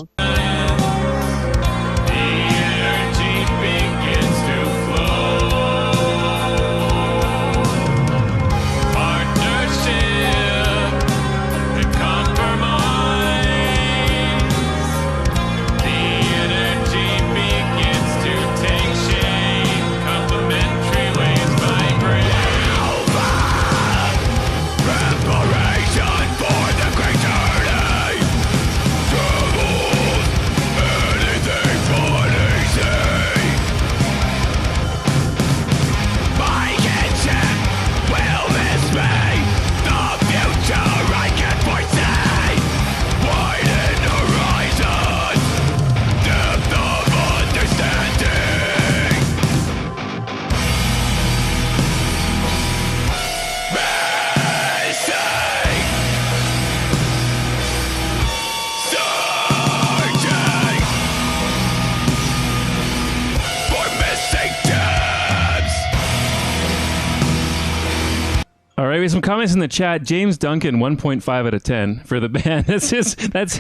[SPEAKER 1] All right, we have some comments in the chat. James Duncan, 1.5 out of 10 for the band. That's his.
[SPEAKER 2] That's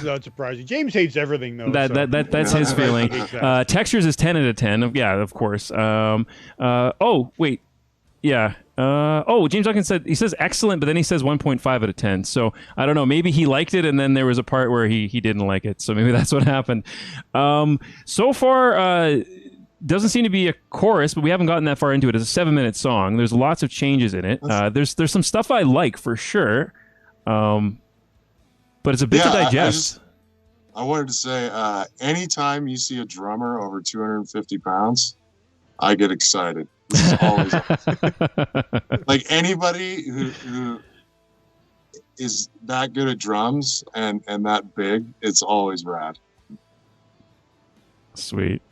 [SPEAKER 2] not surprising. James hates everything though.
[SPEAKER 1] That's his feeling. Textures is 10 out of 10. Yeah, of course. James Duncan says excellent, but then he says 1.5 out of 10. So I don't know. Maybe he liked it, and then there was a part where he didn't like it. So maybe that's what happened. So far. Doesn't seem to be a chorus, but we haven't gotten that far into it. It's a 7-minute song. There's lots of changes in it. There's some stuff I like for sure, but it's a bit to digest.
[SPEAKER 3] I wanted to say, anytime you see a drummer over 250 pounds, I get excited. This is always like anybody who is that good at drums and that big, it's always rad.
[SPEAKER 1] Sweet.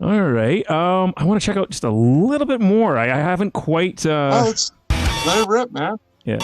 [SPEAKER 1] All right. I want to check out just a little bit more. I haven't quite.
[SPEAKER 3] Let's let it rip, man.
[SPEAKER 1] Yeah.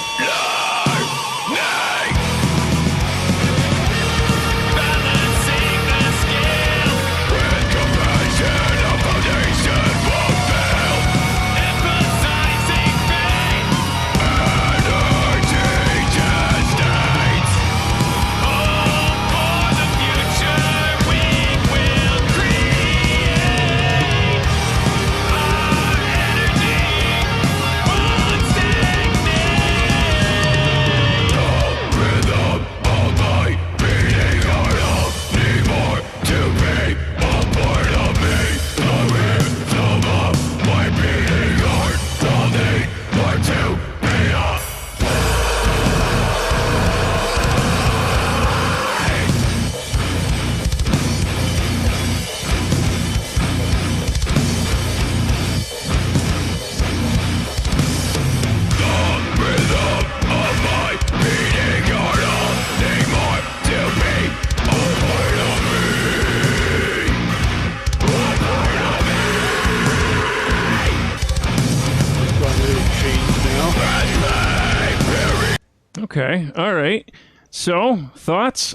[SPEAKER 1] Okay. All right. So, thoughts?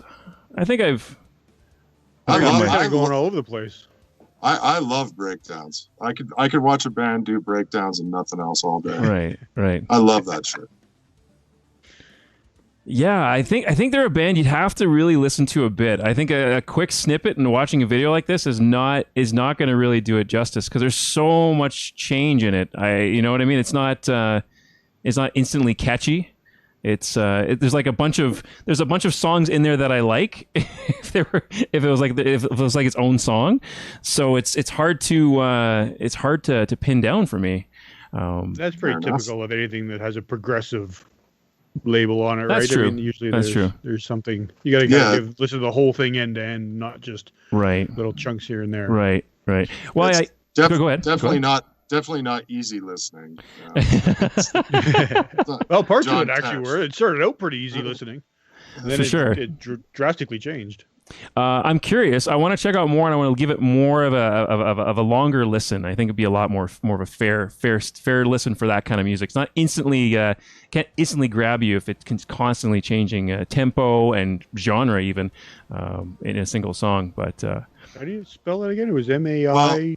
[SPEAKER 1] I think
[SPEAKER 2] I'm going all over the place.
[SPEAKER 3] I love breakdowns. I could watch a band do breakdowns and nothing else all day.
[SPEAKER 1] Right.
[SPEAKER 3] I love that shit.
[SPEAKER 1] Yeah, I think they're a band you'd have to really listen to a bit. I think a quick snippet and watching a video like this is not going to really do it justice because there's so much change in it. You know what I mean? It's not instantly catchy. It's there's a bunch of songs in there that I like if it was like its own song. So it's hard to pin down for me.
[SPEAKER 2] That's pretty typical of anything that has a progressive label on it, right?
[SPEAKER 1] True.
[SPEAKER 2] I mean, usually
[SPEAKER 1] true.
[SPEAKER 2] There's something you got to listen to the whole thing end to end, not just
[SPEAKER 1] little
[SPEAKER 2] chunks here and there.
[SPEAKER 1] Right. Well, go ahead.
[SPEAKER 3] Definitely not easy listening.
[SPEAKER 2] Well, parts of it actually were. It started out pretty easy listening. Then
[SPEAKER 1] For sure.
[SPEAKER 2] It drastically changed.
[SPEAKER 1] I'm curious. I want to check out more, and I want to give it more of a longer listen. I think it'd be a lot more of a fair listen for that kind of music. It's not can't instantly grab you if it's constantly changing tempo and genre even in a single song. But
[SPEAKER 2] how do you spell that again? It was Maitreya.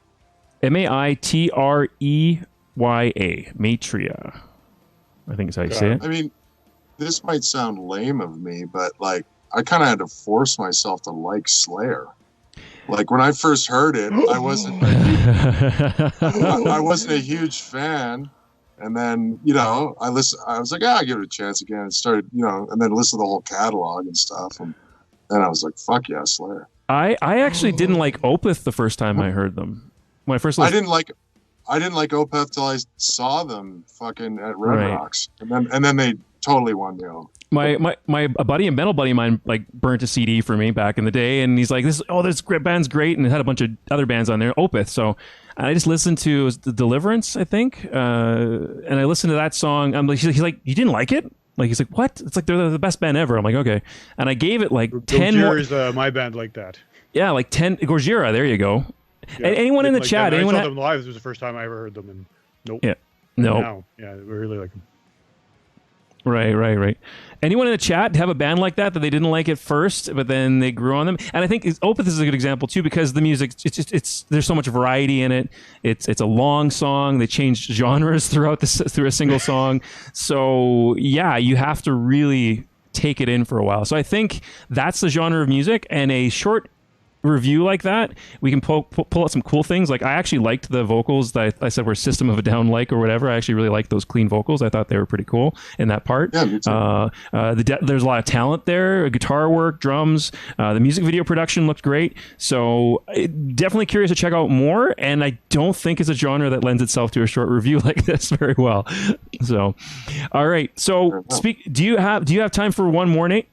[SPEAKER 2] Maitreya. I think is how you say it.
[SPEAKER 3] I mean, this might sound lame of me, but like, I kind of had to force myself to like Slayer. Like when I first heard it, I wasn't a huge fan. And then, I was like, I give it a chance again. And started, and then listened to the whole catalog and stuff. And then I was like, fuck yeah, Slayer.
[SPEAKER 1] I actually didn't like Opeth the first time I heard them. When I first listened,
[SPEAKER 3] I didn't like Opeth till I saw them fucking at Red Rocks. And then they totally won me over.
[SPEAKER 1] A metal buddy of mine, like burnt a CD for me back in the day, and he's like, this band's great, and it had a bunch of other bands on there, Opeth. So I just listened to the Deliverance, I think, and I listened to that song. I'm like, he's like, you didn't like it? Like, he's like, what? It's like they're the best band ever. I'm like, okay, and I gave it like 10 more.
[SPEAKER 2] Is my band like that?
[SPEAKER 1] Yeah, like 10. Gojira, there you go. Yeah, anyone in the chat?
[SPEAKER 2] I saw them live. This was the first time I ever heard them, and nope.
[SPEAKER 1] Yeah, no.
[SPEAKER 2] Yeah, we really like them.
[SPEAKER 1] Right. Anyone in the chat have a band like that they didn't like at first, but then they grew on them? And I think Opeth is a good example too, because the music, there's so much variety in it. It's a long song. They changed genres through a single song. So yeah, you have to really take it in for a while. So I think that's the genre of music, and a short review like that, we can pull out some cool things. Like, I actually liked the vocals that I said were System of a Down like or whatever. I actually really liked those clean vocals. I thought they were pretty cool in that part.
[SPEAKER 3] Yeah, me too.
[SPEAKER 1] There's a lot of talent there, guitar work, drums, the music video production looked great. So definitely curious to check out more, and I don't think it's a genre that lends itself to a short review like this very well. So all right, so do you have time for one more, Nate?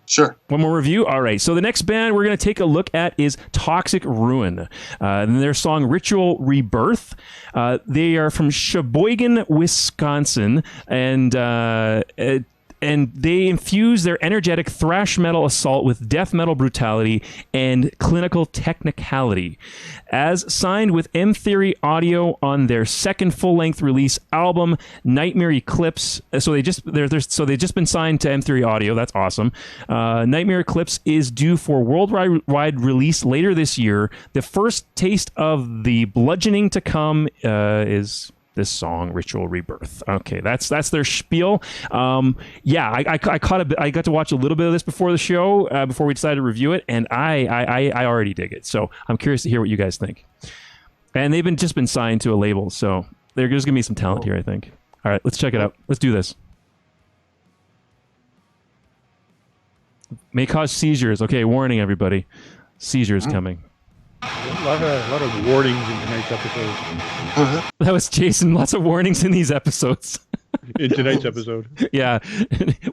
[SPEAKER 3] Sure.
[SPEAKER 1] One more review? All right. So the next band we're going to take a look at is Toxic Ruin. And their song Ritual Rebirth. They are from Sheboygan, Wisconsin. And they infuse their energetic thrash metal assault with death metal brutality and clinical technicality. As signed with M Theory Audio on their second full-length release album, Nightmare Eclipse. So they've just been signed to M Theory Audio. That's awesome. Nightmare Eclipse is due for worldwide release later this year. The first taste of the bludgeoning to come is this song, Ritual Rebirth. Okay, that's their spiel. I got to watch a little bit of this before the show, before we decided to review it, and I already dig it. So I'm curious to hear what you guys think. And they've just been signed to a label, so there's gonna be some talent here, I think. All right, let's check it out. Let's do this. May cause seizures. Okay, warning everybody. Seizures coming.
[SPEAKER 2] A lot of warnings in tonight's episode.
[SPEAKER 1] That was Jason. Lots of warnings in these episodes.
[SPEAKER 2] In tonight's episode.
[SPEAKER 1] Yeah.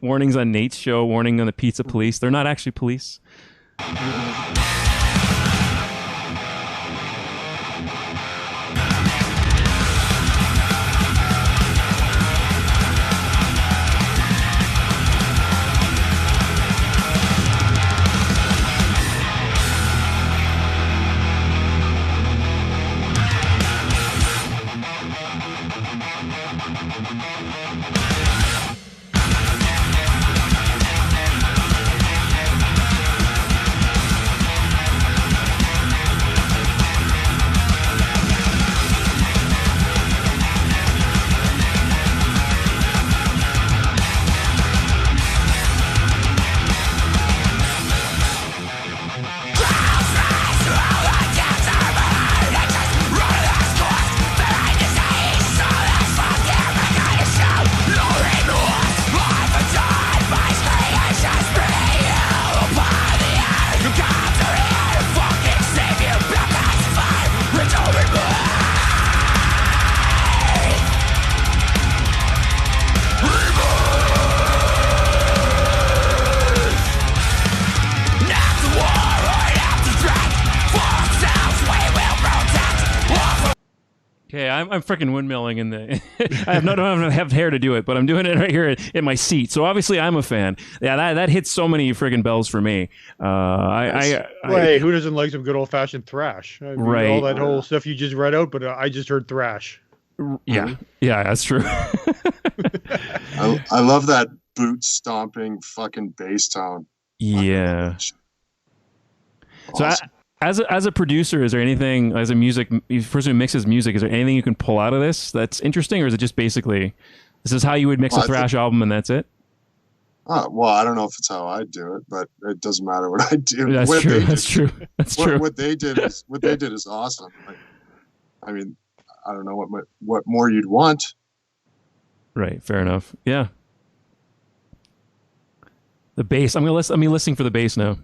[SPEAKER 1] Warnings on Nate's show, warning on the pizza police. They're not actually police. Okay, I'm freaking windmilling in the. I don't have hair to do it, but I'm doing it right here in my seat. So obviously, I'm a fan. Yeah, that hits so many friggin' bells for me.
[SPEAKER 2] Hey, who doesn't like some good old fashioned thrash? I mean,
[SPEAKER 1] right.
[SPEAKER 2] All that whole stuff you just read out, but I just heard thrash.
[SPEAKER 1] Yeah, that's true.
[SPEAKER 3] I love that boot stomping fucking bass tone.
[SPEAKER 1] Yeah.
[SPEAKER 3] Awesome.
[SPEAKER 1] So as a producer, is there anything, as a person who mixes music, is there anything you can pull out of this that's interesting, or is it just basically this is how you would mix a thrash album and that's it?
[SPEAKER 3] Well, I don't know if it's how I do it, but it doesn't matter what I do.
[SPEAKER 1] That's true. That's true.
[SPEAKER 3] What they did is awesome. I mean, I don't know what more you'd want.
[SPEAKER 1] Right. Fair enough. Yeah. The bass. I'm listening for the bass now.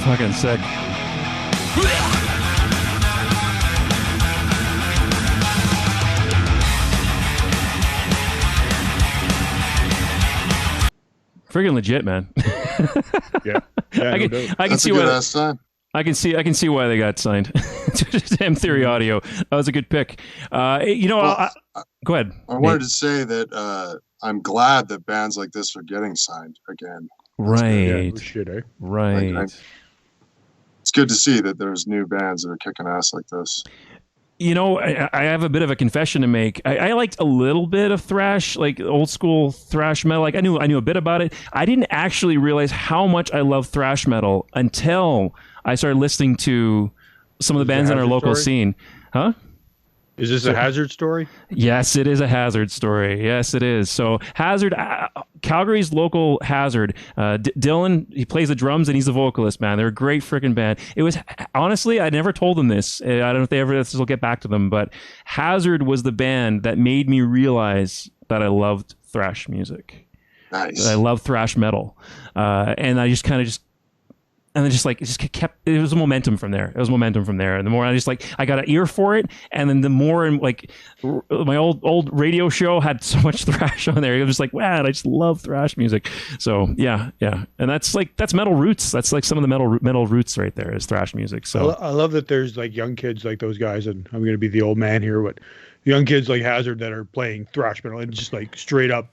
[SPEAKER 1] Fucking sick. Friggin' legit, man.
[SPEAKER 2] Yeah.
[SPEAKER 1] I can see why. I can see why they got signed to M Theory Audio. That was a good pick. Go ahead.
[SPEAKER 3] I wanted to say that I'm glad that bands like this are getting signed again.
[SPEAKER 1] Right.
[SPEAKER 2] Yeah, shit, eh?
[SPEAKER 1] Right.
[SPEAKER 3] It's good to see that there's new bands that are kicking ass like this.
[SPEAKER 1] You know, I have a bit of a confession to make. I liked a little bit of thrash, like old school thrash metal. Like I knew a bit about it. I didn't actually realize how much I love thrash metal until I started listening to some of the bands in our local scene. Huh?
[SPEAKER 2] Is this a Hazard story?
[SPEAKER 1] Yes, it is a Hazard story. Yes, it is. So Hazard, Calgary's local Hazard. Dylan, he plays the drums and he's the vocalist, man. They're a great freaking band. It was, honestly, I never told them this. I don't know if this will get back to them, but Hazard was the band that made me realize that I loved thrash music.
[SPEAKER 3] Nice.
[SPEAKER 1] That I love thrash metal. And I just kind of and then it was a momentum from there. And the more I got an ear for it. And then the more, my old radio show had so much thrash on there. It was just like, wow, I just love thrash music. So yeah. And that's metal roots. That's like some of the metal roots right there is thrash music. So
[SPEAKER 2] I love that there's like young kids like those guys, and I'm going to be the old man here, but young kids like Hazard that are playing thrash metal and just like straight up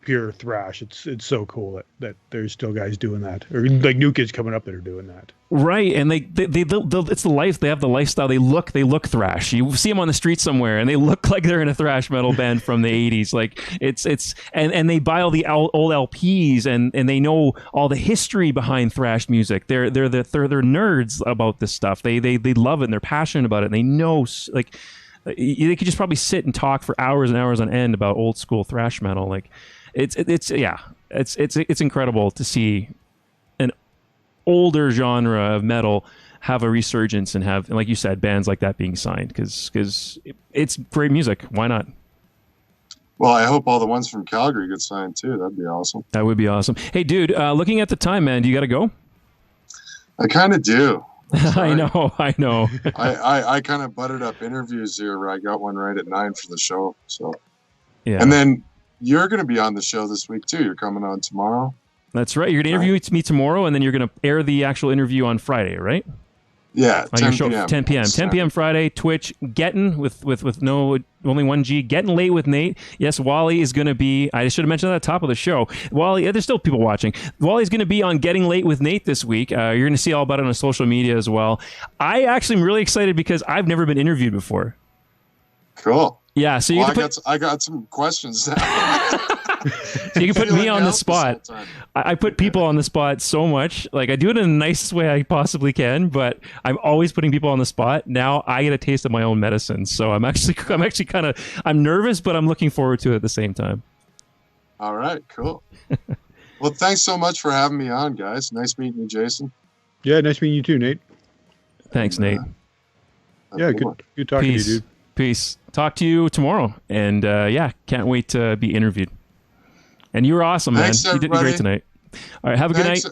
[SPEAKER 2] pure thrash. It's so cool that there's still guys doing that, or like new kids coming up that are doing that. Right,
[SPEAKER 1] and they it's the life. They have the lifestyle. They look thrash. You see them on the street somewhere, and they look like they're in a thrash metal band from the '80s. Like it's and they buy all the old LPs, and they know all the history behind thrash music. They're nerds about this stuff. They love it, and they're passionate about it. And they know like they could just probably sit and talk for hours and hours on end about old school thrash metal. Like. It's incredible to see an older genre of metal have a resurgence and like you said, bands like that being signed because it's great music. Why not?
[SPEAKER 3] Well, I hope all the ones from Calgary get signed too. That'd be awesome.
[SPEAKER 1] That would be awesome. Hey, dude, looking at the time, man, do you got to go?
[SPEAKER 3] I kind of do.
[SPEAKER 1] I know.
[SPEAKER 3] I kind of butted up interviews here where I got one right at 9 for the show. So
[SPEAKER 1] yeah,
[SPEAKER 3] and then. You're going to be on the show this week, too. You're coming on tomorrow.
[SPEAKER 1] That's right. You're going to interview me tomorrow, and then you're going to air the actual interview on Friday, right?
[SPEAKER 3] Yeah,
[SPEAKER 1] on
[SPEAKER 3] 10
[SPEAKER 1] your show,
[SPEAKER 3] p.m.
[SPEAKER 1] 10 p.m. 10 p.m. Friday, Twitch, Gettin with no, only one G, Gettin Late with Nate. Yes, Wally is going to be, I should have mentioned that at the top of the show. Wally, there's still people watching. Wally's going to be on Getting Late with Nate this week. You're going to see all about it on social media as well. I actually am really excited because I've never been interviewed before.
[SPEAKER 3] Cool.
[SPEAKER 1] Yeah, so
[SPEAKER 3] I got some questions now.
[SPEAKER 1] So you can put me on the spot. I put people on the spot so much. Like, I do it in the nicest way I possibly can, but I'm always putting people on the spot. Now I get a taste of my own medicine. So I'm actually kind of, I'm nervous, but I'm looking forward to it at the same time.
[SPEAKER 3] All right, cool. Well, thanks so much for having me on, guys. Nice meeting you, Jason.
[SPEAKER 2] Yeah, nice meeting you too, Nate.
[SPEAKER 1] Thanks, Nate.
[SPEAKER 2] Yeah, good talking to you, dude.
[SPEAKER 1] Peace. Talk to you tomorrow. And yeah, can't wait to be interviewed. And you were awesome, man.
[SPEAKER 3] Thanks,
[SPEAKER 1] you did great tonight. All right, have a good night.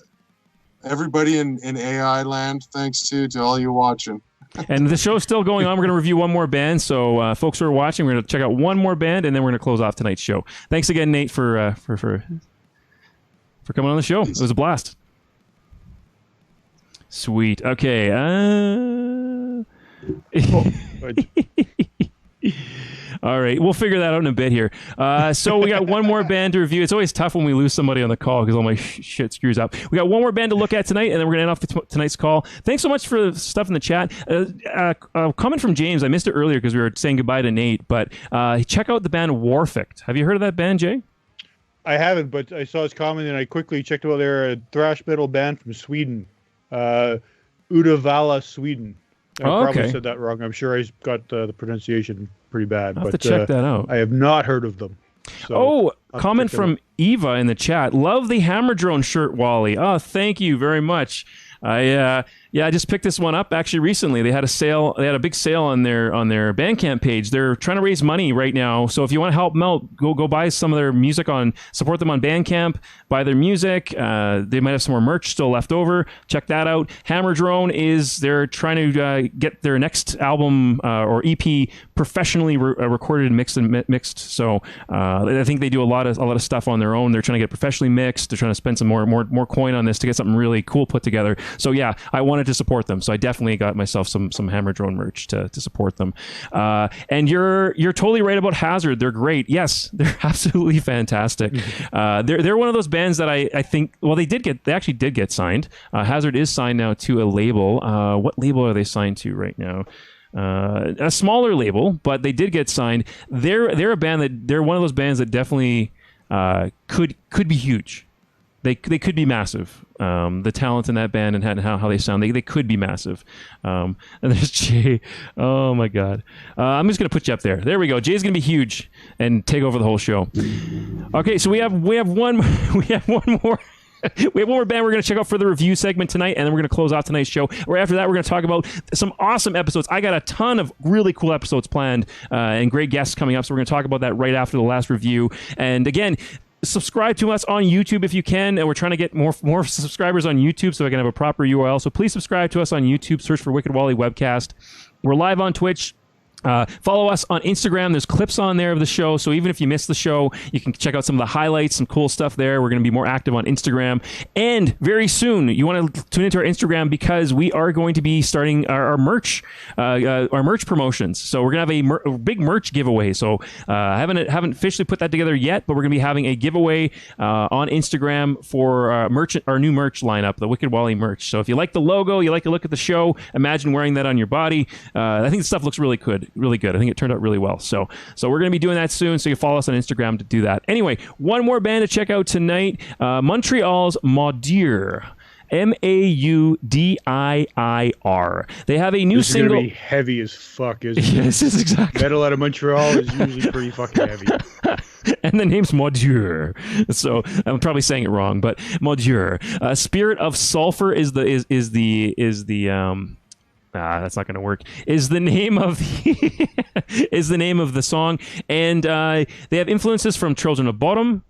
[SPEAKER 3] Everybody in AI land, thanks to all you watching.
[SPEAKER 1] And the show's still going on. We're going to review one more band. So folks who are watching, we're going to check out one more band, and then we're going to close off tonight's show. Thanks again, Nate, for coming on the show. It was a blast. Sweet. Okay. All right, we'll figure that out in a bit here. So we got one more band to review. It's always tough when we lose somebody on the call because all my shit screws up. We got one more band to look at tonight, and then we're going to end off tonight's call. Thanks so much for the stuff in the chat. Comment from James. I missed it earlier because we were saying goodbye to Nate, but check out the band Warfict. Have you heard of that band, Jay?
[SPEAKER 2] I haven't, but I saw his comment, and I quickly checked out. They're a thrash metal band from Sweden. Uddevalla, Sweden. I probably said that wrong. I'm sure I got the pronunciation pretty bad.
[SPEAKER 1] I'll have to check that out.
[SPEAKER 2] I have not heard of them. So
[SPEAKER 1] comment from Eva in the chat. Love the Hammer Drone shirt, Wally. Oh, thank you very much. I just picked this one up actually recently. They had a sale. They had a big sale on their Bandcamp page. They're trying to raise money right now. So if you want to help them out, go buy some of their music support them on Bandcamp, buy their music. They might have some more merch still left over. Check that out. Hammer Drone they're trying to get their next album or EP professionally recorded and mixed. So I think they do a lot of stuff on their own. They're trying to get professionally mixed. They're trying to spend some more coin on this to get something really cool put together. So yeah, I wanted to support them. So I definitely got myself some Hammer Drone merch to support them. And you're totally right about Hazard. They're great. Yes, they're absolutely fantastic. They're one of those bands that I think, well, they actually did get signed. Hazard is signed now to a label. What label are they signed to right now? A smaller label, but they did get signed. They're a band they're one of those bands that definitely could be huge. They could be massive. The talent in that band and how they sound, they could be massive. And there's Jay. Oh my God. I'm just gonna put you up there. There we go. Jay's gonna be huge and take over the whole show. Okay, so we have one more. We have one more band we're going to check out for the review segment tonight, and then we're going to close off tonight's show. Right after that, we're going to talk about some awesome episodes. I got a ton of really cool episodes planned and great guests coming up, so we're going to talk about that right after the last review. And again, subscribe to us on YouTube if you can, and we're trying to get more subscribers on YouTube so I can have a proper URL. So please subscribe to us on YouTube. Search for Wicked Wally Webcast. We're live on Twitch. Follow us on Instagram. There's clips on there of the show, so even if you missed the show, you can check out some of the highlights, some cool stuff there. We're going to be more active on Instagram, and very soon you want to tune into our Instagram because we are going to be starting our merch promotions. So we're going to have a big merch giveaway. So I haven't officially put that together yet, but we're going to be having a giveaway on Instagram for our new merch lineup, the Wicked Wally merch. So if you like the logo, you like to look at the show, imagine wearing that on your body. I think the stuff looks really good. Really good. I think it turned out really well. So we're going to be doing that soon. So you follow us on Instagram to do that. Anyway, one more band to check out tonight. Montreal's Maudiir. Maudiir. They have a new single.
[SPEAKER 2] Gonna be heavy as fuck, isn't it?
[SPEAKER 1] Yes, exactly.
[SPEAKER 2] Metal out of Montreal is usually pretty fucking heavy.
[SPEAKER 1] And the name's Maudiir. So I'm probably saying it wrong, but Maudiir. Spirit of Sulfur is the that's not going to work. Is the name of the song, and they have influences from Children of Bodom,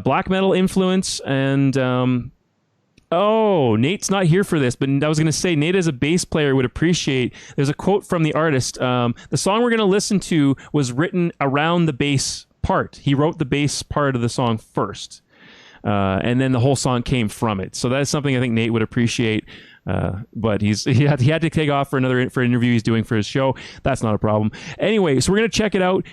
[SPEAKER 1] black metal influence, and Nate's not here for this, but I was going to say Nate as a bass player would appreciate. There's a quote from the artist. The song we're going to listen to was written around the bass part. He wrote the bass part of the song first. And then the whole song came from it. So that's something I think Nate would appreciate. But he had to take off for an interview he's doing for his show. That's not a problem. Anyway, so we're gonna check it out.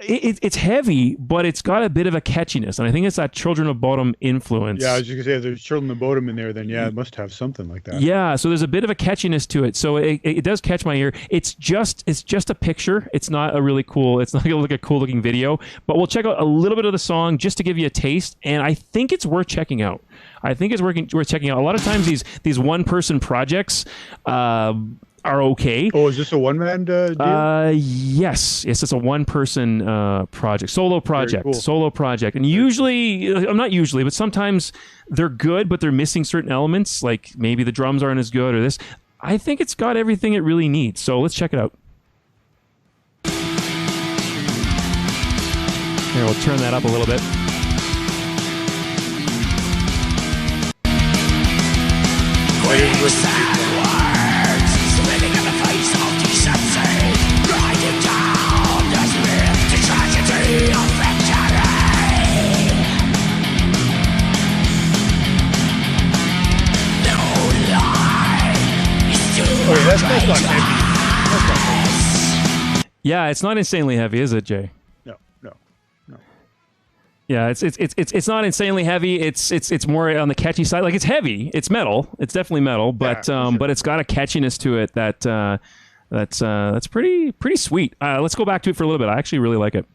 [SPEAKER 1] It's heavy, but it's got a bit of a catchiness, and I think it's that Children of Bodom influence.
[SPEAKER 2] Yeah, I was just gonna say, if there's Children of Bodom in there, then yeah, it must have something like that.
[SPEAKER 1] Yeah, so there's a bit of a catchiness to it, so it does catch my ear. It's just a picture. It's not a really cool. It's not like a cool looking video, but we'll check out a little bit of the song just to give you a taste, and I think it's worth checking out. Worth checking out. A lot of times these one person projects are okay.
[SPEAKER 2] Oh, is this a one-man deal?
[SPEAKER 1] Yes, it's a one-person project, solo project, and usually, not usually, but sometimes they're good, but they're missing certain elements, like maybe the drums aren't as good or this. I think it's got everything it really needs, so let's check it out. Here, we'll turn that up a little bit.
[SPEAKER 2] That's not heavy.
[SPEAKER 1] Yeah, it's not insanely heavy, is it, Jay?
[SPEAKER 2] No.
[SPEAKER 1] Yeah, it's not insanely heavy. It's more on the catchy side. Like, it's heavy. It's metal. It's definitely metal, but sure. But it's got a catchiness to it that's pretty sweet. Let's go back to it for a little bit. I actually really like it.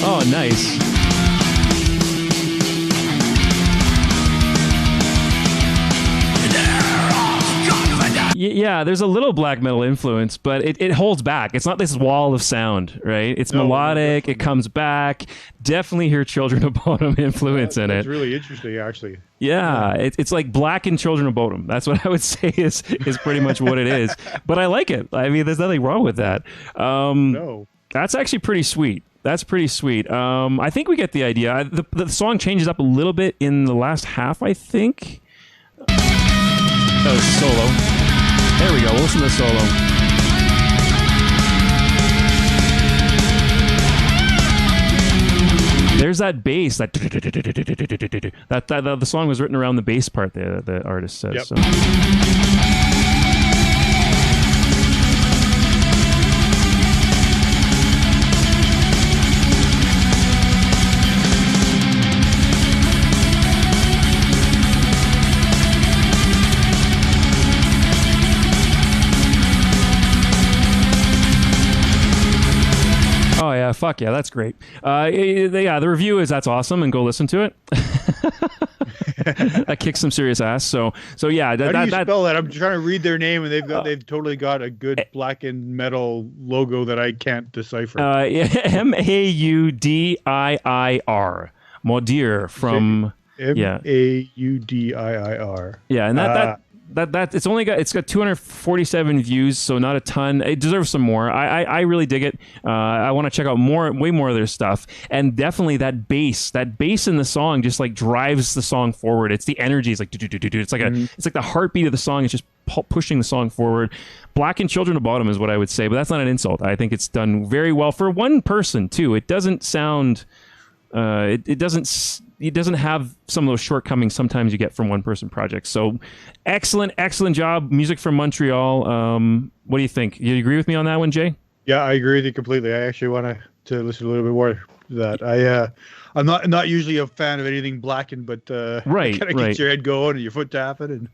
[SPEAKER 1] Oh, nice. Yeah, there's a little black metal influence, but it holds back. It's not this wall of sound, right? It's melodic. It comes back. Definitely hear Children of Bodom influence in it.
[SPEAKER 2] It's really interesting, actually.
[SPEAKER 1] Yeah, it's like black and Children of Bodom. That's what I would say is pretty much what it is. But I like it. I mean, there's nothing wrong with that.
[SPEAKER 2] No.
[SPEAKER 1] That's actually pretty sweet. That's pretty sweet. I think we get the idea. The song changes up a little bit in the last half, I think. That was solo. There we go. We'll listen to the solo. There's that bass. That the song was written around the bass part. The artist says.
[SPEAKER 2] Yep.
[SPEAKER 1] So. Oh yeah, fuck yeah, that's great. The review is that's awesome, and go listen to it. That kicks some serious ass. So yeah.
[SPEAKER 2] How do you spell that? I'm trying to read their name, and they've totally got a good black and metal logo that I can't decipher.
[SPEAKER 1] Maudiir. Maudiir from
[SPEAKER 2] Maudiir.
[SPEAKER 1] Yeah, and that it's got 247 views, so not a ton. It deserves some more. I really dig it. I want to check out way more of their stuff, and definitely that bass in the song just like drives the song forward. It's the energy. It's like it's like it's like the heartbeat of the song. It's just pushing the song forward. Black and Children of Bodom is what I would say, but that's not an insult. I think it's done very well for one person too. It doesn't sound. It doesn't have some of those shortcomings sometimes you get from one-person projects. So excellent job. Music from Montreal. What do you think? You agree with me on that one, Jay?
[SPEAKER 2] Yeah, I agree with you completely. I actually want to listen a little bit more to that. I'm not usually a fan of anything blackened, but
[SPEAKER 1] right,
[SPEAKER 2] kind of gets your head going and your foot tapping. And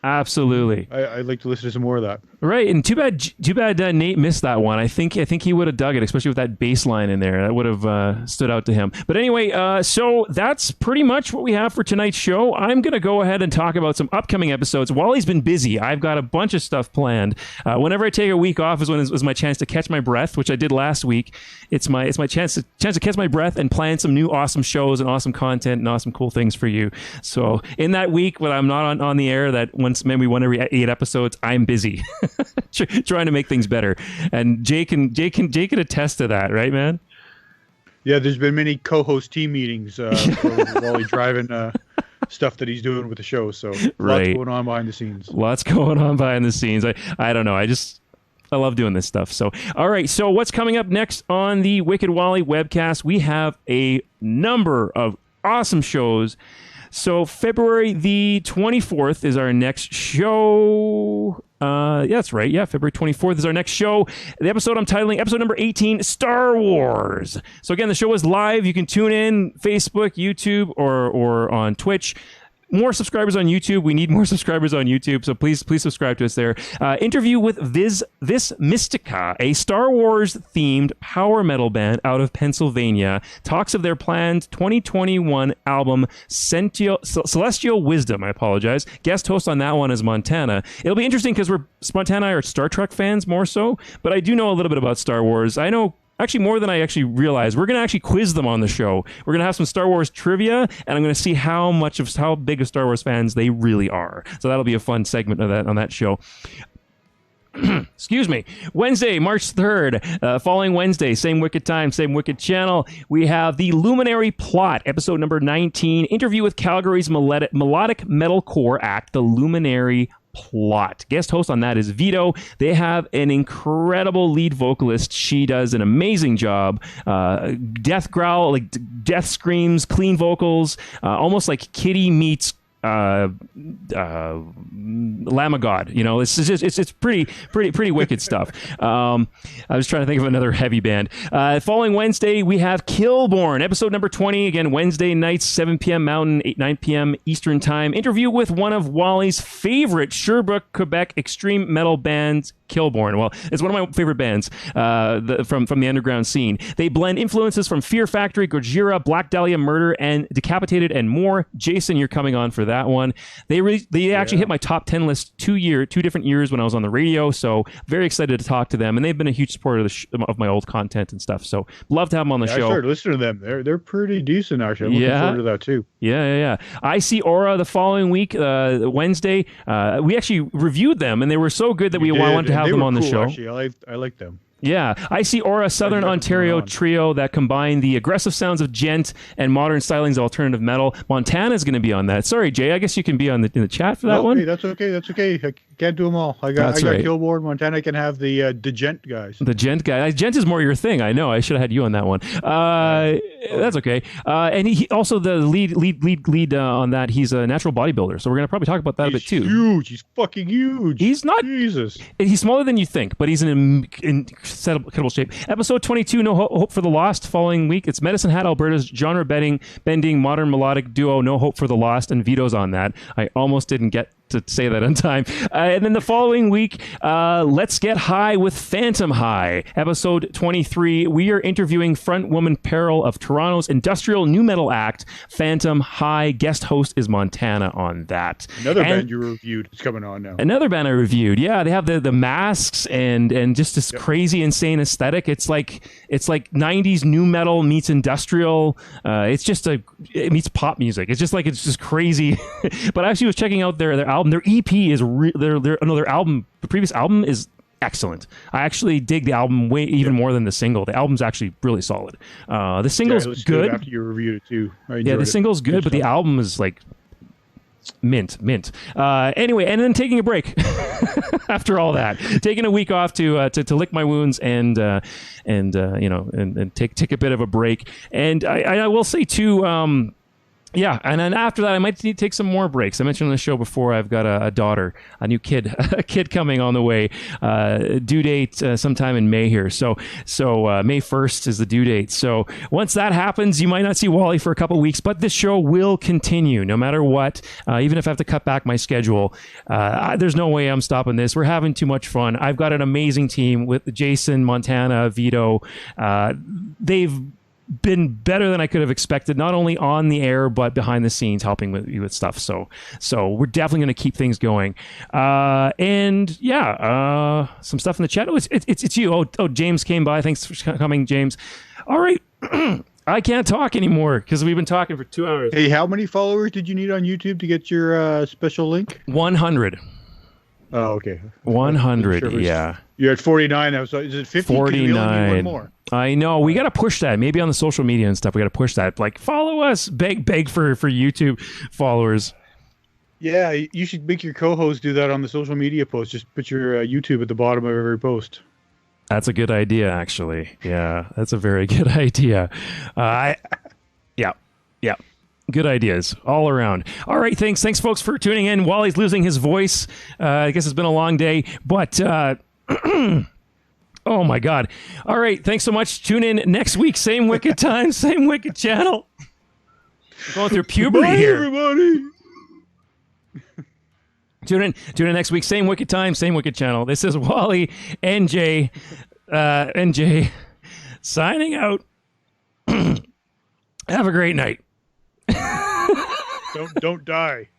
[SPEAKER 1] Absolutely.
[SPEAKER 2] I'd like to listen to some more of that.
[SPEAKER 1] Right, and too bad Nate missed that one. I think he would have dug it, especially with that bass line in there. That would have stood out to him. But anyway, so that's pretty much what we have for tonight's show. I'm going to go ahead and talk about some upcoming episodes. Wally's been busy. I've got a bunch of stuff planned. Whenever I take a week off is when it was my chance to catch my breath, which I did last week. It's my chance to catch my breath and plan some new awesome shows and awesome content and awesome cool things for you. So in that week when I'm not on the air, that maybe one every 8 episodes, I'm busy. Trying to make things better, and Jay can attest to that, right, man?
[SPEAKER 2] Yeah, there's been many co-host team meetings for Wally driving stuff that he's doing with the show. So lots going on behind the scenes.
[SPEAKER 1] Lots going on behind the scenes. I don't know. I love doing this stuff. So, all right. So what's coming up next on the Wicked Wally webcast? We have a number of awesome shows. So February the 24th is our next show. Yeah, that's right. Yeah, February 24th is our next show. The episode I'm titling episode number 18, Star Wars. So again, the show is live. You can tune in Facebook, YouTube, or on Twitch. More subscribers on YouTube. We need more subscribers on YouTube, so please subscribe to us there. Interview with Vis Mystica, a Star Wars-themed power metal band out of Pennsylvania. Talks of their planned 2021 album, Celestial Wisdom. I apologize. Guest host on that one is Montana. It'll be interesting because Montana are Star Trek fans more so, but I do know a little bit about Star Wars. I know actually more than I actually realized. We're going to actually quiz them on the show. We're going to have some Star Wars trivia, and I'm going to see how big of Star Wars fans they really are. So that'll be a fun segment of that on that show. Excuse me. Wednesday, March 3rd, following Wednesday, same wicked time, same wicked channel. We have the Luminary Plot, episode number 19, interview with Calgary's melodic metalcore act, the Luminary Plot. Guest host on that is Vito. They have an incredible lead vocalist. She does an amazing job. Death growl, like death screams, clean vocals, almost like Kitty meets Lamb of God. You know, it's pretty wicked stuff. I was trying to think of another heavy band. Following Wednesday, we have Killborn, episode number 20. Again, Wednesday nights, 7 p.m. Mountain, 9 p.m. Eastern Time. Interview with one of Wally's favorite Sherbrooke, Quebec extreme metal bands, Killborn. Well, it's one of my favorite bands from the underground scene. They blend influences from Fear Factory, Gojira, Black Dahlia Murder, and Decapitated, and more. Jason, you're coming on for that one. They actually hit my top 10 list 2 different years when I was on the radio, so very excited to talk to them, and they've been a huge supporter of my old content and stuff, so love to have them on the show. I started
[SPEAKER 2] listening to them. They're pretty decent, actually. I'm looking forward to that too.
[SPEAKER 1] Yeah. I See Aura the following week, Wednesday. We actually reviewed them, and they were so good that we wanted to have them on the show.
[SPEAKER 2] Actually, I like them.
[SPEAKER 1] Yeah, I See Aura, Southern Ontario trio that combine the aggressive sounds of gent and modern stylings of alternative metal. Montana's going to be on that. Sorry, Jay, I guess you can be in the chat for that one.
[SPEAKER 2] Hey, that's okay. I can't do them all. I got Killborn. Montana can have the gent guys.
[SPEAKER 1] The gent guy. Gent is more your thing. I know. I should have had you on that one. That's okay. And he also the lead on that. He's a natural bodybuilder, so we're going to probably talk about that a bit too.
[SPEAKER 2] Huge. He's fucking huge.
[SPEAKER 1] He's not.
[SPEAKER 2] Jesus.
[SPEAKER 1] He's smaller than you think, but he's in incredible shape. Episode 22, No Hope for the Lost. Following week, it's Medicine Hat Alberta's genre-bending modern melodic duo, No Hope for the Lost, and Vito's on that. I almost didn't get to say that on time. And then the following week, Let's Get High with Phantom High. Episode 23, we are interviewing frontwoman Peril of Toronto's industrial new metal act, Phantom High. Guest host is Montana on that.
[SPEAKER 2] Another band you reviewed is coming on now.
[SPEAKER 1] Another band I reviewed. Yeah, they have the masks and just this crazy, insane aesthetic. It's like 90s new metal meets industrial. It meets pop music. It's just crazy. But I actually was checking out their album. Their EP is their album. The previous album is excellent. I actually dig the album even more than the single. The album's actually really solid. The single's good.
[SPEAKER 2] After you reviewed it too.
[SPEAKER 1] The single's good, but the album is like mint. Anyway, and then taking a break after all that, taking a week off to lick my wounds and take a bit of a break. And I will say too. Yeah, and then after that, I might need to take some more breaks. I mentioned on the show before, I've got a daughter, a new kid, a kid coming on the way. Due date sometime in May here. So May 1st is the due date. So once that happens, you might not see Wally for a couple weeks, but this show will continue no matter what. Even if I have to cut back my schedule, there's no way I'm stopping this. We're having too much fun. I've got an amazing team with Jason, Montana, Vito. They've been better than I could have expected, not only on the air but behind the scenes, helping with stuff. So we're definitely going to keep things going. And yeah, some stuff in the chat. Oh, it's you. Oh, James came by. Thanks for coming, James. All right. I can't talk anymore because we've been talking for 2 hours.
[SPEAKER 2] Hey, how many followers did you need on YouTube to get your special link?
[SPEAKER 1] 100.
[SPEAKER 2] Oh, okay.
[SPEAKER 1] 100, yeah.
[SPEAKER 2] You're at 49 now, so is it 50?
[SPEAKER 1] 49.
[SPEAKER 2] One more.
[SPEAKER 1] I know. We got to push that. Maybe on the social media and stuff, we got to push that. Like, follow us. Beg for YouTube followers.
[SPEAKER 2] Yeah, you should make your co-host do that on the social media post. Just put your YouTube at the bottom of every post.
[SPEAKER 1] That's a good idea, actually. Yeah, that's a very good idea. Yeah. Good ideas all around. All right, thanks, folks, for tuning in. Wally's losing his voice. I guess it's been a long day, but oh my God! All right, thanks so much. Tune in next week, same wicked time, same wicked channel. I'm going through puberty
[SPEAKER 2] Bye,
[SPEAKER 1] here.
[SPEAKER 2] Everybody.
[SPEAKER 1] Tune in next week, same wicked time, same wicked channel. This is Wally NJ signing out. Have a great night.
[SPEAKER 2] Don't die.